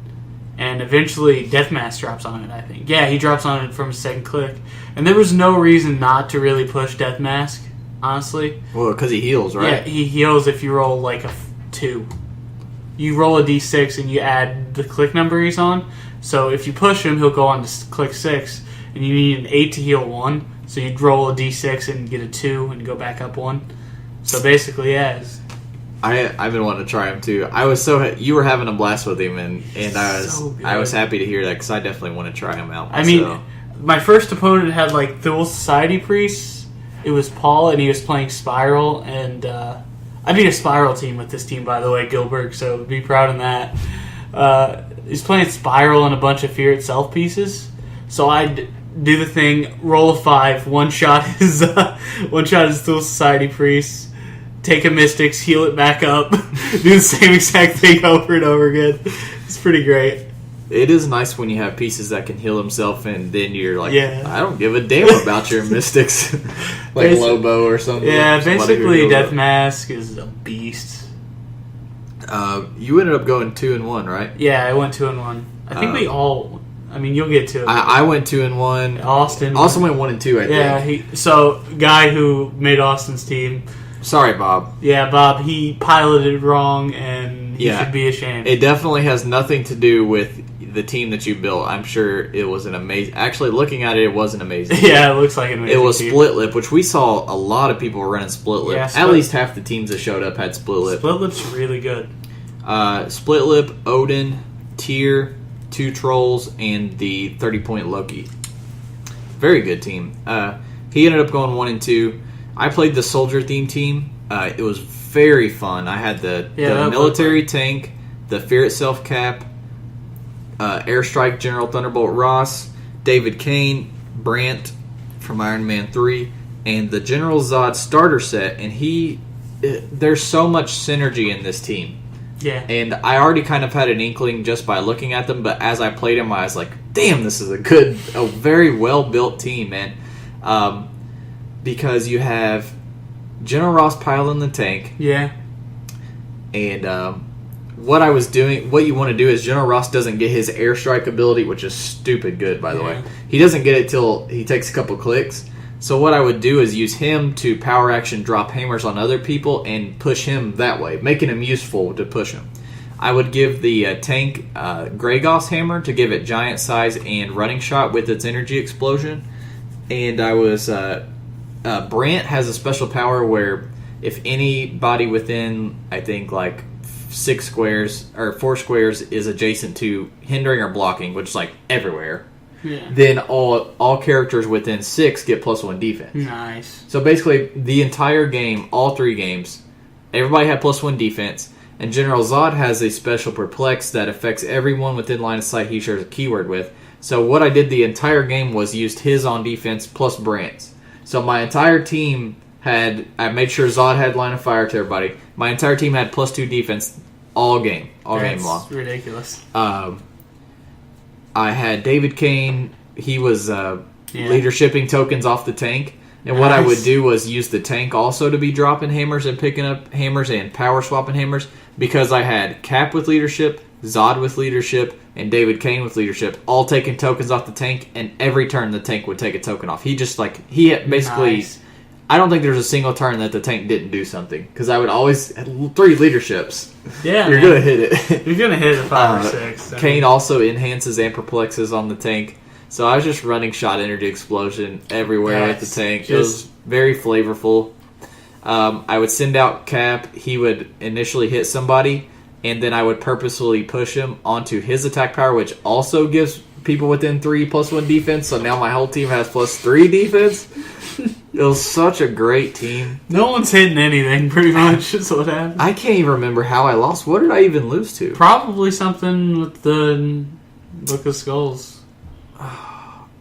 and eventually Death Mask drops on it, I think. Yeah, he drops on it from his second click. And there was no reason not to really push Death Mask, honestly. Well, because he heals, right? Yeah, he heals if you roll a 2. You roll a d6 and you add the click number he's on. So if you push him, he'll go on to click 6, and you need an 8 to heal 1. So you'd roll a d6 and get a 2 and go back up 1. So basically, I've been wanting to try him too. You were having a blast with him, and I was happy to hear that because I definitely want to try him out. I mean, my first opponent had Dual Society Priests. It was Paul, and he was playing Spiral, and I beat a Spiral team with this team, by the way, Gilbert, so be proud of that. He's playing Spiral and a bunch of Fear Itself pieces. So I do the thing, roll a 5, one-shot his Dual Society Priest, take a Mystics, heal it back up, do the same exact thing over and over again. It's pretty great. It is nice when you have pieces that can heal themselves, and then you're like, Yeah. I don't give a damn about your Mystics. Like Lobo or something. Yeah, basically Death Mask is a beast. You ended up going 2-1, right? Yeah, I went 2-1. I think we all... I mean, you'll get to it. I went 2-1. Austin went 1-2, I think. Yeah, so guy who made Austin's team. Sorry, Bob. Yeah, Bob, he piloted wrong, and he should be ashamed. It definitely has nothing to do with the team that you built. I'm sure it was an amazing... Actually, looking at it, it was an amazing team. Yeah, it looks like an amazing It was team. Split Lip, which we saw a lot of people running Split Lip. Yeah, At least half the teams that showed up had Split Lip. Split Lip's really good. Split Lip, Odin, Tyr, 2 Trolls, and the 30-point Loki. Very good team. He ended up going 1-2. I played the Soldier theme team. It was very fun. I had the military tank, the Fear Itself cap, Airstrike General Thunderbolt Ross, David Kane, Brant from Iron Man 3, and the General Zod starter set. And there's so much synergy in this team. Yeah. And I already kind of had an inkling just by looking at them, but as I played them, I was like, damn, this is a very well-built team, man. Because you have General Ross piloting the tank. Yeah. And what you want to do is General Ross doesn't get his airstrike ability, which is stupid good, by the way. He doesn't get it till he takes a couple clicks. So what I would do is use him to power action drop hammers on other people and push him that way, making him useful to push him. I would give the tank Grey Goss hammer to give it giant size and running shot with its energy explosion. And I was... Brant has a special power where if anybody within, I think, like 6 squares or 4 squares is adjacent to hindering or blocking, which is like everywhere, then all characters within 6 get +1 defense. Nice. So basically, the entire game, all 3 games, everybody had +1 defense, and General Zod has a special perplex that affects everyone within line of sight he shares a keyword with. So what I did the entire game was used his on defense plus Brant's. So my entire team I made sure Zod had line of fire to everybody. My entire team had +2 defense all game long. That's ridiculous. I had David Kane. He was leadershiping tokens off the tank. And what I would do was use the tank also to be dropping hammers and picking up hammers and power swapping hammers, because I had Cap with leadership, Zod with leadership, and David Kane with leadership, all taking tokens off the tank, and every turn the tank would take a token off. He basically... Nice. I don't think there's a single turn that the tank didn't do something, because I would always... 3 leaderships. Yeah, You're going to hit it. You're going to hit it 5 or 6. Kane also enhances and perplexes on the tank. So I was just running shot energy explosion everywhere at the tank. It was very flavorful. I would send out Cap. He would initially hit somebody, and then I would purposefully push him onto his attack power, which also gives people within 3 +1 defense. So now my whole team has +3 defense. It was such a great team. No one's hitting anything, pretty much, is what happened. I can't even remember how I lost. What did I even lose to? Probably something with the Book of Skulls.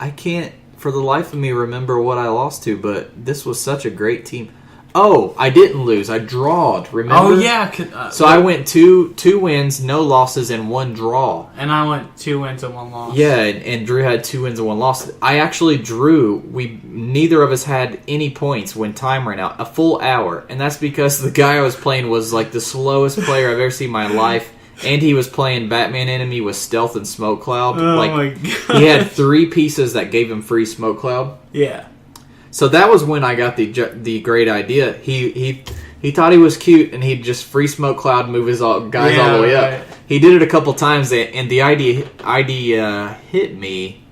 I can't, for the life of me, remember what I lost to, but this was such a great team. Oh, I didn't lose. I drawed, remember? Oh, yeah. So I went two wins, no losses, and 1 draw. And I went 2 wins and 1 loss. Yeah, and Drew had 2 wins and 1 loss. I actually drew. Neither of us had any points when time ran out. A full hour. And that's because the guy I was playing was like the slowest player I've ever seen in my life. And he was playing Batman Enemy with Stealth and Smoke Cloud. Oh my god. He had 3 pieces that gave him free Smoke Cloud. Yeah. So that was when I got the great idea. He thought he was cute, and he'd just free Smoke Cloud, move his guys all the way up. He did it a couple times, and the idea hit me.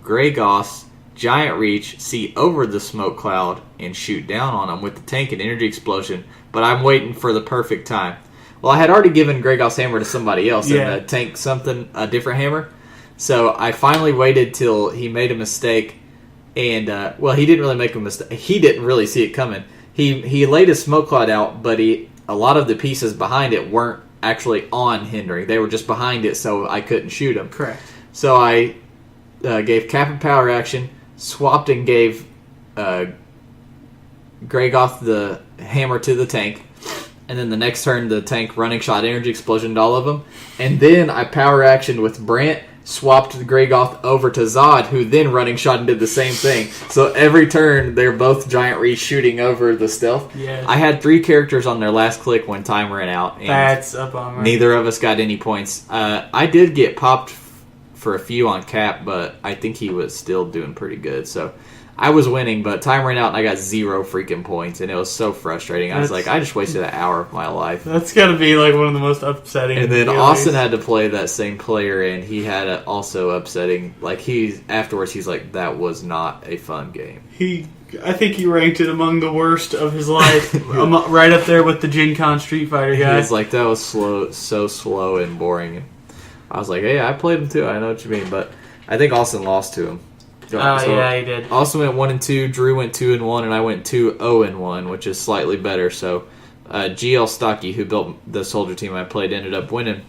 Grey Goss, Giant Reach, see over the Smoke Cloud, and shoot down on him with the tank and energy explosion. But I'm waiting for the perfect time. Well, I had already given Grey Goss hammer to somebody else, and the tank a different hammer. So I finally waited till he made a mistake. And, he didn't really make a mistake. He didn't really see it coming. he laid his smoke cloud out, but a lot of the pieces behind it weren't actually on hindering. They were just behind it, so I couldn't shoot them. Correct. So I gave Cap and Power Action, swapped and gave Gregoth the hammer to the tank, and then the next turn the tank running shot energy explosion to all of them, and then I Power Actioned with Brant, swapped the Gregoth over to Zod, who then running shot and did the same thing. So every turn, they're both Giant Reach shooting over the stealth. Yes. I had 3 characters on their last click when time ran out. And that's a bummer. Neither of us got any points. I did get popped for a few on Cap, but I think he was still doing pretty good. So I was winning, but time ran out and I got 0 freaking points, and it was so frustrating. I was like, I just wasted an hour of my life. That's got to be like one of the most upsetting. And then feelings. Austin had to play that same player, and he had also upsetting. Like afterwards, he's like, that was not a fun game. I think he ranked it among the worst of his life, right up there with the Gen Con Street Fighter guy. He was like, that was so slow and boring. And I was like, hey, I played him too. I know what you mean, but I think Austin lost to him. Yeah, he did. Austin went 1-2, Drew went 2-1, and I went 2-0-1, which is slightly better. So GL Stocky, who built the soldier team I played, ended up winning.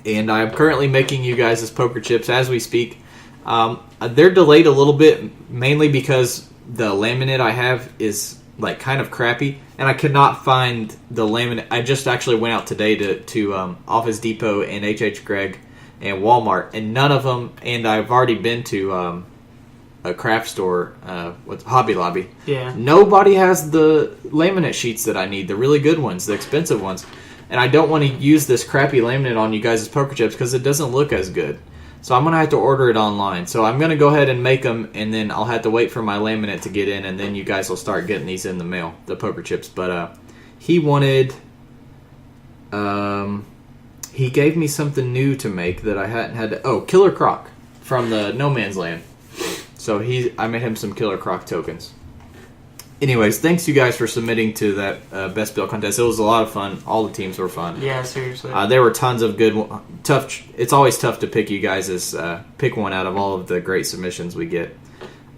And I'm currently making you guys' poker chips as we speak. They're delayed a little bit, mainly because the laminate I have is like kind of crappy, and I could not find the laminate. I just actually went out today to Office Depot and HH Gregg and Walmart, and none of them. And I've already been to a craft store with Hobby Lobby. Yeah. Nobody has the laminate sheets that I need, the really good ones, the expensive ones. And I don't want to use this crappy laminate on you guys' poker chips because it doesn't look as good. So I'm going to have to order it online. So I'm going to go ahead and make them, and then I'll have to wait for my laminate to get in, and then you guys will start getting these in the mail, the poker chips. But he wanted... he gave me something new to make that I hadn't had to... Oh, Killer Croc from the No Man's Land. So I made him some Killer Croc tokens. Anyways, thanks you guys for submitting to that best build contest. It was a lot of fun. All the teams were fun. Yeah, seriously. There were tons of good, tough. It's always tough to pick you guys pick one out of all of the great submissions we get.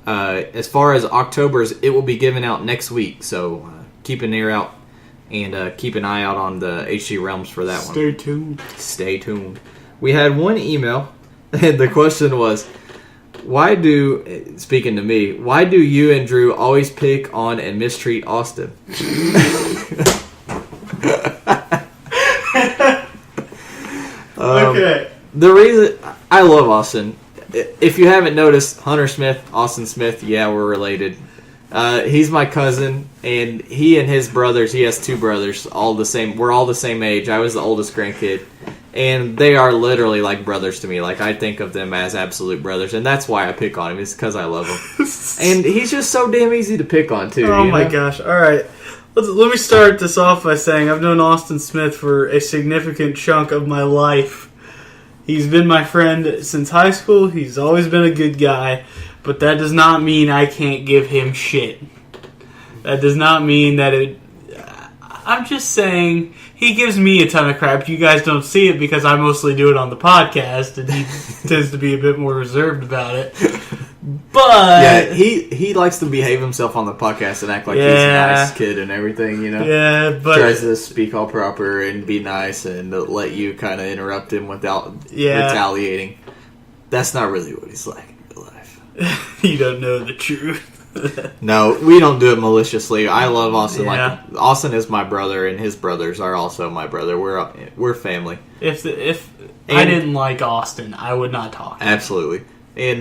As far as October's, it will be given out next week. So keep an ear out and keep an eye out on the HG Realms for that one. Stay tuned. Stay tuned. We had one email, and the question was, speaking to me, why do you and Drew always pick on and mistreat Austin? Okay. The reason I love Austin, if you haven't noticed, Hunter Smith, Austin Smith, yeah, we're related. He's my cousin, and he and his brothers, he has 2 brothers, all the same. We're all the same age. I was the oldest grandkid. And they are literally like brothers to me. Like, I think of them as absolute brothers. And that's why I pick on him. It's because I love him. And he's just so damn easy to pick on, too. Oh, my gosh. All right. Let me start this off by saying I've known Austin Smith for a significant chunk of my life. He's been my friend since high school. He's always been a good guy. But that does not mean I can't give him shit. That does not mean that it... I'm just saying... He gives me a ton of crap. You guys don't see it because I mostly do it on the podcast, and he tends to be a bit more reserved about it. But yeah, he likes to behave himself on the podcast and act like he's a nice kid and everything, you know. Yeah, but tries to speak all proper and be nice and let you kind of interrupt him without retaliating. That's not really what he's like in real life. You don't know the truth. No, we don't do it maliciously. I love Austin. Yeah. Like Austin is my brother, and his brothers are also my brother. We're family. If I didn't like Austin, I would not talk. Absolutely. And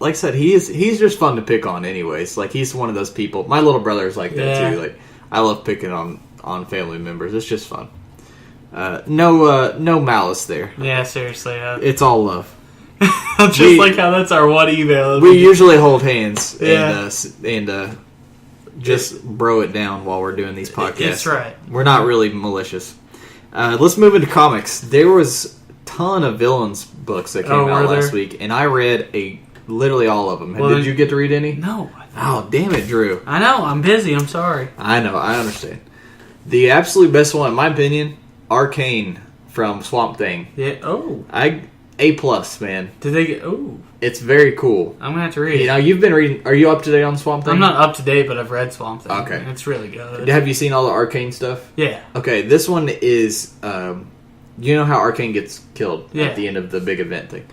like I said, he's just fun to pick on. Anyways, like he's one of those people. My little brother is like that too. Like I love picking on family members. It's just fun. No malice there. Yeah, seriously. It's all love. Just like how that's our one email. We usually hold hands and just bro it down while we're doing these podcasts. That's right. We're not really malicious. Let's move into comics. There was a ton of villains books that came out last week, and I read literally all of them. Did you get to read any? No. Oh, damn it, Drew. I know. I'm busy. I'm sorry. I know. I understand. The absolute best one, in my opinion, Arcane from Swamp Thing. Yeah. Oh. A+, man. Did they get... Ooh. It's very cool. I'm going to have to read it. Now, you've been reading... Are you up to date on Swamp Thing? I'm not up to date, but I've read Swamp Thing. Okay. It's really good. Have you seen all the Arcane stuff? Yeah. Okay, this one is... you know how Arcane gets killed at the end of the big event thing?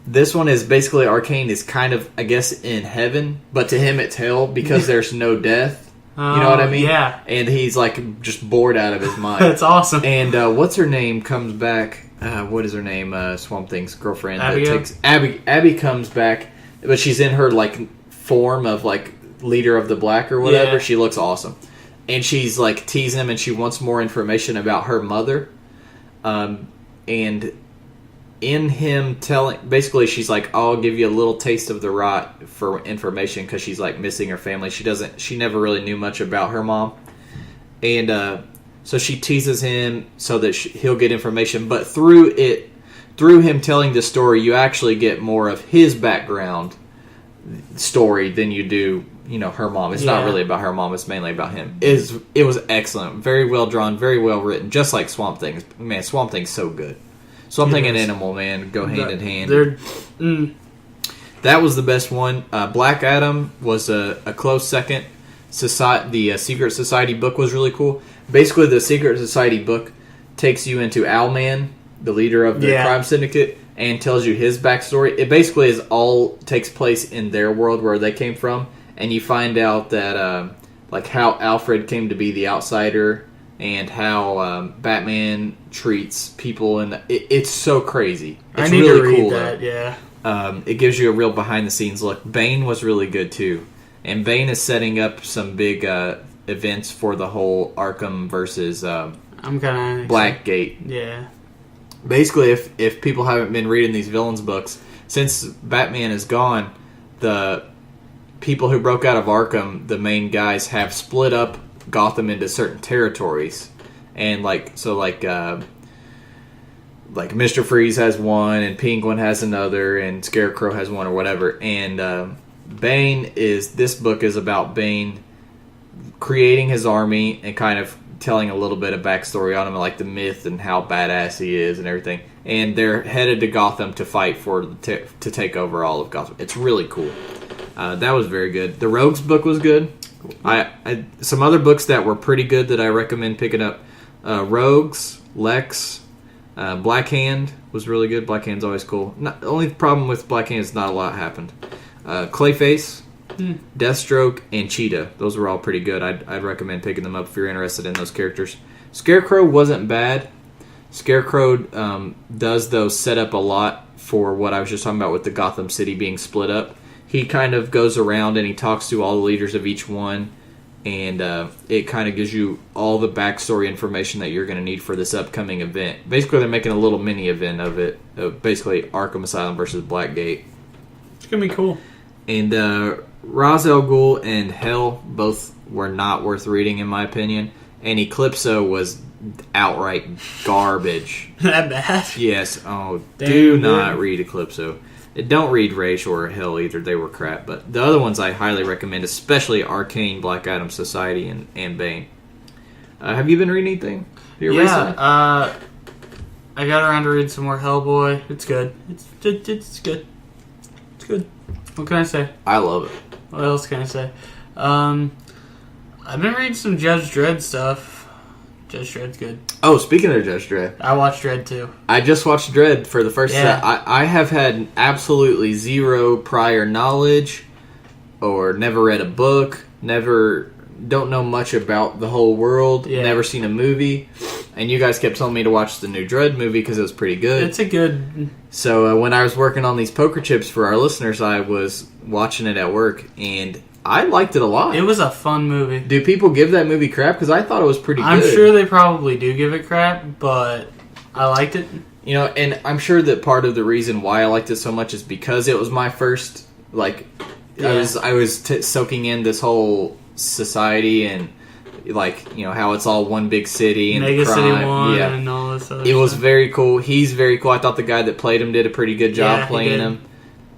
This one is basically Arcane is kind of, I guess, in heaven, but to him it's hell because there's no death. You know what I mean? Yeah. And he's like just bored out of his mind. That's awesome. And what's her name comes back. What is her name? Swamp Thing's girlfriend. Abigail? Abby comes back, but she's in her like form of like leader of the Black or whatever. Yeah. She looks awesome. And she's like teasing him and she wants more information about her mother. And in him telling, basically she's like, I'll give you a little taste of the rot for information because she's like missing her family. She never really knew much about her mom. And so she teases him so that he'll get information. But through him telling the story, you actually get more of his background story than you do, her mom. It's not really about her mom. It's mainly about him. It was excellent. Very well drawn. Very well written. Just like Swamp Thing. Man, Swamp Thing's so good. Swamp Thing and Animal Man go hand in hand. That was the best one. Black Adam was a close second. The Secret Society book was really cool. Basically, the Secret Society book takes you into Owlman, the leader of the crime syndicate, and tells you his backstory. It basically takes place in their world where they came from, and you find out that like how Alfred came to be the outsider and how Batman treats people, and it's so crazy. It's I need really to read cool, that. though. Yeah. It gives you a real behind the scenes look. Bane was really good too, and Bane is setting up some big events for the whole Arkham versus I'm kind of Blackgate. Yeah. Basically, if people haven't been reading these villains books, since Batman is gone, the people who broke out of Arkham, the main guys, have split up Gotham into certain territories, and Mr. Freeze has one, and Penguin has another, and Scarecrow has one, or whatever. And this book is about Bane creating his army and kind of telling a little bit of backstory on him, like the myth and how badass he is and everything. And they're headed to Gotham to fight to take over all of Gotham. It's really cool. That was very good. The Rogues book was good. Some other books that were pretty good that I recommend picking up. Rogues, Lex, Black Hand was really good. Black Hand's always cool. The only problem with Black Hand is not a lot happened. Clayface, Deathstroke, and Cheetah. Those were all pretty good. I'd recommend picking them up if you're interested in those characters. Scarecrow wasn't bad. Scarecrow does, though, set up a lot for what I was just talking about with the Gotham City being split up. He kind of goes around and he talks to all the leaders of each one, and it kind of gives you all the backstory information that you're going to need for this upcoming event. Basically, they're making a little mini event of it, basically Arkham Asylum versus Blackgate. It's going to be cool. And Ra's al Ghul and Hell both were not worth reading, in my opinion. And Eclipso was outright garbage. That bad? Yes. Oh, do not read Eclipso. Don't read Raish or Hell either. They were crap. But the other ones I highly recommend, especially Arcane, Black Adam Society, and Bane. Have you been reading anything here recently? I got around to reading some more Hellboy. It's good. It's good. It's good. What can I say? I love it. What else can I say? I've been reading some Judge Dredd stuff. Judge Dredd's good. Oh, speaking of Judge Dredd. I watched Dredd too. I just watched Dredd for the first time. I have had absolutely zero prior knowledge or never read a book, don't know much about the whole world, never seen a movie. And you guys kept telling me to watch the new Dredd movie because it was pretty good. It's a good... So when I was working on these poker chips for our listeners, I was watching it at work, and I liked it a lot. It was a fun movie. Do people give that movie crap? Because I thought it was pretty good. I'm sure they probably do give it crap, but I liked it. And I'm sure that part of the reason why I liked it so much is because it was my first, I was soaking in this whole society and, how it's all one big city and Mega crime. City 1 and all this other It was stuff. very cool. He's very cool. I thought the guy that played him did a pretty good job playing him.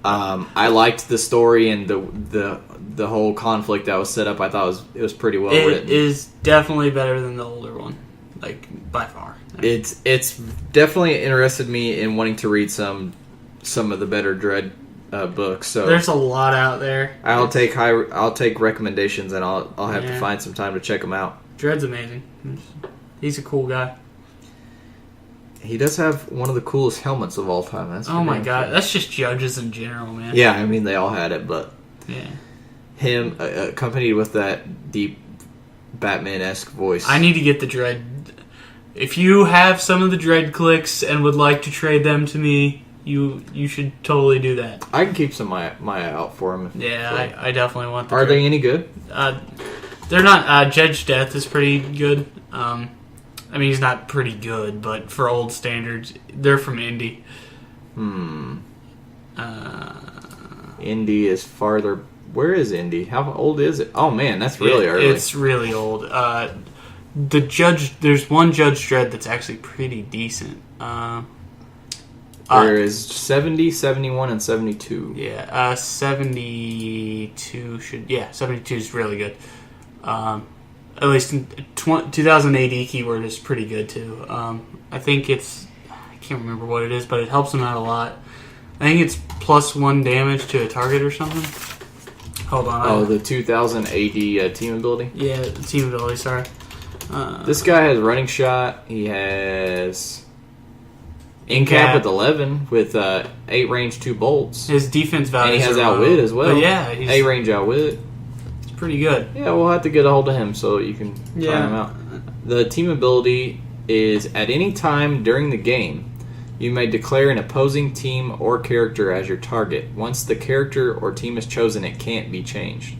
I liked the story and the whole conflict that was set up. I thought it was pretty well written. It is definitely better than the older one. like by far. It's definitely interested me in wanting to read some of the better Dredd books. So there's a lot out there. I'll take recommendations, and I'll have to find some time to check them out. Dredd's amazing. He's a cool guy. He does have one of the coolest helmets of all time. That's oh my god, that's just judges in general, man. Yeah, I mean they all had it, but yeah, him accompanied with that deep Batman-esque voice. I need to get the Dredd. If you have some of the Dredd clicks and would like to trade them to me, you should totally do that. I can keep some my eye out for them. Yeah, I definitely want them. Are they any good? They're not. Judge Death is pretty good. I mean, he's not pretty good, but for old standards, they're from Indy. Indy is farther. Where is Indy? How old is it? Oh man, that's really early. It's really old. There's one Judge Dredd that's actually pretty decent. There is 70, 71, and 72. Yeah, 72 72 is really good. At least in 2008 keyword is pretty good too. I think I can't remember what it is, but it helps him out a lot. I think it's +1 damage to a target or something. Hold on. The 2000 AD team ability? Yeah, team ability, sorry. This guy has running shot. He has in-cap with 11 with 8 range, 2 bolts. His defense value. And he has outwit as well. But yeah, 8 range outwit. It's pretty good. Yeah, we'll have to get a hold of him so you can try him out. The team ability is at any time during the game, you may declare an opposing team or character as your target. Once the character or team is chosen, it can't be changed.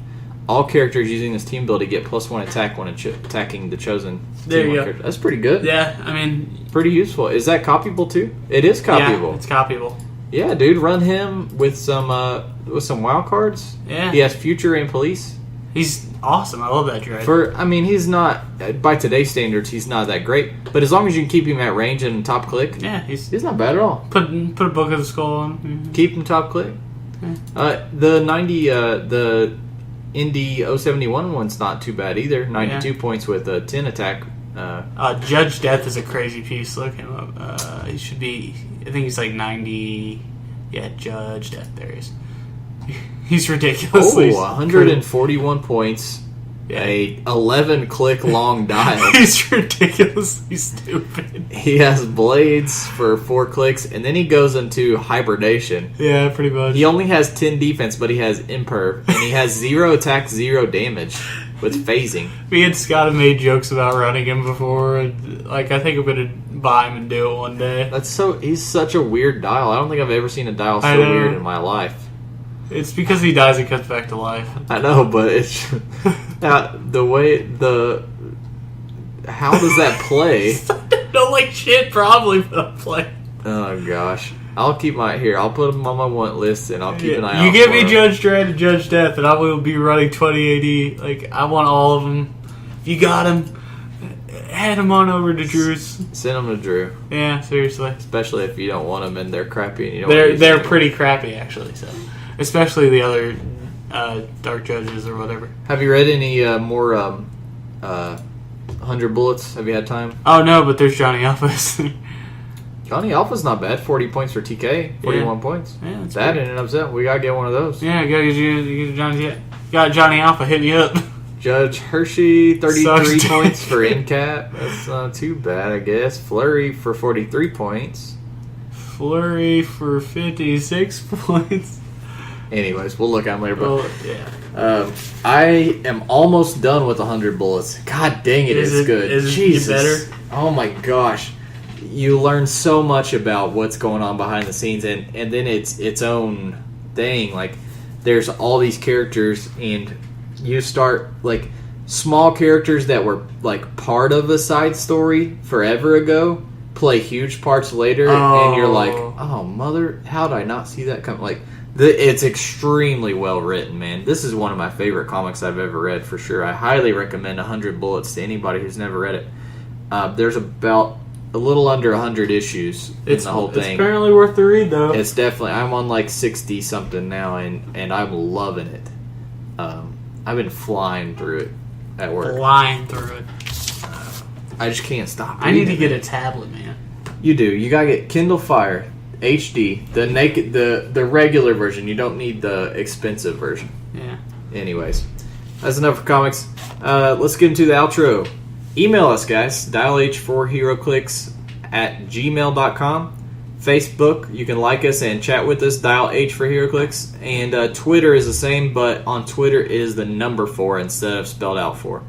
All characters using this team ability get +1 attack when attacking the chosen team or character. That's pretty good. Yeah, I mean... Pretty useful. Is that copyable too? It is copyable. Yeah, it's copyable. Yeah, dude, run him with some wild cards. Yeah. He has future and police. He's awesome. I love that Dredd. He's not, by today's standards, he's not that great. But as long as you can keep him at range and top click, yeah, he's not bad at all. Put a Book of the Skull on. Mm-hmm. Keep him top click. Yeah. The Indy 071 one's not too bad either. 92 points with a 10 attack. Judge Death is a crazy piece. Look him up. He should be. I think he's like 90. Yeah, Judge Death. There he is. He's ridiculously. 141 points. Yeah. A 11 click long dial. He's ridiculously stupid. He has blades for 4 clicks, and then he goes into hibernation. Yeah, pretty much. He only has 10 defense, but he has imperv, and he has 0 attack, 0 damage with phasing. Me and Scott have made jokes about running him before, and I think I'm gonna buy him and do it one day. He's such a weird dial. I don't think I've ever seen a dial so weird in my life. It's because he dies and comes back to life. I know, but it's how does that play? Don't like shit, probably, but I'll play. Oh gosh, I'll put him on my want list, and I'll keep an eye out. You give me Judge Dredd and Judge Death, and I will be running 2080. Like, I want all of them. If you got him, head him on over to Drew's. Send them to Drew. Yeah, seriously. Especially if you don't want them and they're crappy and you don't. They're pretty crappy actually. So, especially the other Dark Judges or whatever. Have you read any more 100 Bullets? Have you had time? Oh no, but there's Johnny Alpha's. Johnny Alpha's not bad. 40 points for TK. 41 points. Yeah, that's that and an upset. We gotta get one of those. Yeah, got Johnny Alpha. Hit me up. Judge Hershey, 33 points for in-cap. That's not too bad, I guess. Flurry for 43 points. Flurry for 56 points. Anyways, we'll look at them later. But, yeah. I am almost done with 100 Bullets. God dang it, it's good. Is Jesus. it better? Oh my gosh. You learn so much about what's going on behind the scenes, and then it's its own thing. Like, there's all these characters, and you start, like, small characters that were, like, part of a side story forever ago play huge parts later, and you're like, oh, mother, how did I not see that come? Like, it's extremely well written, man. This is one of my favorite comics I've ever read, for sure. I highly recommend 100 Bullets to anybody who's never read it. There's about a little under 100 issues in the whole thing. It's apparently worth the read, though. It's definitely. I'm on like 60 something now, and I'm loving it. I've been flying through it at work. Flying through it. I just can't stop. I need to get a tablet, man. You do. You gotta get Kindle Fire HD, the regular version. You don't need the expensive version. Yeah. Anyways, that's enough for comics. Let's get into the outro. Email us, guys. Dial H For Heroclix at gmail.com. Facebook, you can like us and chat with us. Dial H For Heroclix. And Twitter is the same, but on Twitter it is the number 4 instead of spelled out 4.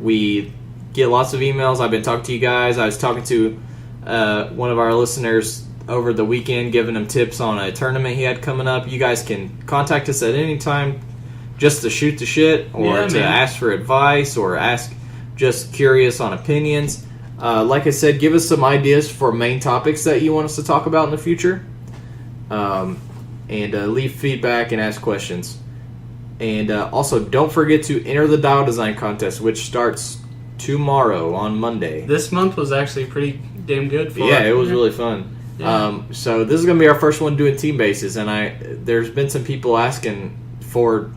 We get lots of emails. I've been talking to you guys. I was talking to one of our listeners over the weekend, giving him tips on a tournament he had coming up. You guys can contact us at any time just to shoot the shit or ask for advice or ask just curious on opinions. Like I said, give us some ideas for main topics that you want us to talk about in the future. And leave feedback and ask questions. And also, don't forget to enter the Dial Design Contest, which starts tomorrow on Monday. This month was actually pretty damn good for it was really fun. Yeah. So this is going to be our first one doing team bases, and there's been some people asking for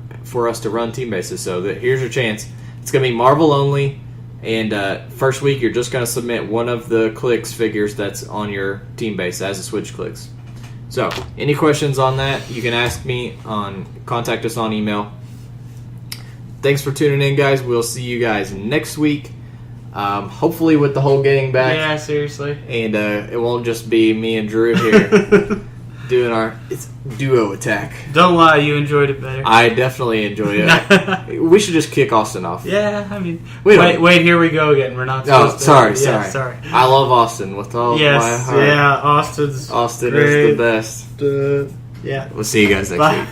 us to run team bases, so here's your chance. It's going to be Marvel only, and first week you're just going to submit one of the clicks figures that's on your team base as a switch clicks. So any questions on that, you can ask me contact us on email. Thanks for tuning in, guys. We'll see you guys next week. Hopefully with the whole getting back. Yeah, seriously. And it won't just be me and Drew here doing our duo attack. Don't lie, you enjoyed it better. I definitely enjoyed it. We should just kick Austin off. Yeah, I mean, wait, here we go again. We're not supposed to. Sorry. Sorry. I love Austin with all my heart. Yeah, Austin great. is the best. Yeah. We'll see you guys next week.